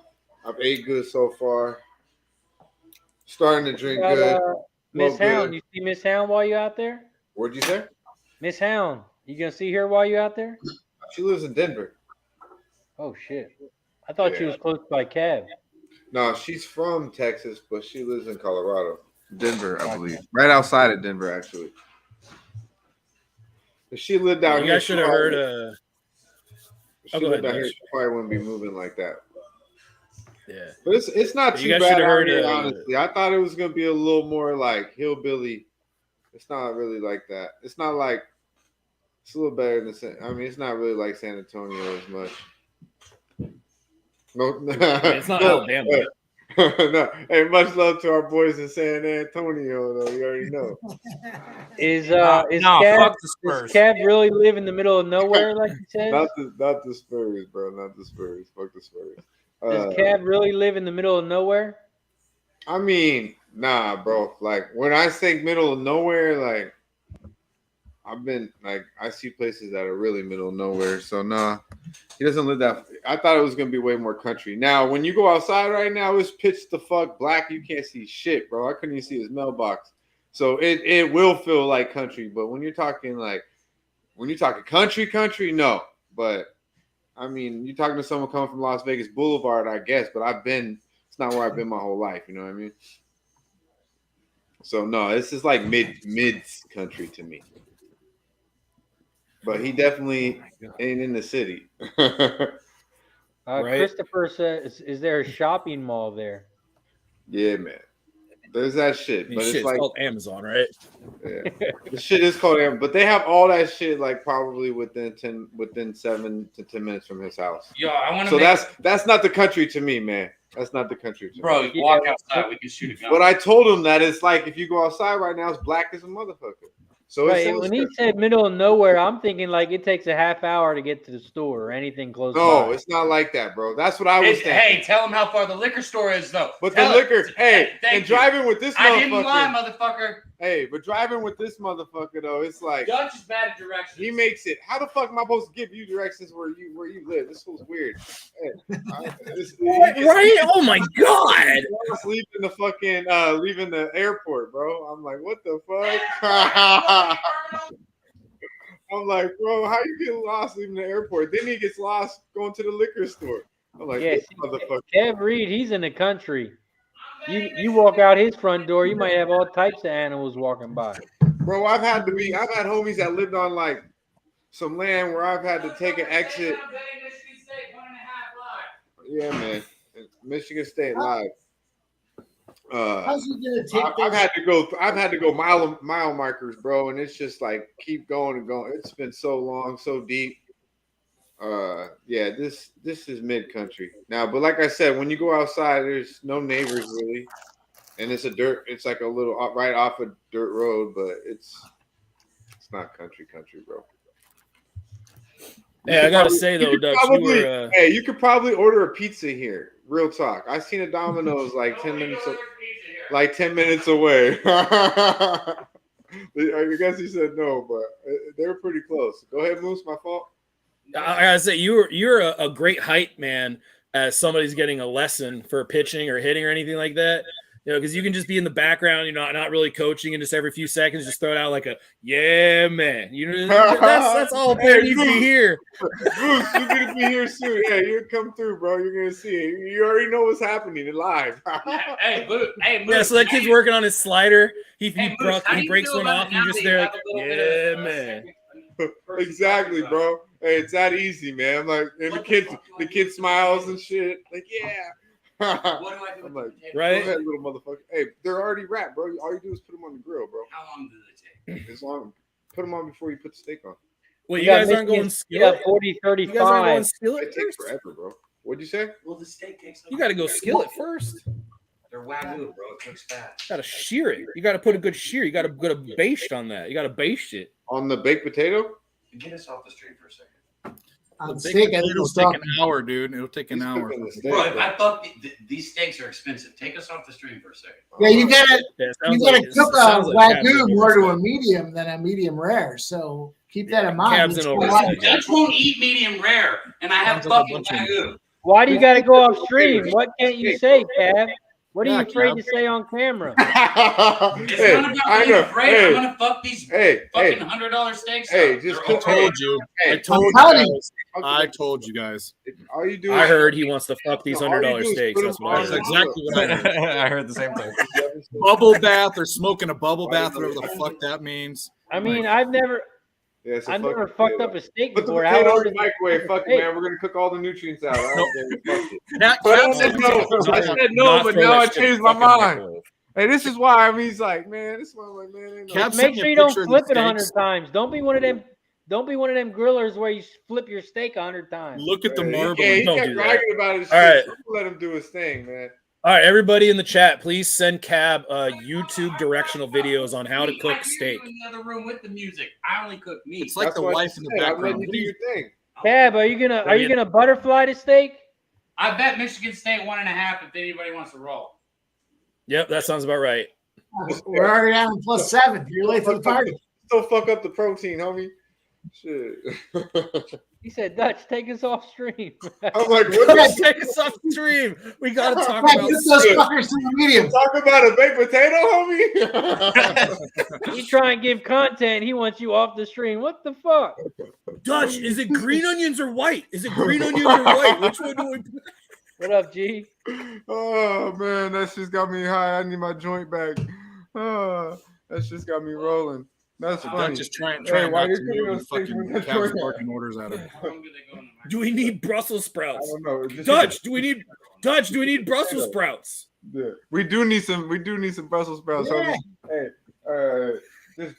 I've ate good so far. Starting to drink good. Miss Well, Hound, good. you see Miss Hound while you out there? What'd you say? Miss Hound, you gonna see her while you out there? She lives in Denver. Oh shit! I thought she Yeah. was close by Cab. No, she's from Texas, but she lives in Colorado. Denver, I believe. Right outside of Denver, actually. If she lived out You here, guys should have heard. if she go lived ahead, out here, Josh. she probably wouldn't be moving like that. Yeah. But it's not You too guys bad should have out heard, here, honestly. I thought it was gonna be a little more like hillbilly. It's not really like that. It's not like it's a little better than I mean, it's not really like San Antonio as much. No, It's not Alabama. No, hey, much love to our boys in San Antonio, though. You already know. Is fuck the Spurs. Does Cab really live in the middle of nowhere like he says? Not the Spurs, bro. Not the Spurs. Fuck the Spurs. Does Cab really live in the middle of nowhere? I mean, nah, bro. Like when I say middle of nowhere, like I've been like I see places that are really middle of nowhere. So nah, he doesn't live that. I thought it was gonna be way more country. Now, when you go outside right now, it's pitch the fuck black. You can't see shit, bro. I couldn't even see his mailbox. So it will feel like country. But when you're talking country, no. But I mean, you're talking to someone coming from Las Vegas Boulevard, I guess. But it's not where I've been my whole life. You know what I mean? So no, this is like mid country to me. But he definitely ain't in the city. Right. Christopher says, "Is there a shopping mall there?" Yeah, man. There's that shit, I mean, but shit, it's like called Amazon, right? yeah. The shit is called Amazon, but they have all that shit like probably within 7 to 10 minutes from his house. Yo, I want to. So that's not the country to me, man. That's not the country to Bro, me. you walk outside, we can shoot a gun. But I told him that it's like if you go outside right now, it's black as a motherfucker. So Right, when he said middle of nowhere, I'm thinking like it takes a half hour to get to the store or anything close no, by. it's not like that, bro. That's what I was thinking. Hey, tell him how far the liquor store is, though. But Tell the him. liquor, hey, Thank and you. driving with this I didn't motherfucker. lie, motherfucker. Hey, but driving with this motherfucker though, it's like Dutch is bad at directions. he makes it. How the fuck am I supposed to give you directions where you live? This was weird. Hey, Right? Oh my god! Leaving the fucking leaving the airport, bro. I'm like, what the fuck? I'm like, bro, how you get lost leaving the airport? Then he gets lost going to the liquor store. I'm like, Yeah, this motherfucker. Kev Reed, he's in the country. You walk out his front door, you might have all types of animals walking by. Bro, I've had homies that lived on like some land where I've had to take an exit. Yeah, man. Michigan State live. How's he gonna take I've had to go mile markers, bro, and it's just like keep going and going. It's been so long, so deep. Yeah, this is mid country now, but like I said, when you go outside, there's no neighbors really, and it's like a little right off a dirt road, but it's not country, bro. Hey, I gotta say though, Dutch, you could probably order a pizza here. Real talk. I seen a Domino's like 10 minutes away. I guess he said no, but they were pretty close. Go ahead, Moose. My fault. I gotta say you're a great height man as somebody's getting a lesson for pitching or hitting or anything like that. You know, because you can just be in the background, not really coaching, and just every few seconds just throw it out like a yeah, man. That's all Bear needs to hear. Bruce, you're gonna be here soon. Yeah, you're gonna come through, bro. You're gonna see it. You already know what's happening live. Hey, Moose. Yeah, so that kid's working on his slider. He Moose, breaks one off, and you're just there like, yeah, man. Exactly, bro. Hey, it's that easy, man. Like, and the kid smiles and shit. Like, yeah. What do I do with I'm the like, potatoes? Right? go ahead, little motherfucker. Hey, they're already wrapped, bro. All you do is put them on the grill, bro. How long do they take? As long put them on before you put the steak on. Well, We you got guys aren't Michigan going State up skillet. 40-35. You guys aren't going skillet It takes first. forever, bro. What'd you say? Well, the steak takes. You got to go skillet first. They're wagyu, bro. It cooks fast. Got to shear it. You got to put a good shear. You got to put a baste on that. You got to baste it. On the baked potato? Get us off the street for a second. On The steak, bacon I think it'll it's take talking. an hour, dude. It'll take an He's hour. cooking the steak, Bro, bro. I thought these steaks are expensive. Take us off the stream for a second. Yeah, you gotta Yeah, it you sounds gotta like- it cook a sounds like Cab's wagyu in more to a oversight. medium than a medium rare. So keep that in mind. Cab's It's in a oversight. lot- Dutch won't eat medium rare, and I have Sounds like a fucking bunch of- wagyu. Why do you got to go off stream? What can't you say, Cab? What are you Yeah, afraid Cab. to say on camera? It's Hey, not about I being know. afraid. Hey, I'm gonna fuck these hey, fucking hey, $100 steaks. hey, up. just They're I cook- okay. told you. I hey. told you telling you. guys. I told you guys. All you do I is heard he wants to fuck these No, all you $100 do is steaks. put That's them what I on That's heard. exactly what I heard. I heard the same thing. Bubble bath or smoking a bubble bath, whatever the fuck that means. I mean, I've never Yeah, it's a I've fucking never fucked potato. up a steak Put the before. How potatoes hard in is the microwave. Fuck it, Hey. man. We're gonna cook all the nutrients out. I don't care. Fuck it. That But I Cab's said no. I said no, Not but throw now that I shit changed in my fucking mind. microwave. Hey, this is why. I mean, he's like, man, this one, like, man, ain't no. Cab Make sent me sure a you don't picture of flip the it 100 steaks. times. Don't be one of them grillers where you flip your steak 100 times. Look at the He- marble. Yeah, he Don't kept do that. bragging about his All shit. right. So let him do his thing, man. All right, everybody in the chat, please send Cab YouTube directional videos on how to I cook hear steak. you in the other room with the music. I only cook meat. It's like That's the what I wife in the said. I'm background. letting you What do are you- your thing. Cab, are you gonna butterfly the steak? I bet Michigan State 1.5 if anybody wants to roll. Yep, that sounds about right. We're already on +7. You're late for the party. Still fuck up the protein, homie. Shit. He said, Dutch, take us off stream. I'm like, what Yeah, the Take us off stream. We got to talk Yeah, about get those steak. fuckers to the medium. talk about a baked potato, homie? He try and give content. He wants you off the stream. What the fuck? Dutch, is it green onions or white? Is it green onions or white? Which one do we put? What up, G? Oh man, that just got me high. I need my joint back. Oh, that's just got me rolling. That's I'm funny. just trying Hey, why not you to putting move those and things fucking in that Cab's joint? barking orders at him. How long do they go in the Do we need Brussels I sprouts? don't know. Just- Dutch, do we need Brussels sprouts? Yeah. We do need some Brussels sprouts. Yeah. Homie. Hey,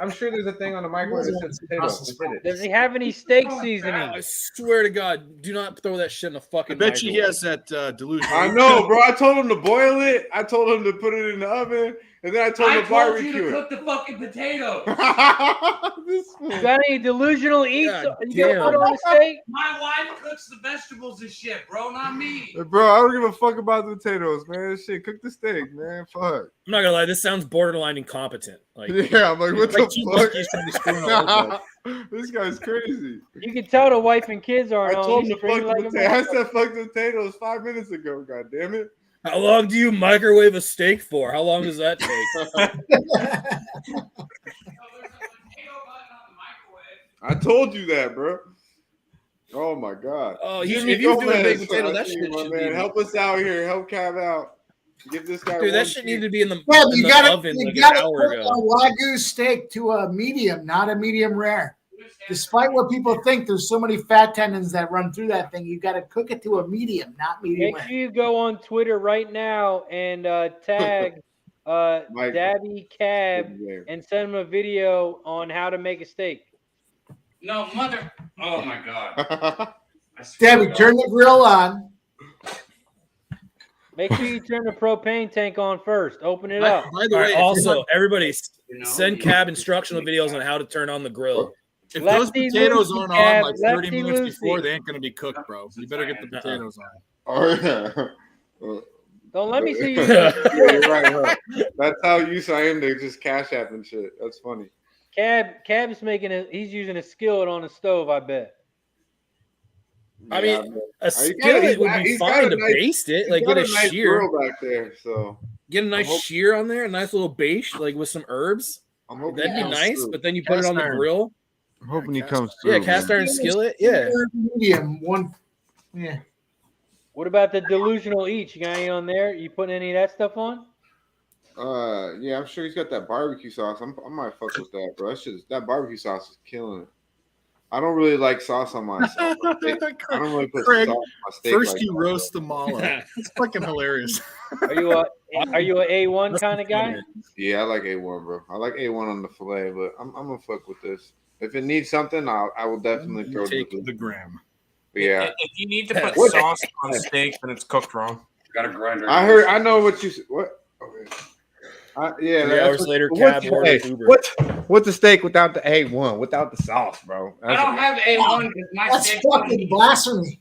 I'm sure there's a thing on the microwave that says potato. Brussels Just hit it. Does he have any steak I seasoning? swear to God, do not throw that shit in the I fucking bet you he microwave. has that delusion. I know, bro. I told him to boil it. I told him to put it in the oven, and then I told I him to told you to barbecue cook the fucking potatoes. it. This You fool. got any delusional eats God you gonna put damn. on the steak? My wife cooks the vegetables and shit, bro, not me. Bro, I don't give a fuck about the potatoes, man. Shit, cook the steak, man. Fuck. I'm not gonna lie, this sounds borderline incompetent. Like, Yeah, I'm like, what Like the two fuck? monkeys trying to screw in a hole. This guy's crazy. You can tell the wife and kids I aren't on. told him He's to fuck screaming the like a potatoes. I motherfucker. said fuck the potatoes 5 minutes ago. God damn it. how long do you microwave a steak for? How long does that take? So there's a potato button on the microwave. I told you that, bro. Oh my god. Oh, Jimmy if he was doing a Gomez, baked potato, I that see shit you, my should man. be. Help us out here. Help Cav out. Give this guy Dude, that one shit piece. needed to be in the, Yeah, in you the gotta oven you like gotta an hour cook ago. a wagyu steak to a medium, not a medium rare. Despite what people think, there's so many fat tendons that run through that thing. You got to cook it to a medium, not medium Make rare. sure you go on Twitter right now and tag Mike. Daddy Cab Yeah. and send him a video on how to make a steak. No, mother. Oh my god. I swear Debbie, to God. turn the grill on. Make sure you turn the propane tank on first. Open it By up. by the All way, right, also, everybody You know, send Cab instructional videos on how to turn on the grill. if Lefty those potatoes loosey, aren't Cab, on like 30 lefty minutes loosey. before, they ain't gonna be cooked, bro. You better get the potatoes on. Oh yeah. Don't let me see you. Yeah, you're right. Huh? That's how used I am to just cash app and shit. That's funny. Cab's he's using a skillet on the stove, I bet. I Yeah, mean, man. a He's got- skillet would be he's got fine a to nice- baste it, He's like got get a nice shear, grill back there, so get a nice I hope- shear on there, a nice little baste, like with some herbs. I'm hoping That'd he be comes nice, through. but then you put it on the Cast iron. grill. I'm hoping he Cast comes Yeah, through. cast man. iron skillet. Yeah. Medium, one. Yeah. What about the delusional eats? You got any on there? You putting any of that stuff on? Yeah, I'm sure he's got that barbecue sauce. I might fuck with that, bro. That barbecue sauce is killing it. I don't really like sauce on my steak. I don't really put Craig, sauce on my steak. First like you that, roast the mala. It's fucking hilarious. Are you a A1 kind of guy? Yeah, I like A1, bro. I like A1 on the fillet, but I'm gonna fuck with this. If it needs something, I will definitely throw Take the the gram. Yeah, If you need to put What? sauce on steak, then it's cooked wrong. Got a grinder. I know what you said. What? Okay. Yeah. 3 that's hours what- later, what's- Cab ordered hey, Uber. What's the steak without the A1? Without the sauce, bro? I don't have A1 because my That's steak. fucking blasphemy.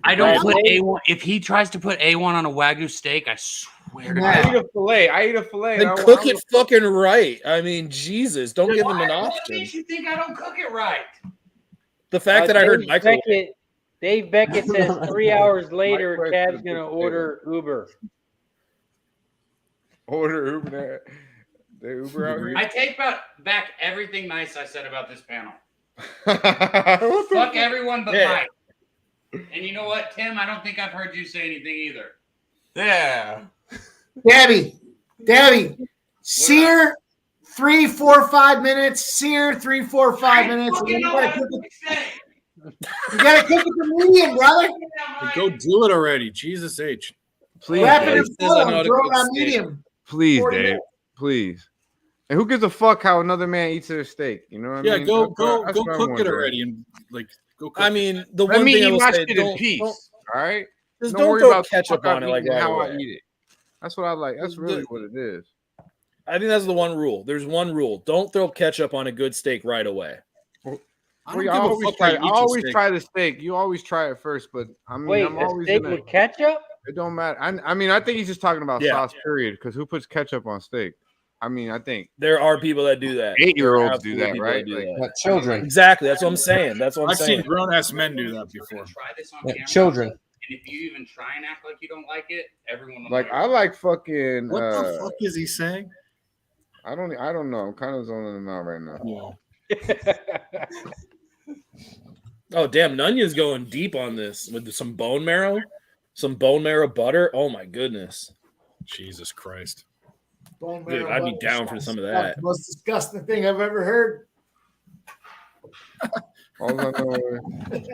I don't Right. put A1. If he tries to put A1 on a Wagyu steak, I swear to Yeah. God. I eat a fillet. Then cook it fucking right. I mean, Jesus, don't give him an What option. makes you think I don't cook it right? The fact that I heard Michael. Dave Beckett says 3 hours later, Mike Cab's Beckett. gonna order Uber. Order Uber. The Uber out here. I take back everything nice I said about this panel. What the Fuck everyone but Yeah. Mike. And you know what, Tim? I don't think I've heard you say anything either. Yeah. Debbie, sear 3, 4, 5 minutes. Sear 3, 4, 5 minutes. Fucking You know gotta what cook I'm saying. it to medium, brother. Go do it already. Jesus H. Please, Wrap it Dave. in says I know foil. how to Throw cook it on steak. medium. Please, 40 Dave. minutes. Please. And who gives a fuck how another man eats their steak? You know what I Yeah, mean? go That's what I'm cook it wondering. already and like go. Cook I mean, the Let one me thing I eat will my say, shit in don't, peace. don't, All right. just Don't don't worry throw about the ketchup fuck on it I'm like eating, right how I away. eat it. That's what I like. That's really what it is. I think that's the one rule. There's one rule. Don't throw ketchup on a good steak right away. I Well, don't I give a always fuck try. how you I eat your always steak. try the steak. You always try it first, but I mean, Wait, I'm a always steak gonna. with ketchup? It don't matter. I mean, I think he's just talking about Yeah. sauce, period. Because who puts ketchup on steak? I mean, I think There are people that do that. 8-year-olds There do are that, absolutely right? people that do Like, that. Children. Exactly. That's what I'm saying. That's what I'm I've saying. seen grown ass men do that We're before. gonna try this on Yeah, camera. children. And if you even try and act like you don't like it, everyone will like know. I like fucking. What the fuck is he saying? I don't know. I'm kind of zoning him out right now. Yeah. Oh damn, Nunya's going deep on this with some bone marrow butter. Oh my goodness, Jesus Christ. Bone dude, marrow I'd be butter down for sauce. some of That's that. the most disgusting thing I've ever heard. All I know is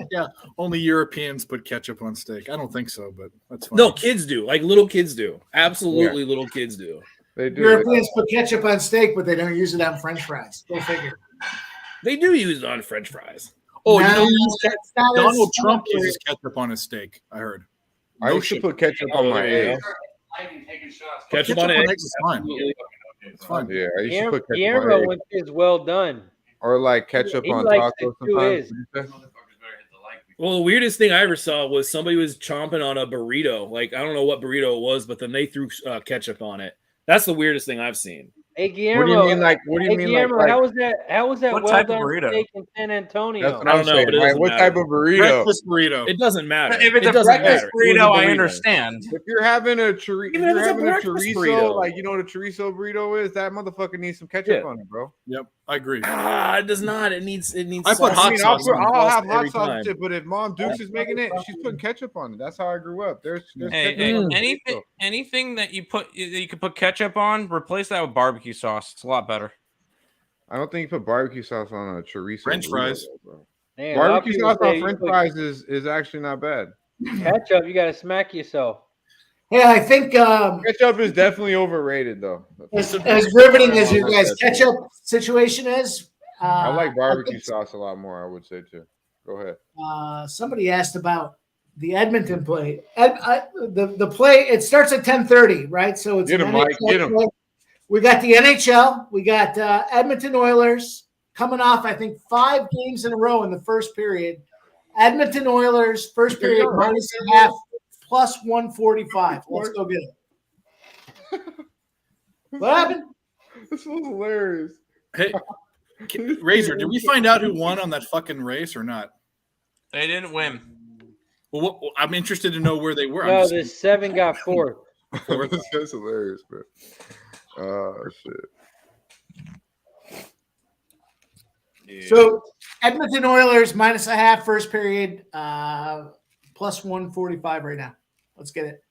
Only Europeans put ketchup on steak. I don't think so, but that's fine. No, kids do. Like little kids do. Absolutely, little kids do. they do. Europeans put ketchup on steak, but they don't use it on French fries. Go figure. They do use it on French fries. Oh, you No, know, who that's not as Donald Trump smart. uses ketchup on his steak. I heard. I used to put ketchup Oh, on my there you eggs. Taking shots. Ketchup on eggs eggs. is fine. Absolutely. It's fine. Yeah, I used to put ketchup on Guillermo eggs. went his well done. Or like ketchup He on likes tacos it too, sometimes. is. Motherfuckers better hit the like before. Well, the weirdest thing I ever saw was somebody was chomping on a burrito. Like I don't know what burrito it was, but then they threw ketchup on it. That's the weirdest thing I've seen. Hey What Guillermo, do you mean? Like, what do you hey, mean? Guillermo, Like, how was that What well type of done burrito? steak in San Antonio? that's what I I'm don't know, saying. but it Like, doesn't what type matter. of burrito? Breakfast burrito. It doesn't matter. If it's It a doesn't breakfast matter. It was burrito, a I burrito. understand. If you're having a Even if it's a breakfast chorizo, burrito. like you know what a chorizo burrito is, that motherfucker needs some ketchup Yeah. on it, bro. Yep, I agree. Ah, it does not. It needs. I put sauce. hot I mean, sauce on I'll have hot every sauce time. and shit, but if Mom Dukes is making it, she's putting ketchup on it. That's how I grew up. There's Hey, ketchup on the anything burrito. that you could put ketchup on, replace that with barbecue sauce. It's a lot better. I don't think you put barbecue sauce on a chorizo. French burrito, fries. though, bro. Man, a lot of Barbecue people sauce say on you French put fries is actually not bad. ketchup. You got to smack yourself. Yeah, I think Ketchup is definitely overrated, though. as riveting as your guys' ketchup situation is, I like barbecue I think, sauce a lot more. I would say too. Go ahead. somebody asked about the Edmonton play. The play it starts at 10:30, right? So it's Get an him, Mike. NHL Get him. play. We got the NHL. We got Edmonton Oilers coming off, I think, 5 games in a row in the first period. Edmonton Oilers first period minus a half plus 145. Let's go get it. What happened? This was hilarious. Hey, Razor, did we find out who won on that fucking race or not? They didn't win. Well, I'm interested to know where they were. No, I'm the 7 got 4th. That's hilarious, bro. Oh shit. So Edmonton Oilers minus a half first period, plus 145 right now. Let's get it.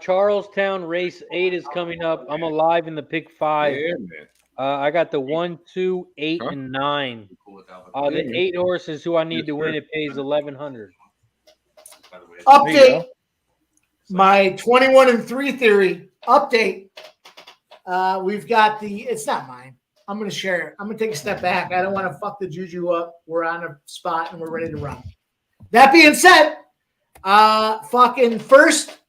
Charlestown race 8 is coming up. I'm alive in the pick 5. Yeah, man. I got the 1, 2, 8, and 9. The 8 horses who I need to win, it pays 1,100. Update. My 21-3 theory. Update. We've got it's not mine. I'm going to share it. I'm going to take a step back. I don't want to fuck the juju up. We're on a spot and we're ready to run. That being said, fucking first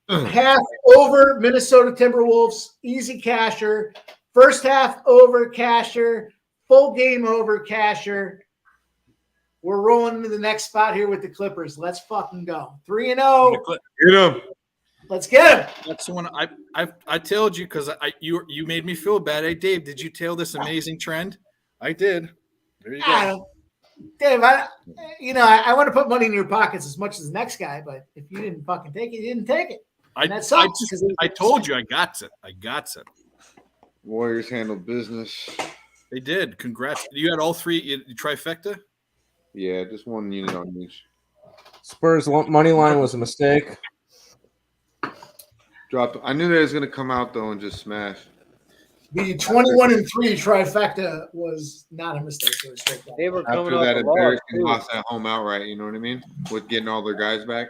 half over Minnesota Timberwolves, easy casher. First half over casher, full game over casher. We're rolling into the next spot here with the Clippers. Let's fucking go. 3-0. Get him. Let's get him. That's the one I told you because you made me feel bad. Hey, Dave, did you tail this amazing trend? I did. There you go. Dave, I want to put money in your pockets as much as the next guy, but if you didn't fucking take it, you didn't take it. I told you I got it. I got it. Warriors handled business. They did. Congrats. You had all three. You trifecta? Yeah, just one unit on each. Spurs money line was a mistake. Dropped. I knew that it was going to come out, though, and just smash. The 21-3 trifecta was not a mistake. It was straight down. They were coming After off that a embarrassing loss, loss at home outright, you know what I mean? With getting all their guys back.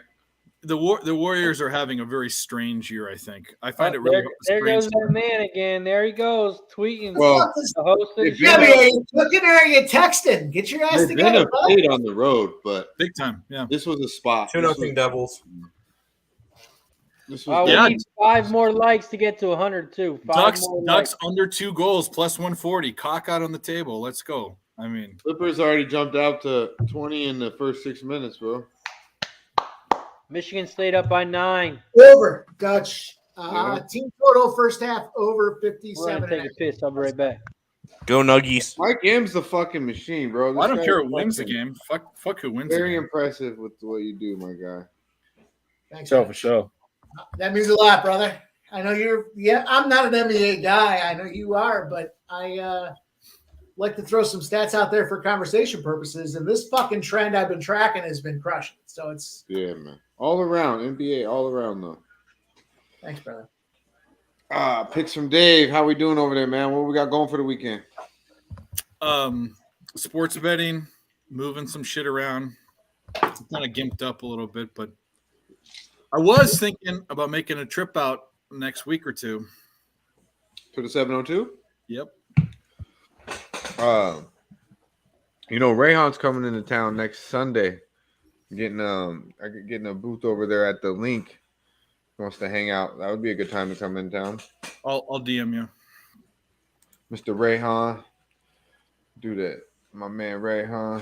The Warriors are having a very strange year, I think. I find it really there goes that man again. There he goes, tweeting. Well, the host of the Yeah, show. are you looking or are you texting? Get your ass they've been together, bud. played on the road, but big time. Yeah. this was a spot. 2-0 Devils. This Oh, was we Yeah. need 5 more likes to get to 100 too. 5 more likes. Ducks under 2 goals plus 140. Cock out on the table. Let's go. I mean, Clippers already jumped out to 20 in the first 6 minutes, bro. Michigan State up by 9. Over, Dutch. Yeah. Team total first half over We're 57. gonna take a piss. I'll be right back. Go Nuggies. Mike M's the fucking machine, bro. I don't This care guy's who wins the fucking game. Fuck who wins the Very game. impressive with what you do, my guy. Thanks, Show man. for show. That means a lot, brother. I know I'm not an NBA guy. I know you are, but I like to throw some stats out there for conversation purposes. And this fucking trend I've been tracking has been crushing. So it's Yeah, man. All around, NBA, all around, though. thanks, brother. Picks from Dave. How we doing over there, man? What we got going for the weekend? Sports betting, moving some shit around. It's kind of gimped up a little bit, but I was thinking about making a trip out next week or two. To the 702? Yep. Rayhan's coming into town next Sunday. Getting a booth over there at the Link. He wants to hang out. That would be a good time to come in town. I'll DM you. Mr. Rayhan. Do that. My man Rayhan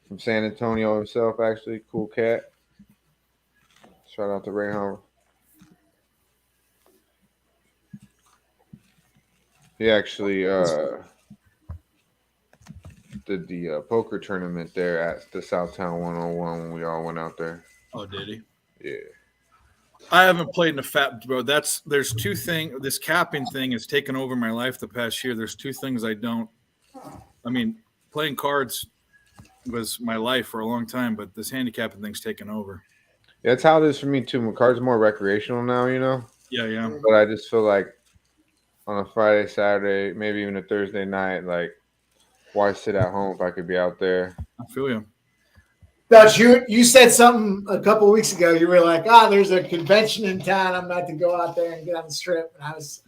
from San Antonio himself, actually. Cool cat. Shout out to Rayhan. He actually did the poker tournament there at the Southtown 101 when we all went out there. Oh, did he? Yeah. I haven't played in a fat, bro. There's two things. This capping thing has taken over my life the past year. There's 2 things I don't. I mean, playing cards was my life for a long time, but this handicapping thing's taken over. Yeah, that's how it is for me too. My cards are more recreational now, Yeah. But I just feel like on a Friday, Saturday, maybe even a Thursday night, like, why sit at home if I could be out there? I feel you. Dutch, you said something a couple of weeks ago. You were like, there's a convention in town. I'm about to go out there and get on the strip. And I was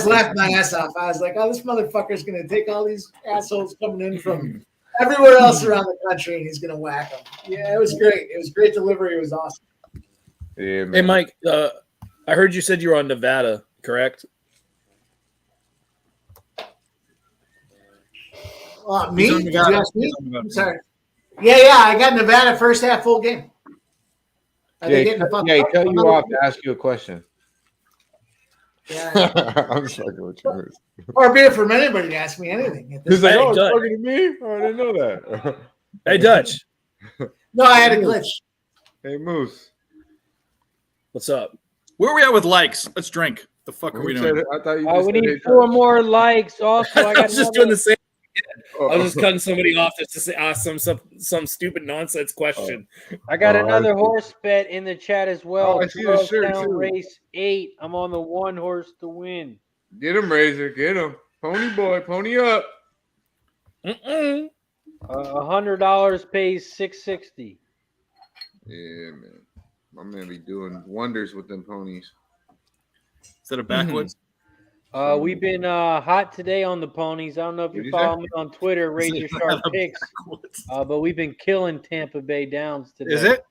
laughing my ass off. I was like, this motherfucker's going to take all these assholes coming in from everywhere else around the country and he's going to whack them. Yeah, it was great. It was great delivery. It was awesome. Yeah, man. Hey, Mike, I heard you said you were on Nevada, correct? Me? He's on Did Nevada. you ask me? He's on Nevada. I'm sorry. Yeah, I got Nevada first half full game. Are they getting fucked he up? cut you off to ask you a question. Yeah. I'm just fucking with you. Or be it from anybody to ask me anything. At this He's like, point. oh, it's Dutch. talking to me? Oh, I didn't know that. Hey, Dutch, No, I had a glitch. Hey, Moose. what's up? Where are we at with likes? Let's drink. The fuck are we Who doing? said it? I thought you just We said need hey, 4 Dutch. more likes. Also, I I got was just doing the same. Oh, I was just cutting somebody off just to say, ask some stupid nonsense question. I got Oh, another I see. horse bet in the chat as well. Oh, I see the shirt, Down too. race 8. I'm on the 1 horse to win. Get him, Razor. Get him. Pony boy. Pony up. Mm-mm. $100 pays $660. Yeah, man. My man be doing wonders with them ponies. Is that a backwoods? We've been hot today on the ponies. I don't know if What'd you you follow say? me on Twitter, Rage Your Sharp Picks, Backwoods. but we've been killing Tampa Bay Downs today. Is it?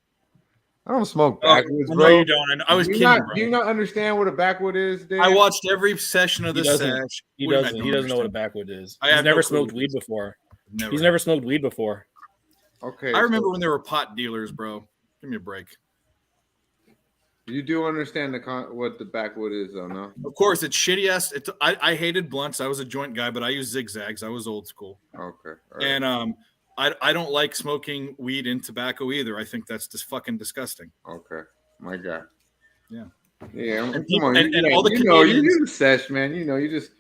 I don't smoke Oh, backwoods, no, bro. you don't. I was do you kidding, not, bro. Do you not understand what a backwood is, Dave? I watched every session of He the doesn't. sesh. He What do you doesn't. mean I He don't doesn't know what a understand? backwood is. I He's have never no clue smoked what it weed is. before. Never. He's never smoked weed before. Okay. I remember when there were pot dealers, bro. Give me a break. You do understand what the backwood is, though, no? Of course, it's shitty ass. I hated blunts. I was a joint guy, but I used zigzags. I was old school. Okay. All right. And I don't like smoking weed and tobacco either. I think that's just fucking disgusting. Okay. My guy. Yeah. Yeah. And Come people- on. and You all the know, you Canadians- do the sesh, man. You know, you just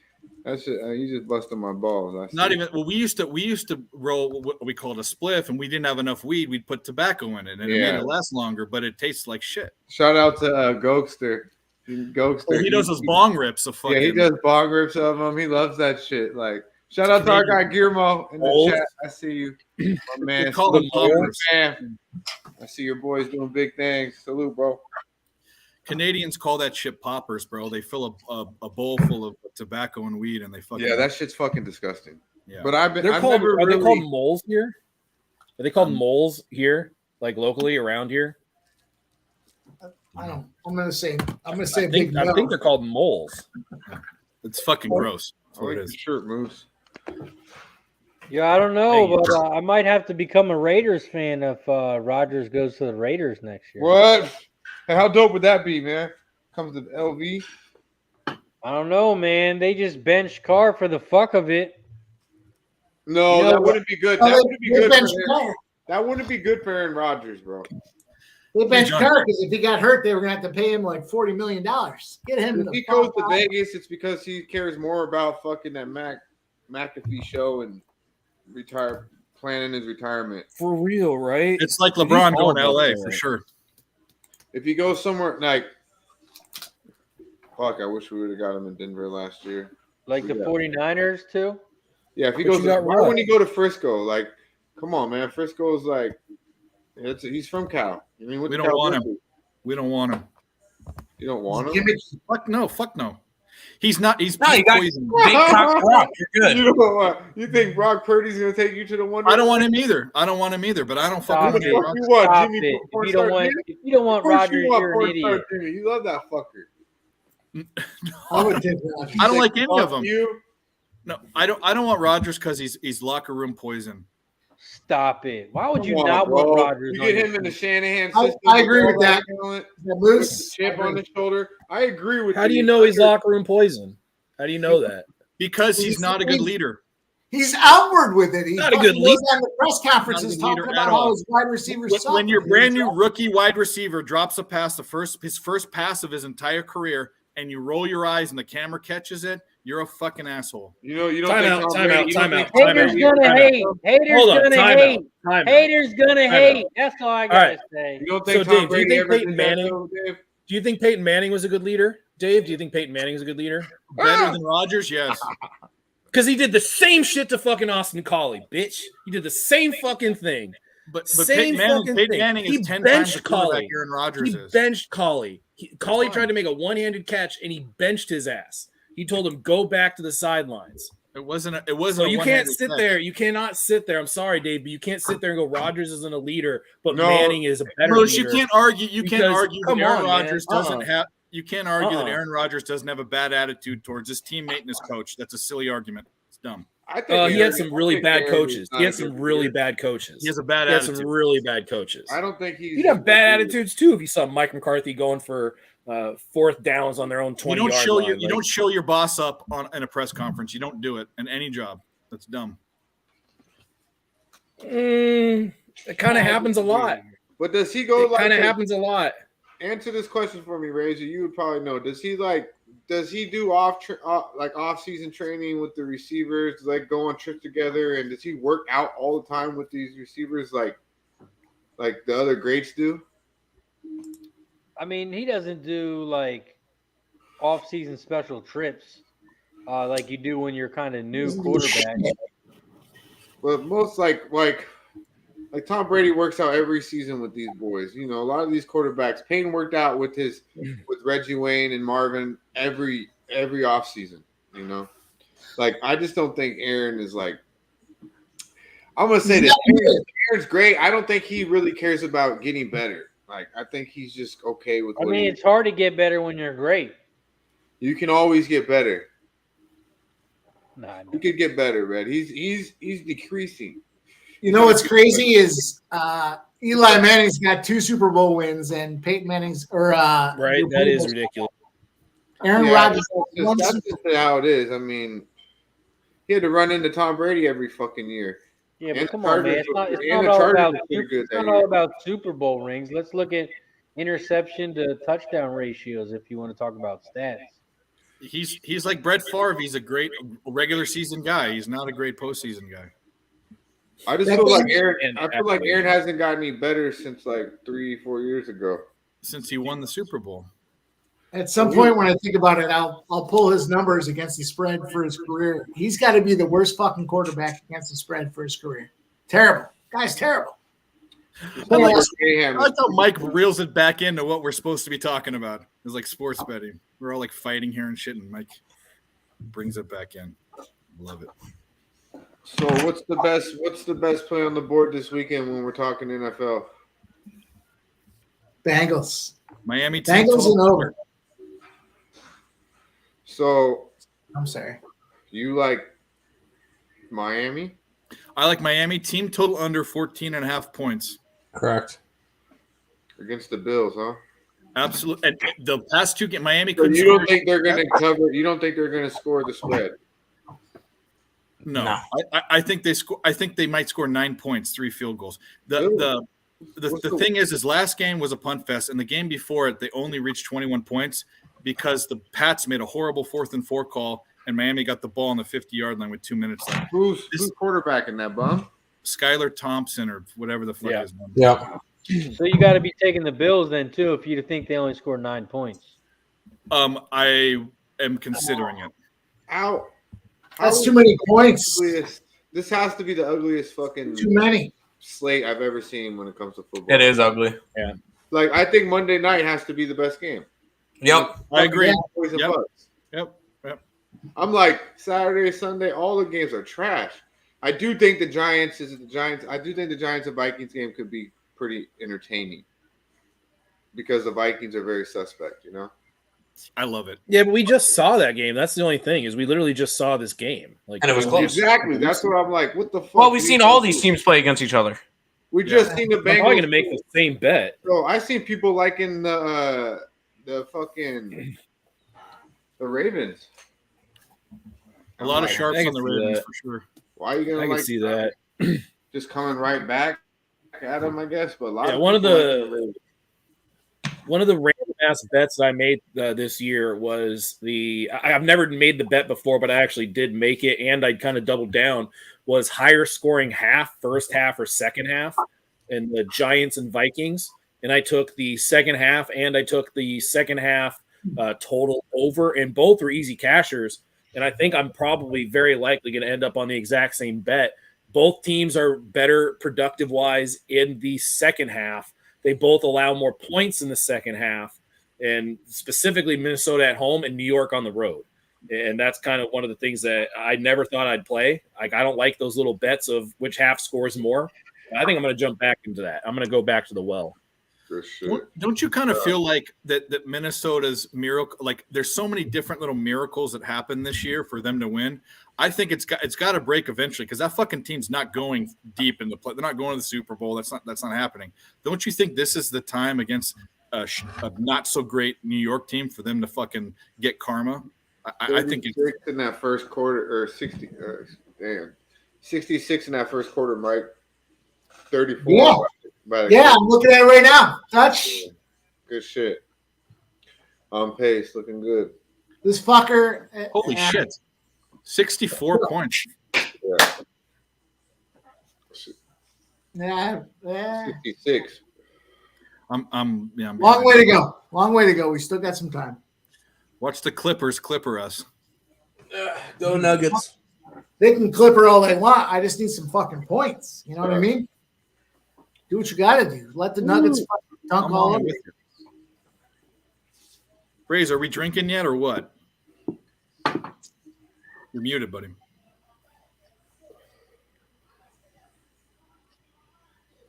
busted my balls. I see. Not even. Well, we used to roll what we called a spliff, and we didn't have enough weed. We'd put tobacco in it, and it made Yeah. it last longer, but it tastes like shit. Shout out to Gokester. Gokester. Oh, he does those bong rips of fucking. Yeah, he does bong rips of them. He loves that shit. Like, shout out to our guy Guillermo in the Old. chat. I see you, my man. They call them Salute, poppers. man. I see your boys doing big things. Salute, bro. Canadians call that shit poppers, bro. They fill a bowl full of tobacco and weed, and they fucking. Yeah, that shit's fucking disgusting. Yeah. But I've They're never called. Are they really- called moles here? Are they called moles here, like locally around here? I don't. I'm gonna say I big think, I no. think they're called moles. It's fucking gross. That's I what like it your is. shirt, Moose. Yeah, I don't know, Hey. but I might have to become a Raiders fan if Rodgers goes to the Raiders next year. What? Hey, how dope would that be, man? Comes to LV. I don't know, man. They just benched Carr for the fuck of it. No, You know that what? wouldn't be good. Oh, That wouldn't be they good benched for him. Carr. That wouldn't be good for Aaron Rodgers, bro. They benched John. Carr because if he got hurt, they were gonna have to pay him like $40 million. Get him. If he goes to Vegas, it's because he cares more about fucking that McAfee show and planning his retirement. For real, right? It's like LeBron all going to about LA that. for sure. If he goes somewhere like, fuck, I wish we would have got him in Denver last year. Like the Yeah. 49ers, too? Yeah, if he But goes, you got why what? wouldn't he go to Frisco? Like, come on, man. Frisco's like, he's from Cal. I mean, We don't want him. We don't want him. You don't want him. Gimmick. Fuck no. Fuck no. He's not. He's No, you got poison. big cock Brock. You're good. You don't want. You think Brock Purdy's gonna take you to the one? I don't want him either. But I don't Stop fucking it. want You him. want Stop Jimmy? it. Porn If you don't star want, Jimmy? if you don't want Of course Rodgers, you want you're an porn star idiot. Jimmy. You love that fucker. I would take Rodgers. I don't like any of Fuck them. You. No, I don't want Rodgers because he's locker room poison. Stop it. Why would you Come on, not bro. want Rodgers? You on get your him in the team? Shanahan I- system. I agree all with that. talent, The with Moose. the chip on his shoulder. I agree with How do you you. know he's locker room poison? How do you know that? Because he's not a good leader. He's outward with it. He's Not a good goes leader. on the press conferences Not a good talking leader about at how all. his wide receivers suck. When your brand new rookie wide receiver drops a pass, his first pass of his entire career, and you roll your eyes and the camera catches it, you're a fucking asshole. You know, you don't Time think out, Tom time Brady- out, you don't time think out, Tom time Haters Brady- out. gonna hate. Haters Hold on, gonna time hate. out. Time out. Haters gonna Time hate. out. That's all I All gotta right. say. You don't think So, Tom Dave, do you Brady think ever Peyton did that, Manning- though, Dave? Do you think Peyton Manning was a good leader? Dave, do you think Peyton Manning was a good leader? Better than Rodgers, yes. Because he did the same shit to fucking Austin Collie, bitch. He did the same fucking thing. But Same fucking Peyton thing. Manning He is 10 benched times the quarterback Collie. Aaron Rodgers He is. benched Collie. Collie fine. tried to make a one-handed catch, and he benched his ass. He told him, go back to the sidelines. It wasn't So a you can't one-handed sit catch. there. You cannot sit there. I'm sorry, Dave, but you can't sit there and go, Rodgers isn't a leader, but No. Manning is a better Bruce, leader. you can't argue. You can't Because- argue that come Aaron on, man. Rodgers doesn't have. You can't argue that Uh-uh. Aaron Rodgers doesn't have a bad attitude towards his teammate and his coach. That's a silly argument. It's dumb. I think He Aaron- had some really I think bad Aaron coaches. is He not had a some good really leader. bad coaches. He has a bad He had attitude. some really bad coaches. I don't think he's. He'd have bad attitudes too if you saw Mike McCarthy going for fourth downs on their own 20 You don't yard show line. you don't show your boss up in a press conference. You don't do it in any job. That's dumb. It kind of happens a lot. But does he go It like? kind of this? happens a lot. Answer this question for me, Razor. You would probably know. Does he do off season training with the receivers? Does like go on trips together, and does he work out all the time with these receivers like the other greats do? I mean, he doesn't do like off-season special trips like you do when you're kind of new quarterback. But most like Tom Brady works out every season with these boys. You know, a lot of these quarterbacks. Payne worked out with Reggie Wayne and Marvin every offseason. You know, like I just don't think Aaron is like. I'm gonna say this. Aaron's great. I don't think he really cares about getting better. Like I think he's just okay with. I mean, it's hard to get better when you're great. You can always get better. Nah, You could get better, man. He's decreasing. You know what's crazy is Eli Manning's got 2 Super Bowl wins, and Peyton Manning's Right, that is ridiculous. Aaron Yeah, Rodgers. that's just how it is. I mean, he had to run into Tom Brady every fucking year. Yeah, And but come the on, man. Chargers It's not, were- it's and not the all Chargers about were pretty good it's that not year. all about Super Bowl rings. Let's look at interception to touchdown ratios if you want to talk about stats. He's like Brett Favre. He's a great regular season guy. He's not a great postseason guy. I just feel like Aaron. I feel like Aaron hasn't gotten any better since like 3-4 years ago. Since he won the Super Bowl. At some point, when I think about it, I'll pull his numbers against the spread for his career. He's got to be the worst fucking quarterback against the spread for his career. Terrible. Guy's terrible. I like how Mike reels it back into what we're supposed to be talking about. It's like sports betting. We're all like fighting here and shit, and Mike brings it back in. Love it. So what's the best play on the board this weekend when we're talking NFL? Bengals. Miami team Bengals and over. So I'm sorry. You like Miami? I like Miami team total under 14.5 points. Correct. Against the Bills, huh? Absolutely. And the past 2 games, Miami So couldn't you don't score. think they're going to cover? You don't think they're going to score the spread? No. I think they score. I think they might score 9 points, 3 field goals. The thing is last game was a punt fest, and the game before it, they only reached 21 points because the Pats made a horrible 4th and 4 call, and Miami got the ball on the 50-yard line with 2 minutes left. Who's quarterbacking that bum? Skylar Thompson or whatever the fuck his name. Yeah. So you got to be taking the Bills then too if you think they only score 9 points. I am considering it. Ow. That's too many points. This has to be the ugliest fucking Too many slate I've ever seen when it comes to football. It is ugly. Yeah. Like I think Monday night has to be the best game. Yep. I agree. Boys and Yep. Bucks. Yep. I'm like Saturday, Sunday, all the games are trash. I do think the Giants I do think the Giants and Vikings game could be pretty entertaining because the Vikings are very suspect, you know. I love it. Yeah, but we just saw that game. That's the only thing is we literally just saw this game. Like, And it was close. Exactly. That's what I'm like. What the fuck? Well, we've seen all these teams play against each other. We just seen the I'm Bengals. probably gonna make the same bet. Bro, I seen people liking the fucking the Ravens. A lot of I'm like, sharps I on can the see Ravens that. for sure. Why are you gonna I can like see that. just coming right back at them, I guess. But a lot Yeah, of one of people like the Ravens. One of the random ass bets I made this year was I've never made the bet before, but I actually did make it, and I kind of doubled down. Was higher scoring half, first half or second half, in the Giants and Vikings, and I took the second half, and I took the second half total over, and both were easy cashers. And I think I'm probably very likely going to end up on the exact same bet. Both teams are better productive wise in the second half. They both allow more points in the second half, and specifically Minnesota at home and New York on the road. And that's kind of one of the things that I never thought I'd play. Like, I don't like those little bets of which half scores more. I think I'm going to jump back into that. I'm going to go back to the well. For sure. Don't you kind of feel like that Minnesota's miracle, like there's so many different little miracles that happen this year for them to win? I think it's got to break eventually because that fucking team's not going deep in the play. They're not going to the Super Bowl. That's not happening. Don't you think this is the time against a not so great New York team for them to fucking get karma? I think it's in that first quarter or 60. 66 in that first quarter, Mike. 34. Yeah. Yeah, I'm looking at it right now. Touch. Good shit. On pace, looking good. This fucker. Holy shit. 64 points. Yeah. Yeah. 66. I'm Long way to go. Long way to go. We still got some time. Watch the Clippers clipper us. Go Nuggets. They can clip her all they want. I just need some fucking points. You know what I mean? Do what you got to do. Let the Nuggets fucking dunk all over. Raze, are we drinking yet or what? You're muted, buddy.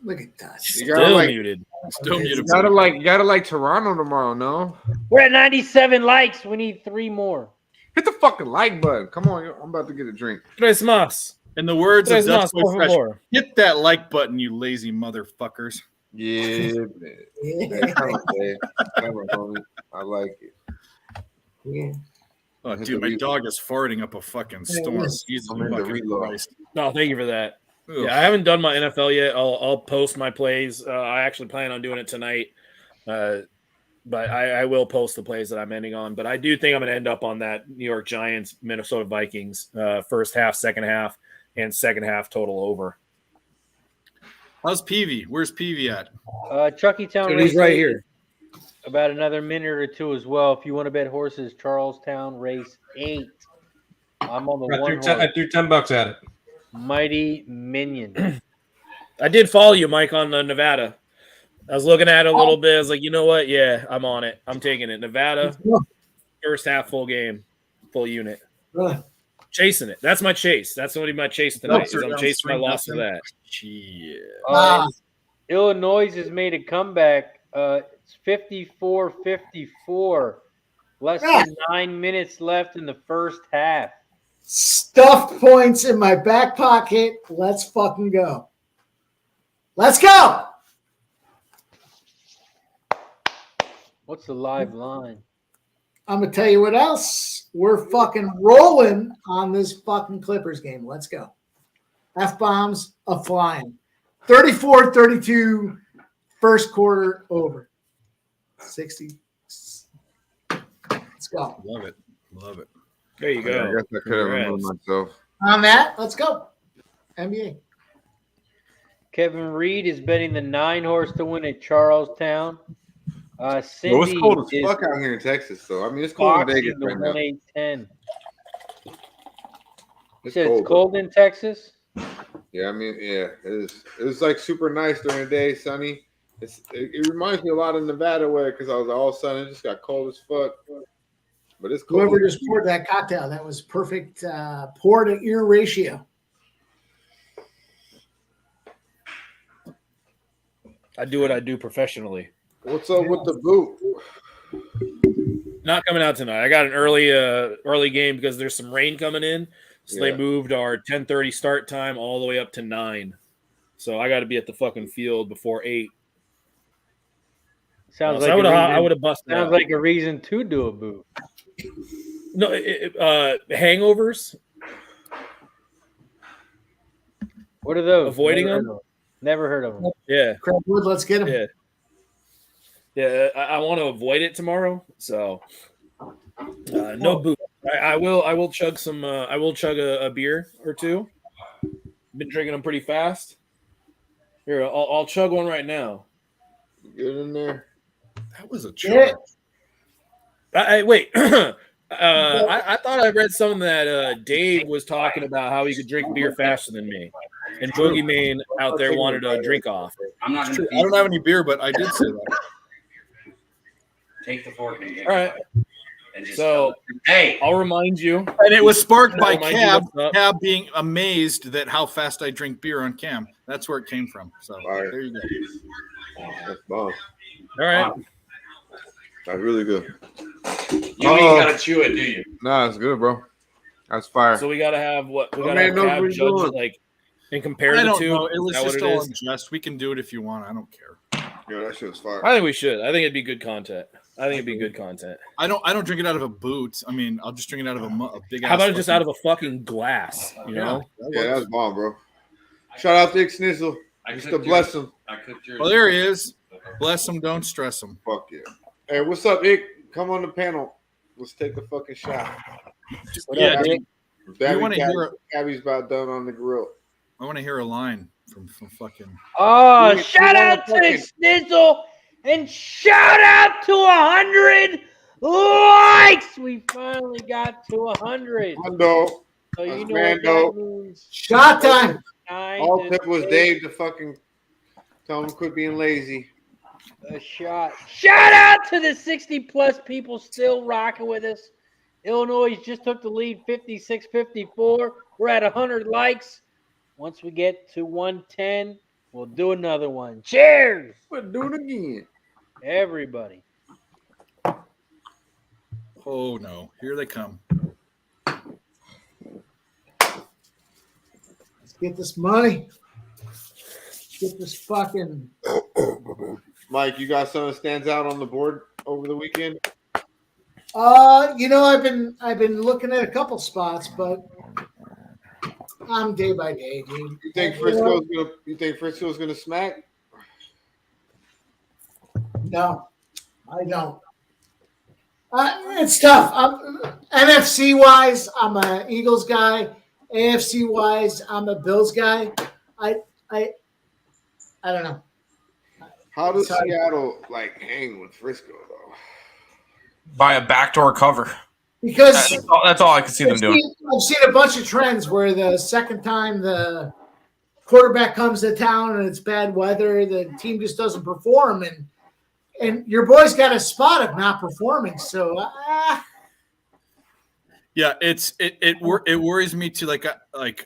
Look at that. Still muted. Still muted. You gotta like Toronto tomorrow, no? We're at 97 likes. We need 3 more. Hit the fucking like button. Come on, I'm about to get a drink. Tres más. In the words of Tres Dutch más, Boy por Fresh, favor. hit that like button, you lazy motherfuckers. Yeah, man. Come on, homie. I like it. Yeah. Oh, dude, my dog is farting up a fucking storm. Jesus I'm in the fucking reload. Christ. No, thank you for that. Ugh. Yeah, I haven't done my NFL yet. I'll post my plays. I actually plan on doing it tonight. But I will post the plays that I'm ending on. But I do think I'm going to end up on that New York Giants, Minnesota Vikings, first half, second half, and second half total over. How's Peavy? Where's Peavy at? Chuckytown. Dude, he's race right 8, here. About another minute or 2 as well. If you want to bet horses, Charlestown race 8. I'm on the one I threw $10 at it. Mighty Minion. I did follow you, Mike, on Nevada. I was looking at it a little bit. I was like, you know what? Yeah, I'm on it. I'm taking it. Nevada, first half, full game, full unit. Chasing it. That's my chase. That's going to be my chase tonight. I'm chasing my loss for that. Illinois has made a comeback. It's 54-54. Less than 9 minutes left in the first half. Stuffed points in my back pocket. Let's fucking go. Let's go. What's the live line? I'm going to tell you what else. We're fucking rolling on this fucking Clippers game. Let's go. F-bombs a flying. 34-32, first quarter over. 60. Let's go. Love it. Love it. There you I go. guess I could have removed myself. On that, let's go. NBA. Kevin Reed is betting the 9-horse to win at Charlestown. Cindy It's cold as is fuck out here in Texas, though. I mean, it's cold in boxing Vegas the right now. 1-8-10. You It's said cold, it's cold in Texas? Yeah, I mean, yeah, it is. It was like super nice during the day, sunny. It reminds me a lot of Nevada weather because I was all sunny. It just got cold as fuck. But it's cold. Whoever just poured that cocktail, that was perfect pour to ear ratio. I do what I do professionally. What's up with the boot? Not coming out tonight. I got an early game because there's some rain coming in. So they moved our 10:30 start time all the way up to 9. So I got to be at the fucking field before 8. Sounds So like I would have busted. sounds out. like a reason to do a boo. No, hangovers. What are those? Avoiding Never them? heard of Never heard of them. Yeah, Craigwood, let's get him. yeah. I want to avoid it tomorrow. So no booze. I will chug some. I will chug a beer or two. Been drinking them pretty fast. Here, I'll chug one right now. Get in there. That was a choice. Wait. I thought I read something that Dave was talking about how he could drink beer faster than me, and Boogie Mane out there wanted a drink off. I'm not going I don't have any beer, but I did say that. take the fork and get All right. and just So hey, I'll remind you. And it was sparked by Remind you Cab. what's up. Cab being amazed that how fast I drink beer on cam. That's where it came from. So Fire. there you go. That's bomb. All right. That's really good. you ain't gotta chew it, do you? Nah, it's good, bro. That's fire. So we gotta have what? We Well, gotta man, have no, Cab we're judge doing- it, like and compare I the don't two. know. It Is was that just what it all is? in jest. We can do it if you want. I don't care. Yeah, that shit was fire. I think we should. I think it'd be good content. I think it'd be good content. I don't drink it out of a boot. I mean, I'll just drink it out of a big. How about it just out of a fucking glass? You Yeah. know? Yeah, that was bomb, bro. Shout out to Dick Snizzle. I Just cooked to bless yours. him. I cooked yours. Well, there he is. Bless him. Don't stress him. Fuck yeah. Hey, what's up, Ick? Come on the panel. Let's take a fucking shot. Yeah, If dude, Dabby you wanna hear- Cabbie's about done on the grill. I want to hear a line from fucking. Oh, You shout wanna out to fucking- Snizzle and shout out to 100 likes. We finally got to 100. Hundo. So you That's know what Brando. that means. Shot time. All tip was Dave to fucking tell him quit being lazy. A shot. Shout out to the 60-plus people still rocking with us. Illinois just took the lead 56-54. We're at 100 likes. Once we get to 110, we'll do another one. Cheers, But do it again. everybody. Oh no, here they come. Let's get this money. Let's get this fucking. Mike, you got something that stands out on the board over the weekend? I've been looking at a couple spots, but I'm day by day, dude. You think Frisco's gonna smack? No, I don't. It's tough. NFC wise, I'm a Eagles guy. AFC wise, I'm a Bills guy. I don't know. How does Seattle hang with Frisco though? By a backdoor cover. Because That's all I can see them doing. I've seen a bunch of trends where the second time the quarterback comes to town and it's bad weather, the team just doesn't perform, and your boy's got a spot of not performing. So Yeah, it worries me too.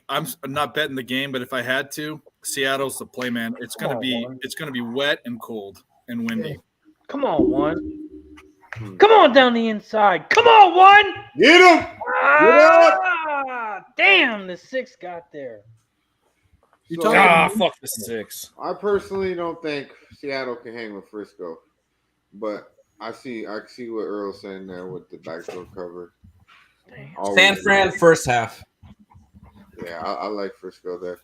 I'm not betting the game, but if I had to, Seattle's the play, man. It's gonna be wet and cold and windy. Come on, one. Come on down the inside. Come on, one. Get him! Damn, the 6 got there. Fuck the 6. I personally don't think Seattle can hang with Frisco, but I see what Earle's saying there with the backdoor cover. San Fran first half. Yeah, I like Frisco there.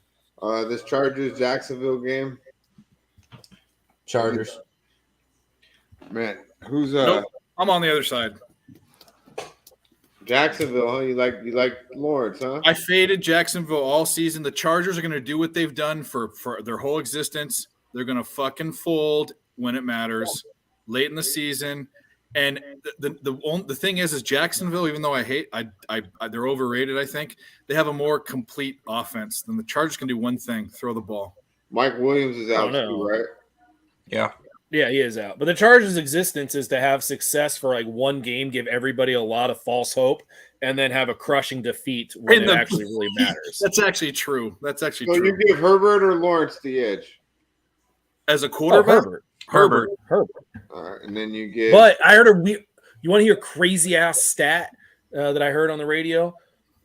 This Chargers Jacksonville game. Chargers. Man, who's Nope. I'm on the other side. Jacksonville? Huh? You like Lawrence, huh? I faded Jacksonville all season. The Chargers are going to do what they've done for their whole existence. They're going to fucking fold when it matters late in the season. And the thing is Jacksonville, even though they're overrated, I think they have a more complete offense than the Chargers can do one thing: throw the ball. Mike Williams is out too, right? Yeah. Yeah, he is out. But the Chargers' existence is to have success for one game, give everybody a lot of false hope, and then have a crushing defeat when it actually really matters. That's actually true. So you give Herbert or Lawrence the edge? As a quarterback? Herbert. All right, and then you get. But I heard you want to hear a crazy ass stat that I heard on the radio?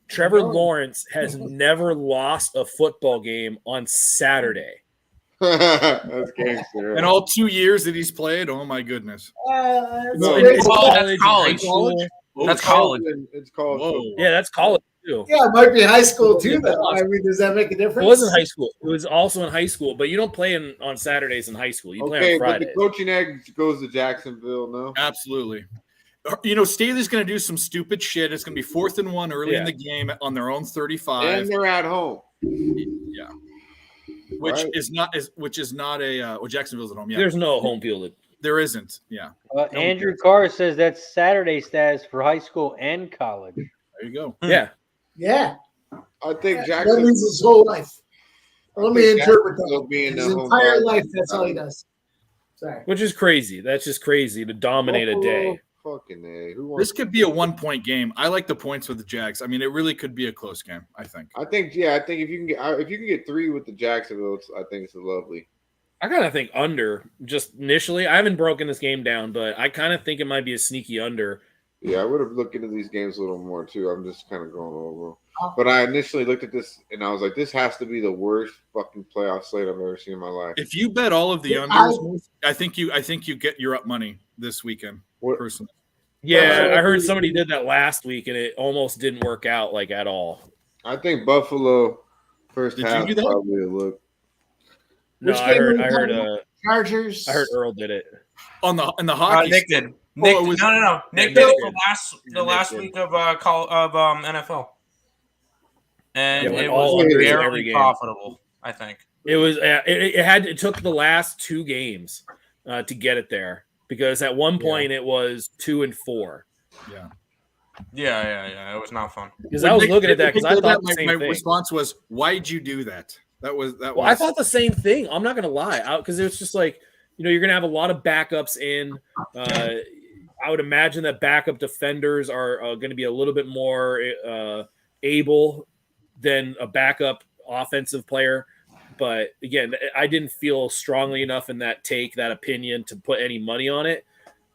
Trevor Lawrence has never lost a football game on Saturday. That's gangster. In all 2 years that he's played, oh my goodness. That's college. That's college. It's college. Whoa. Yeah, that's college too. yeah, it might be high school too. Though. I mean, does that make a difference? It wasn't high school. It was also in high school, but you don't play on Saturdays in high school. You play on but Fridays. the coaching edge goes to Jacksonville, no? Absolutely. Staley's going to do some stupid shit. It's going to be 4th and 1 early in the game on their own 35. And they're at home. Yeah. Which Right. is not Jacksonville's at home. Yeah. There's no home field. There isn't. Yeah. Andrew Carr says that's Saturday status for high school and college. There you go. Yeah. Yeah, I think that Jacksonville means his whole life. Let me interpret Jacksonville that. being His the home entire dog. life, that's all he does. Sorry. Which is crazy. That's just crazy to dominate a day. Fucking A. Who This wants? could be a 1-point game. I like the points with the Jags. I mean, it really could be a close game, I think. I think if you can get 3 with the Jacksonville, I think it's lovely. I kind of think under, just initially. I haven't broken this game down, but I kind of think it might be a sneaky under. Yeah, I would have looked into these games a little more too. I'm just kind of going over. But I initially looked at this and I was like, this has to be the worst fucking playoff slate I've ever seen in my life. If you bet all of the unders, I think you get your up money this weekend. Personally. Yeah, I heard somebody did that last week and it almost didn't work out at all. I think Buffalo first Did you half do that? probably a look. No, Which I game heard were you Chargers. Chargers. I heard Earle did it. In the hockey. Nick did. Oh, Nick, it was- no. Nick Nick did it did. the last did. week of NFL, and Yeah, went it all was unders in barely every game. profitable. I think. It was it took the last 2 games to get it there because at one point it was 2 and 4. Yeah. Yeah. It was not fun. Because I was looking at that because I thought the my same thing. response was, "Why'd you do that?" Well, I thought the same thing. I'm not gonna lie, because it's just like, you're gonna have a lot of backups in. I would imagine that backup defenders are going to be a little bit more able than a backup offensive player. But again, I didn't feel strongly enough in that opinion to put any money on it.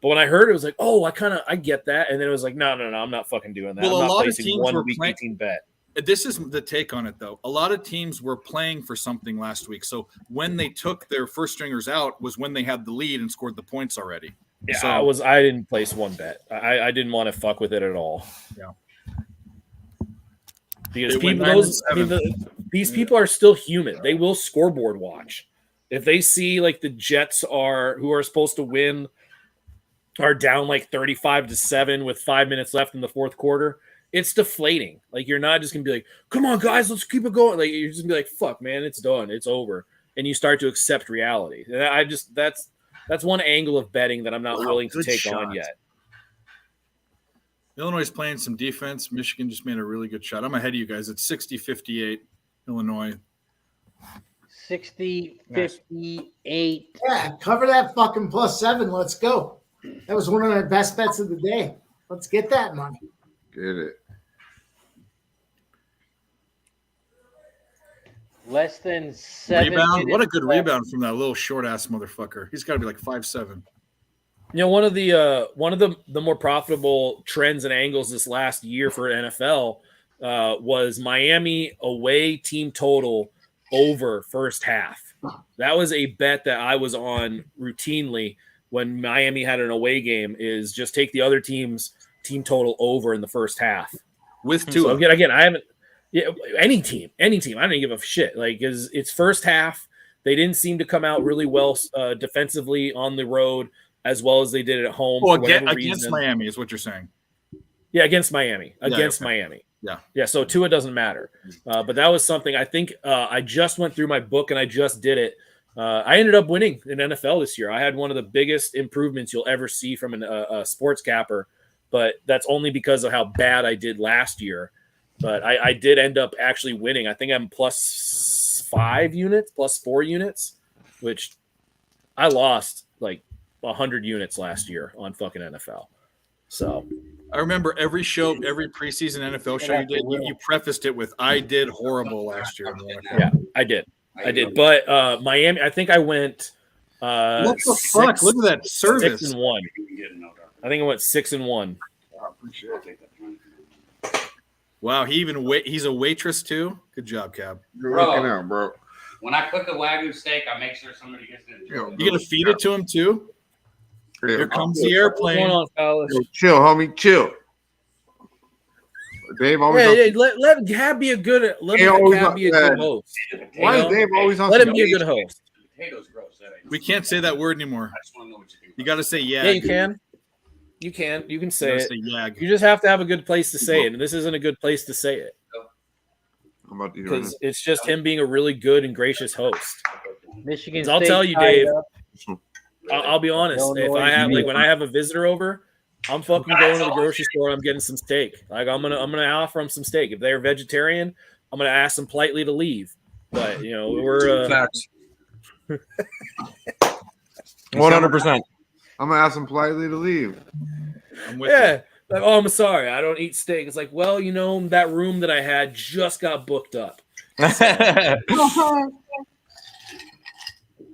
But when I heard it, was like, oh, I get that. And then it was like, no, I'm not fucking doing that. Well, I'm a not lot of placing teams one were week playing- 18 bet. This is the take on it, though. A lot of teams were playing for something last week. So when they took their first stringers out was when they had the lead and scored the points already. Yeah, So, I didn't place one bet. I didn't want to fuck with it at all. Yeah. Because It went these people are still human. They will scoreboard watch. If they see like the Jets who are supposed to win are down like 35-7 with 5 minutes left in the fourth quarter, it's deflating. Like, you're not just gonna be like, come on guys, let's keep it going. Like, you're just gonna be like, fuck man, it's done, it's over. And you start to accept reality. And that's one angle of betting that I'm not willing to take on yet. Illinois is playing some defense. Michigan just made a really good shot. I'm ahead of you guys. It's 60-58, Illinois. 60-58. Yeah, cover that fucking +7. Let's go. That was one of my best bets of the day. Let's get that money. Get it. Less than 7 Rebound. What a minutes good left. rebound from that little short ass motherfucker. He's got to be like 5'7". One of the more profitable trends and angles this last year for NFL was Miami away team total over first half. That was a bet that I was on routinely when Miami had an away game, is just take the other team's team total over in the first half. With Tua. So again, I haven't. Yeah, any team. I don't give a shit. Like, because it's first half, they didn't seem to come out really well defensively on the road as well as they did at home. Oh, for whatever against reason. Miami is what you're saying. Yeah, against Miami. Miami. Yeah. Yeah, so Tua doesn't matter. But that was something I think I just went through my book and I just did it. I ended up winning in NFL this year. I had one of the biggest improvements you'll ever see from a sports capper, but that's only because of how bad I did last year. But I did end up actually winning. I think I'm +4 units, which I lost like 100 units last year on fucking NFL. So I remember every preseason NFL show you did, you prefaced it with, I did horrible last year. Yeah, I did. But Miami, I think I went what the fuck? Look at that service. 6-1. I think I went 6-1. Wow, he's a waitress too. Good job, Cab. You're looking out, bro. When I cook a Wagyu steak, I make sure somebody gets it. You gonna feed it to him too? Here comes the airplane. What's going on, fellas? Yo, chill, homie, chill. Dave always. Let Cab be a good. Let Cab be a good host. Why is Dave always on? Let him be a good host. Potatoes gross. We can't say that word anymore. I just want to know what you think. You got to say yeah. Yeah, you can. You can say it. Say yag. You just have to have a good place to say it, and this isn't a good place to say it I'm about to hear because this. it's just him being a really good and gracious host. Michigan I'll State tell you, tied Dave. up. I'll be honest. Illinois When I have a visitor over, I'm fucking going to the grocery store. And I'm getting some steak. Like I'm gonna offer them some steak. If they're vegetarian, I'm gonna ask them politely to leave. But we're 100%. I'm gonna ask him politely to leave. I'm with yeah. Like, oh, I'm sorry, I don't eat steak. It's like, well, that room that I had just got booked up. That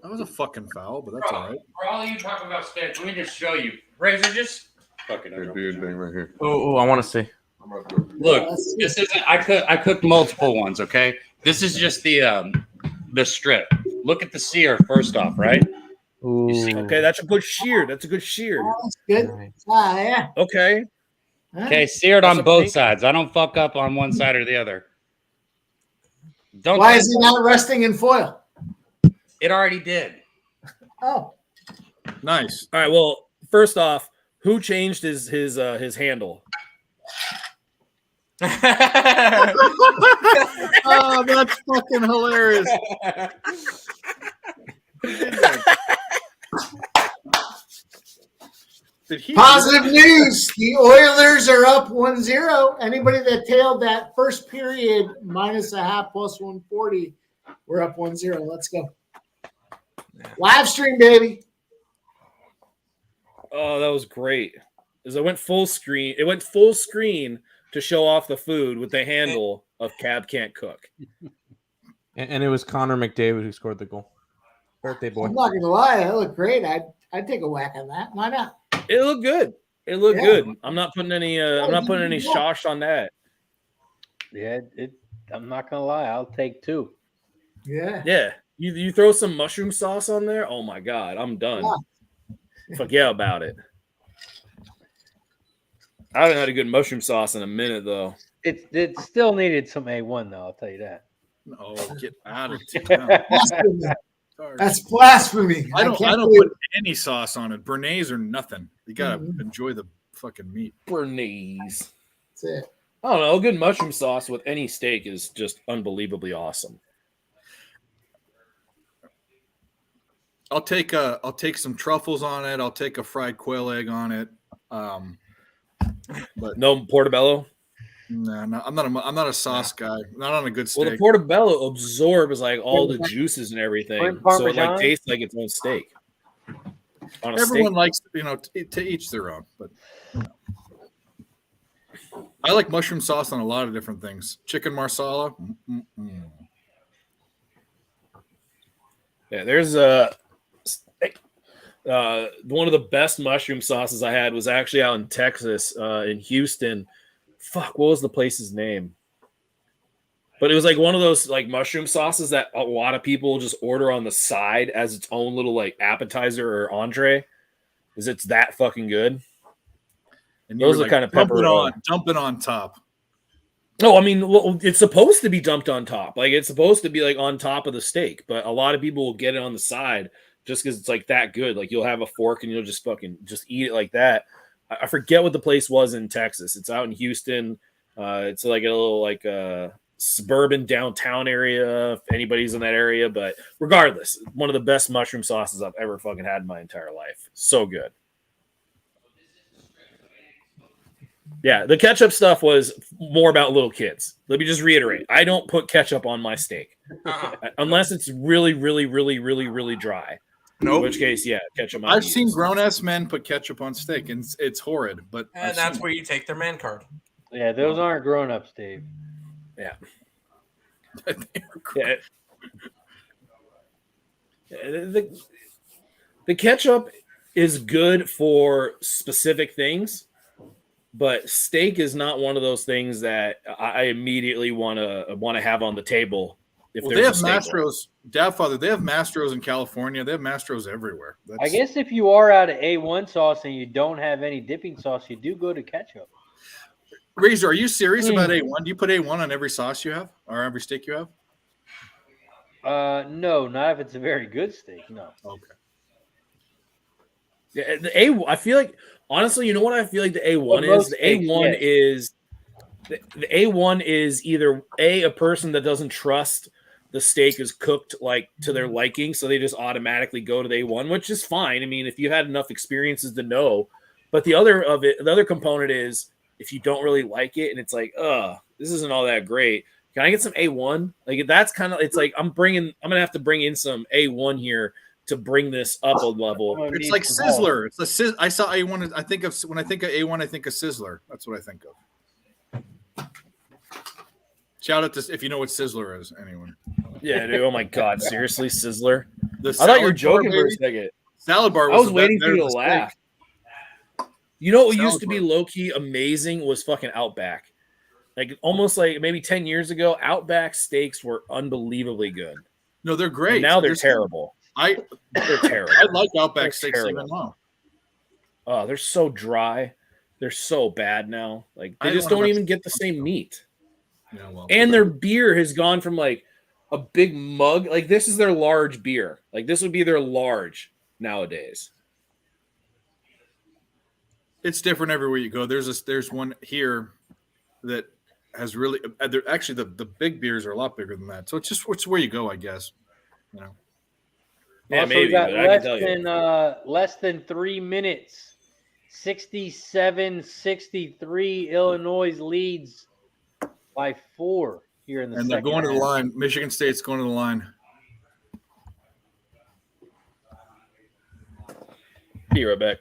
was a fucking foul, but that's all right. For all of you talking about steak, let me just show you. Razor, just fucking Hey, dude, thing right here. Oh, I want to see. I'm about to go. look. This isn't. I cooked multiple ones. Okay, this is just the strip. Look at the sear first off, right? You see? Okay, that's a good shear. That's That's good. Nice. Yeah. Okay. Huh? Okay, seared That's on a both pink- sides. I don't fuck up on one side or the other. Don't. Why is he not resting in foil? It already did. Oh, Nice. All right. Well, first off, who changed his handle? Oh, that's fucking hilarious. Did he Positive news. The Oilers are up 1-0. Anybody that tailed that first period minus a half plus 140, we're up 1-0. Let's go. Live stream, baby. Oh, that was great. As I went full screen, it went full screen to show off the food with the handle of Cab Can't Cook. And it was Connor McDavid who scored the goal. Birthday boy. I'm not going to lie. That looked great. I'd take a whack on that. Why not? It looked good. It looked Yeah. good. I'm not putting any. I'm not putting any shosh on that. Yeah, I'm not gonna lie. I'll take 2. Yeah. Yeah, you throw some mushroom sauce on there. Oh my god, I'm done. Yeah. Forget about it. I haven't had a good mushroom sauce in a minute though. It still needed some A1 though. I'll tell you that. No, get out of town. That's blasphemy. I don't can't believe put any sauce on it. Bernaise or nothing. You gotta enjoy the fucking meat. Bernaise. That's it. I don't know. A good mushroom sauce with any steak is just unbelievably awesome. I'll take some truffles on it. I'll take a fried quail egg on it. But No portobello. no, I'm not a sauce guy. Not on a good steak. Well, the portobello absorbs like all the juices and everything, so it like Parmesan? tastes like its own steak. On a Everyone steak. likes, to each their own. But I like mushroom sauce on a lot of different things. Chicken marsala. Yeah, there's one of the best mushroom sauces I had was actually out in Texas, in Houston. Fuck, what was the place's name? But it was like one of those like mushroom sauces that a lot of people just order on the side as its own little like appetizer or entree. Because it's that fucking good. And Those are kind of pepper. Dump it on top. No, I mean, well, it's supposed to be dumped on top. Like it's supposed to be like on top of the steak, but a lot of people will get it on the side just because it's like that good. Like you'll have a fork and you'll just fucking just eat it like that. I forget what the place was in Texas. It's out in Houston. It's like a little like suburban downtown area. If anybody's in that area, but regardless, one of the best mushroom sauces I've ever fucking had in my entire life. So good. Yeah, the ketchup stuff was more about little kids. Let me just reiterate. I don't put ketchup on my steak unless it's really, really, really, really, really dry. Nope. In which case, yeah, ketchup. I've seen grown-ass men put ketchup on steak, and it's horrid. But And that's where you take their man card. Yeah, those aren't grown-ups, Dave. Yeah. yeah. The ketchup is good for specific things, but steak is not one of those things that I immediately want to have on the table. If Well, they have a steak Mastros, Dadfather. They have Mastros in California. They have Mastros everywhere. I guess if you are out of A1 sauce and you don't have any dipping sauce, you do go to ketchup. Razor, are you serious about A1? Do you put A1 on every sauce you have or every steak you have? No, not if it's a very good steak. No. Okay. Yeah, I feel like honestly, you know what I feel like the A1 Well, is? The A1 is the A1 is either a person that doesn't trust the steak is cooked like to their liking, so they just automatically go to the A1, which is fine. I mean, if you had enough experiences to know. But the other component is if you don't really like it and it's like, this isn't all that great. Can I get some A1? Like that's kind of it's like I'm gonna have to bring in some A1 here to bring this up a level. It's like Sizzler. It's I saw A1. I think of when I think of A1, I think of Sizzler. That's what I think of. Shout out to if you know what Sizzler is, anyone. Yeah, dude. Oh my God, seriously, Sizzler. The I thought you were salad joking bar, for a baby. second. Salad bar. I was the waiting for better you to steak. laugh. You know what Salad used to be bar. low key amazing was fucking Outback. Like almost like maybe 10 years ago, Outback steaks were unbelievably good. No, they're great. And now they're terrible. They're terrible. I like Outback They're steaks terrible. even now. Oh, they're so dry. They're so bad now. Like I they just don't don't know even about get the same meat. Yeah, well, And their beer has gone from like a big mug. Like this is their large beer. Like this would be their large nowadays. it's different everywhere you go. There's one here that has really actually the big beers are a lot bigger than that. So it's where you go, I guess. You know. Yeah, Also, maybe. we got But I can tell you. less than 3 minutes 67-63. Illinois leads by 4 here in the And second they're going to the half. line. Michigan State's going to the line. Be right back.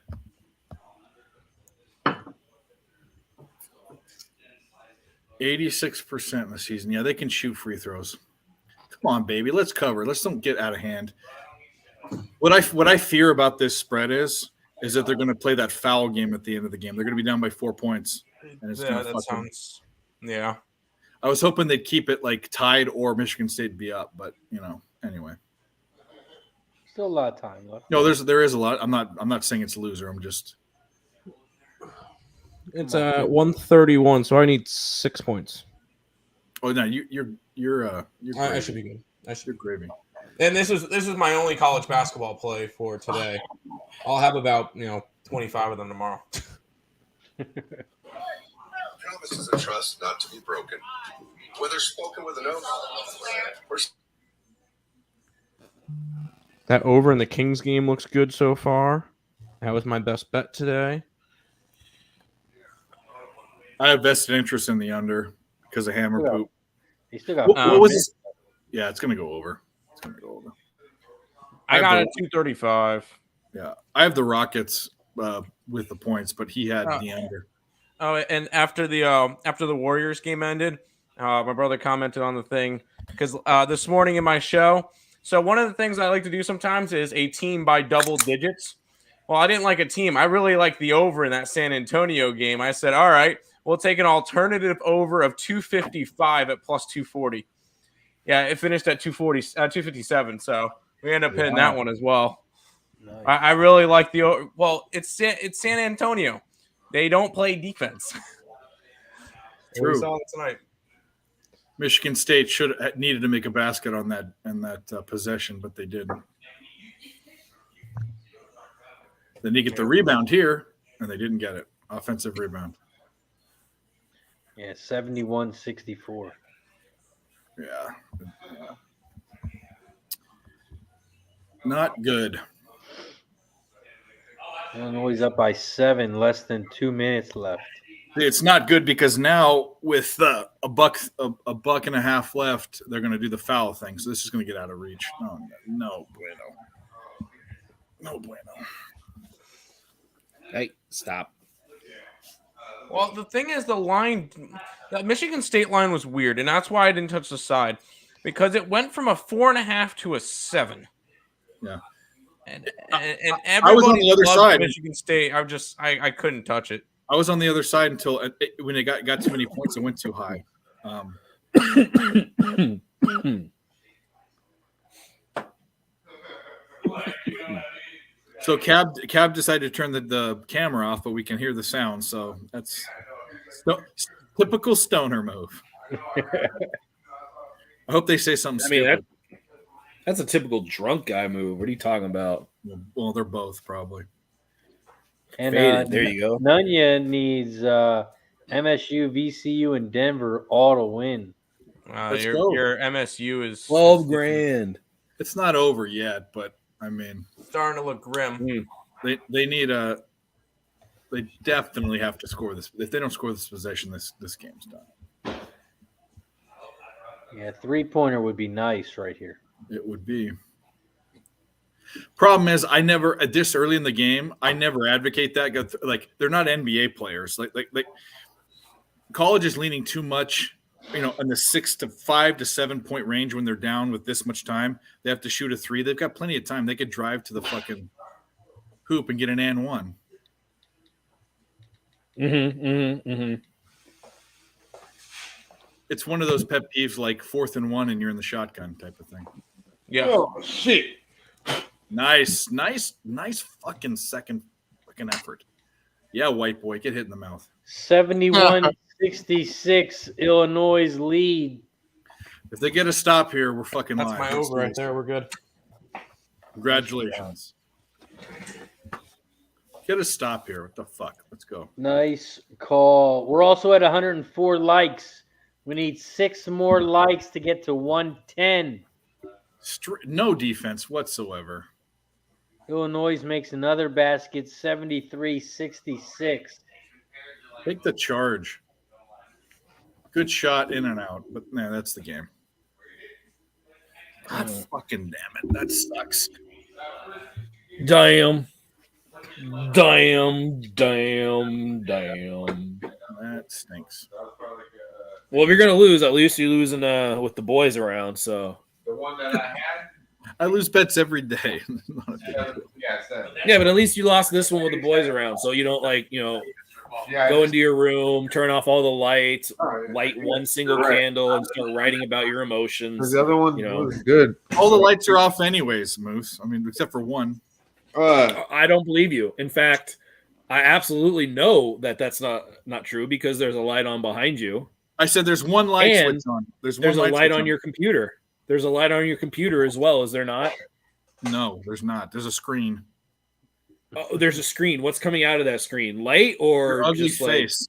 %86% in the season. Yeah, they can shoot free throws. Come on, baby. Let's cover. Let's don't get out of hand. What I fear about this spread is that they're going to play that foul game at the end of the game. They're going to be down by 4 points. And it's Yeah, that sounds. Yeah. I was hoping they'd keep it like tied or Michigan State be up, but anyway. Still a lot of time left. No, there is a lot. I'm not saying it's a loser. I'm just It's 131, so I need 6 points. Oh no, you're I should be good. You're gravy. And this is my only college basketball play for today. I'll have about 25 of them tomorrow. Promises of trust not to be broken, whether spoken with an oath or. That over in the Kings game looks good so far. That was my best bet today. I have vested interest in the under because of hammer poop. He still got. What was this? Yeah, it's gonna go over. It's gonna go over. I got it 235. Yeah, I have the Rockets with the points, but he had the under. Oh, and after the Warriors game ended, my brother commented on the thing because this morning in my show. So one of the things I like to do sometimes is a team by double digits. Well, I didn't like a team. I really liked the over in that San Antonio game. I said, all right, we'll take an alternative over of 255 at plus 240. Yeah, it finished at 257. So we end up hitting that one as well. Nice. I really like the over. Well, it's San Antonio. They don't play defense. True. We saw it tonight. Michigan State needed to make a basket on that possession, but they didn't. Then you get the rebound here, and they didn't get it. Offensive rebound. Yeah, 71-64. Yeah. Not good. Illinois up by 7, less than 2 minutes left. It's not good because now with a buck and a half left, they're going to do the foul thing. So this is going to get out of reach. Oh, no bueno. No bueno. Hey, stop. Well, the thing is, the Michigan State line was weird, and that's why I didn't touch the side, because it went from a 4.5 to a 7. Yeah. And everybody I was on the other side. Michigan State. I couldn't touch it. I was on the other side until when it got too many points, it went too high. So Cab decided to turn the camera off, but we can hear the sound. So that's typical stoner move. I hope they say something stupid. That's a typical drunk guy move. What are you talking about? Well, they're both probably. And there you go. Nunya needs MSU, VCU, and Denver all to win. Your MSU is $12,000. It's not over yet, but I mean, starting to look grim. They need they definitely have to score this. If they don't score this possession, this game's done. Yeah, 3-pointer would be nice right here. It would be. Problem is, I never at this early in the game, I never advocate that. Like they're not NBA players. Like college is leaning too much, in the 5 to 7 point range when they're down with this much time. They have to shoot a 3. They've got plenty of time. They could drive to the fucking hoop and get an and one. It's one of those pet peeves, like 4th and 1, and you're in the shotgun type of thing. Yeah. Oh shit. Nice fucking second fucking effort. Yeah, white boy, get hit in the mouth. 71-66, Illinois lead. If they get a stop here, we're fucking That's live. my over right there. We're good. Congratulations. Get a stop here. What the fuck? Let's go. Nice call. We're also at 104 likes. We need 6 more likes to get to 110. No defense whatsoever. Illinois makes another basket, 73-66. Take the charge. Good shot in and out, but man, that's the game. God fucking damn it. That sucks. Damn. That stinks. Well, if you're gonna lose, at least you're losing with the boys around. So The one that I had. I lose bets every day. yeah, but at least you lost this one with the boys around, so you don't go into your room, turn off all the lights, light one single candle, and start writing about your emotions. The other one was good. All the lights are off anyways, Moose. I mean, except for one. I don't believe you. In fact, I absolutely know that that's not true because there's a light on behind you. I said there's one light And switch on. There's a light light switch on your computer. There's a light on your computer as well, is there not? No, there's not. There's a screen. Oh, there's a screen. What's coming out of that screen? Light or Your ugly just face.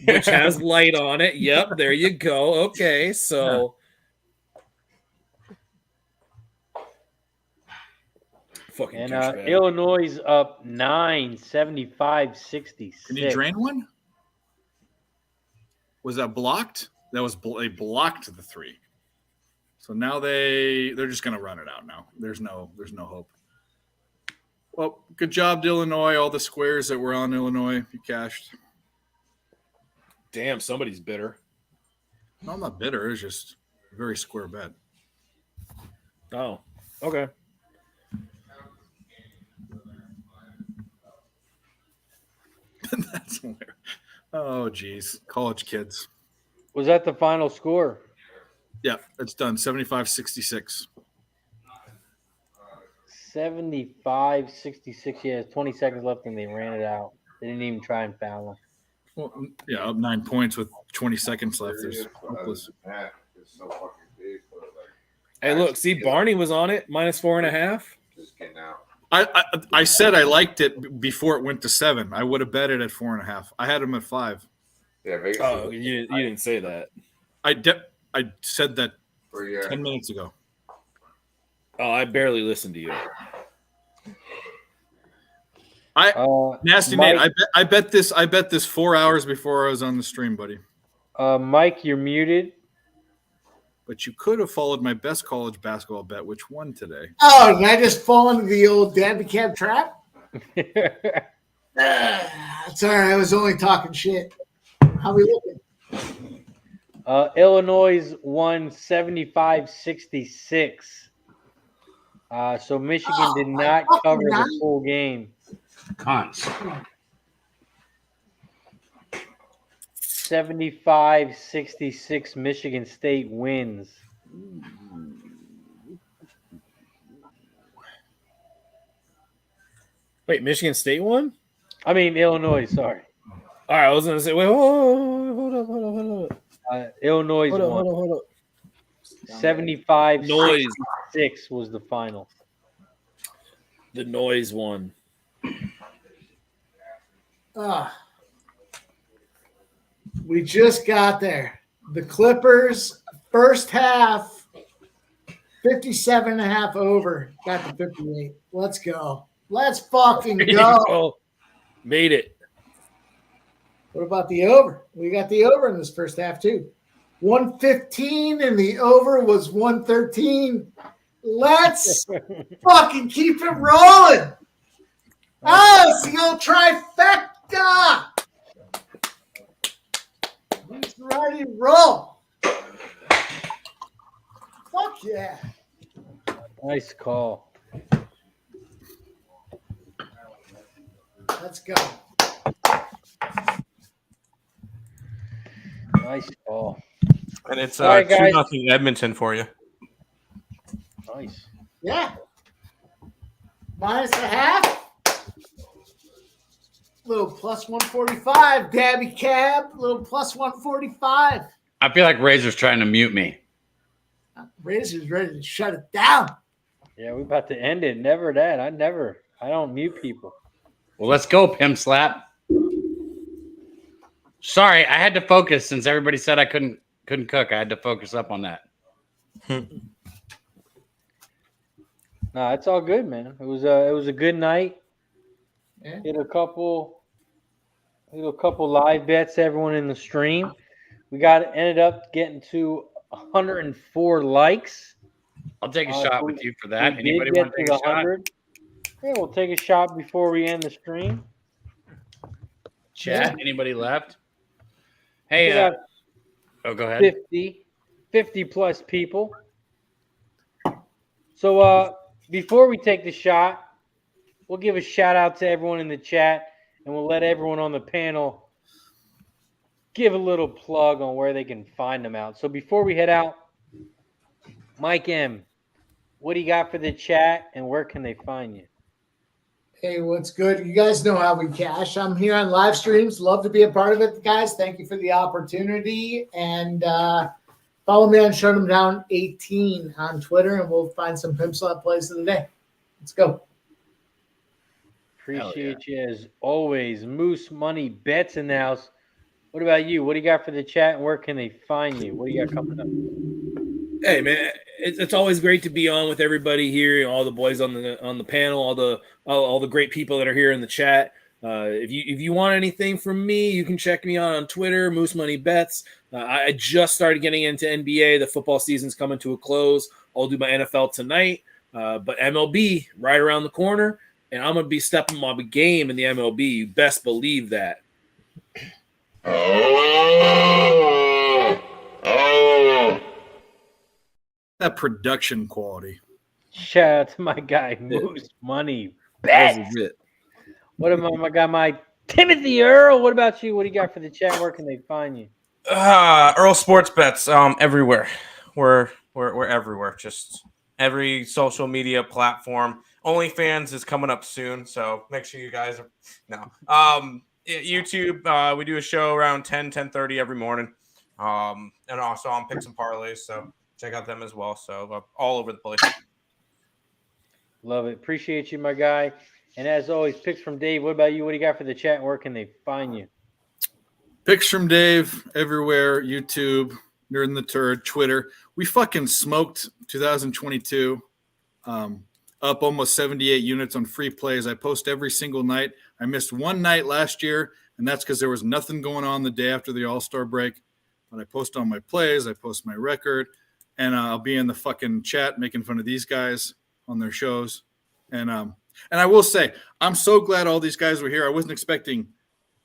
which has light on it? Yep, there you go. Okay, so fucking And douchebag. Illinois up 9, 75-66. Can you drain one? Was that blocked? That was they blocked the three. So now they're just going to run it out now. There's no hope. Well, good job to Illinois. All the squares that were on Illinois, you cashed. Damn, somebody's bitter. No, I'm not bitter. It's just a very square bet. Oh, okay. That's hilarious. Oh, geez. College kids. Was that the final score? Yeah, it's done. 75-66. 75-66. Yeah, 20 seconds left and they ran it out. They didn't even try and foul him. Well, yeah, up 9 points with 20 seconds left. There's hopeless. Hey, look, see, Barney was on it, -4.5. Just getting out. I said I liked it before it went to 7. I would have bet it at 4.5. I had him at 5. Yeah, Vegas. Oh, you didn't say that. I said that For your 10 minutes ago. Oh, I barely listened to you. Nasty Mike, Nate. I bet this 4 hours before I was on the stream, buddy. Mike, you're muted. But you could have followed my best college basketball bet, which won today. Oh, did I just fall into the old Dabby Cab trap? It's all right. I was only talking shit. How we looking? Illinois won 75-66. So Michigan did not cover the full game. Cons. 75-66 Michigan State wins. Wait, Michigan State won? I mean, Illinois, sorry. All right, I was going to say, wait, hold up. Illinois won. Hold up. 75-66 was the final. The noise won. We just got there. The Clippers, first half, 57.5 over. Got to 58. Let's go. Let's fucking go. Made it. What about the over? We got the over in this first half, too. 115, and the over was 113. Let's fucking keep it rolling. Oh, it's the old trifecta. Let's ready to roll. Fuck yeah. Nice call. Let's go. Nice call. And it's All right, guys. 2-0 Edmonton for you. Nice. Yeah. Minus a half. Little plus 145. Dabby Cab. Little plus 145. I feel like Razor's trying to mute me. Razor's ready to shut it down. Yeah, we're about to end it. Never that. I don't mute people. Well, let's go, Pimp Slap. Sorry, I had to focus since everybody said I couldn't cook. I had to focus up on that. No, it's all good, man. It was a good night. Yeah. Hit a couple live bets. Everyone in the stream. We ended up getting to 104 likes. I'll take a So shot with you for that. we Anybody did get want to to take the a shot? 100. Yeah, we'll take a shot before we end the stream. Chat. Anybody left? We Hey, got go ahead. 50 plus people. So before we take the shot, we'll give a shout out to everyone in the chat, and we'll let everyone on the panel give a little plug on where they can find them out. So before we head out, Mike M, what do you got for the chat, and where can they find you? Hey, what's good? You guys know how we cash. I'm here on live streams. Love to be a part of it, guys. Thank you for the opportunity. And follow me on Shut 'em Down 18 on Twitter, and we'll find some pimp slot plays of the day. Let's go. Appreciate you as always. Moose Money Bets in the house. What about you? What do you got for the chat, and where can they find you? What do you got coming up? Hey man, it's always great to be on with everybody here, all the boys on the panel, all the great people that are here in the chat. If you want anything from me, you can check me out on Twitter, Moose Money Bets. I just started getting into NBA. The football season's coming to a close. I'll do my NFL tonight, but MLB right around the corner, and I'm gonna be stepping my game in the MLB. You best believe that. That production quality. Shout out to my guy, Moose Money That Bets. was it. What about my guy, my Timothy Earle? What about you? What do you got for the chat? Where can they find you? Earle Sports Bets, everywhere. We're everywhere. Just every social media platform. OnlyFans is coming up soon, so make sure you guys are YouTube. We do a show around 10:30 every morning, and also on Picks and Parlays. So check out them as well. So all over the place. Love it. Appreciate you, my guy. And as always, picks from Dave. What about you? What do you got for the chat? Where can they find you? Picks from Dave everywhere. YouTube, Nerd in the Turd, Twitter. We fucking smoked 2022. Up almost 78 units on free plays. I post every single night. I missed one night last year, and that's because there was nothing going on the day after the All-Star break. But I post all my plays. I post my record. And I'll be in the fucking chat making fun of these guys on their shows. And I will say, I'm so glad all these guys were here. I wasn't expecting,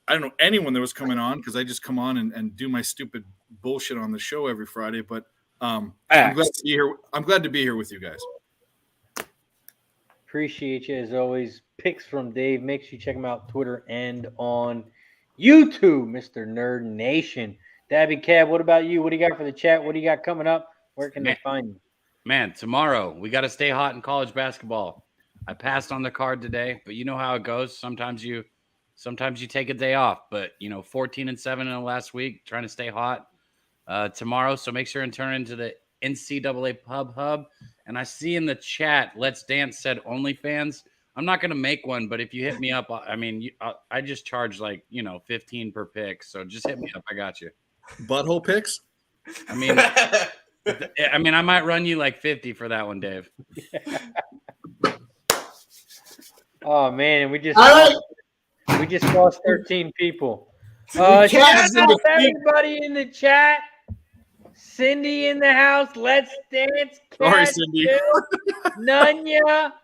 I don't know, anyone that was coming on because I just come on and do my stupid bullshit on the show every Friday. But I'm glad to be here. I'm glad to be here with you guys. Appreciate you as always. Picks from Dave. Make sure you check him out Twitter and on YouTube, Mr. Nerd Nation. Dabby Cab, what about you? What do you got for the chat? What do you got coming up? Where can they find you? Man, tomorrow we got to stay hot in college basketball. I passed on the card today, but you know how it goes. Sometimes you take a day off, but 14-7 in the last week, trying to stay hot tomorrow. So make sure and turn into the NCAA Pub Hub. And I see in the chat, Let's Dance said OnlyFans. I'm not going to make one, but if you hit me up, I just charge 15 per pick. So just hit me up. I got you. Butthole picks? I mean, I might run you like 50 for that one, Dave. Oh man, we just All lost 13 people. Shout out to everybody in the chat. Cindy in the house. Let's dance. Sorry, Cindy. Nunya.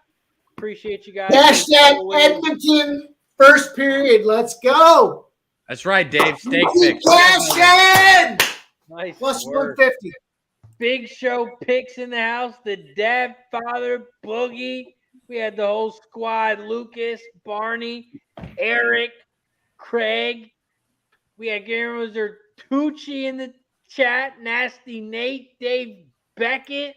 Appreciate you guys. Hashtag Edmonton first period. Let's go. That's right, Dave. Steak fix. Cash in. Nice Plus work. 150. Big show picks in the house. The dad, father, Boogie. We had the whole squad. Lucas, Barney, Eric, Craig. We had Guillermo Tucci in the chat. Nasty Nate, Dave Beckett.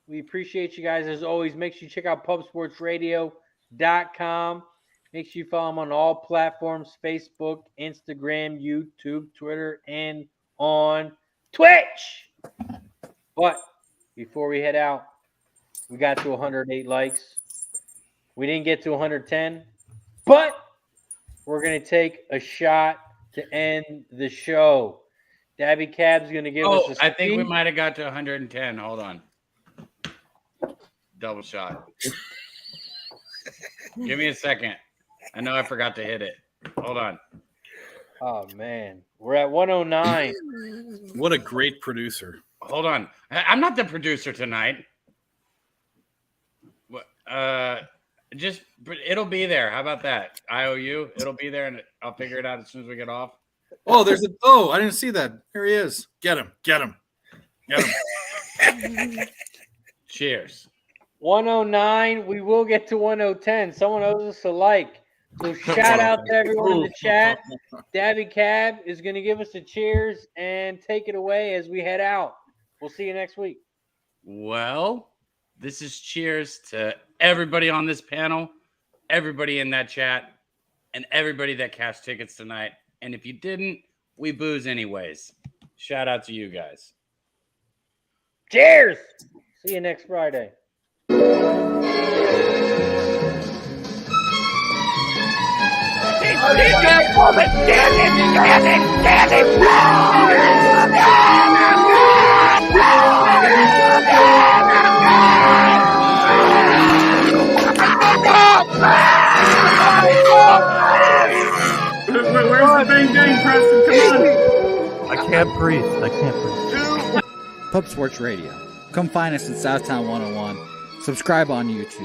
We appreciate you guys as always. Make sure you check out pubsportsradio.com. Make sure you follow them on all platforms: Facebook, Instagram, YouTube, Twitter, and on Twitch. But before we head out, we got to 108 likes. We didn't get to 110, but we're going to take a shot to end the show. Dabby Cab's going to give us a speech. I think we might have got to 110. Hold on. double shot. Give me a second. I know I forgot to hit it. Hold on. Oh man, we're at 109. What a great producer. Hold on. I'm not the producer tonight. Just it'll be there. How about that? IOU. It'll be there, and I'll figure it out as soon as we get off. Oh, I didn't see that. Here he is. Get him. Cheers. 109. We will get to 1010. Someone owes us a like. So shout out to everyone in the chat. Dabby Cab is going to give us a cheers and take it away as we head out. We'll see you next week. Well, this is cheers to everybody on this panel, everybody in that chat, and everybody that cashed tickets tonight. And if you didn't, we booze anyways. Shout out to you guys. Cheers. See you next Friday. Where's the bang bang, Preston? Come on. I can't breathe. Pub Sports Radio. Come find us in Southtown 101. Subscribe on YouTube.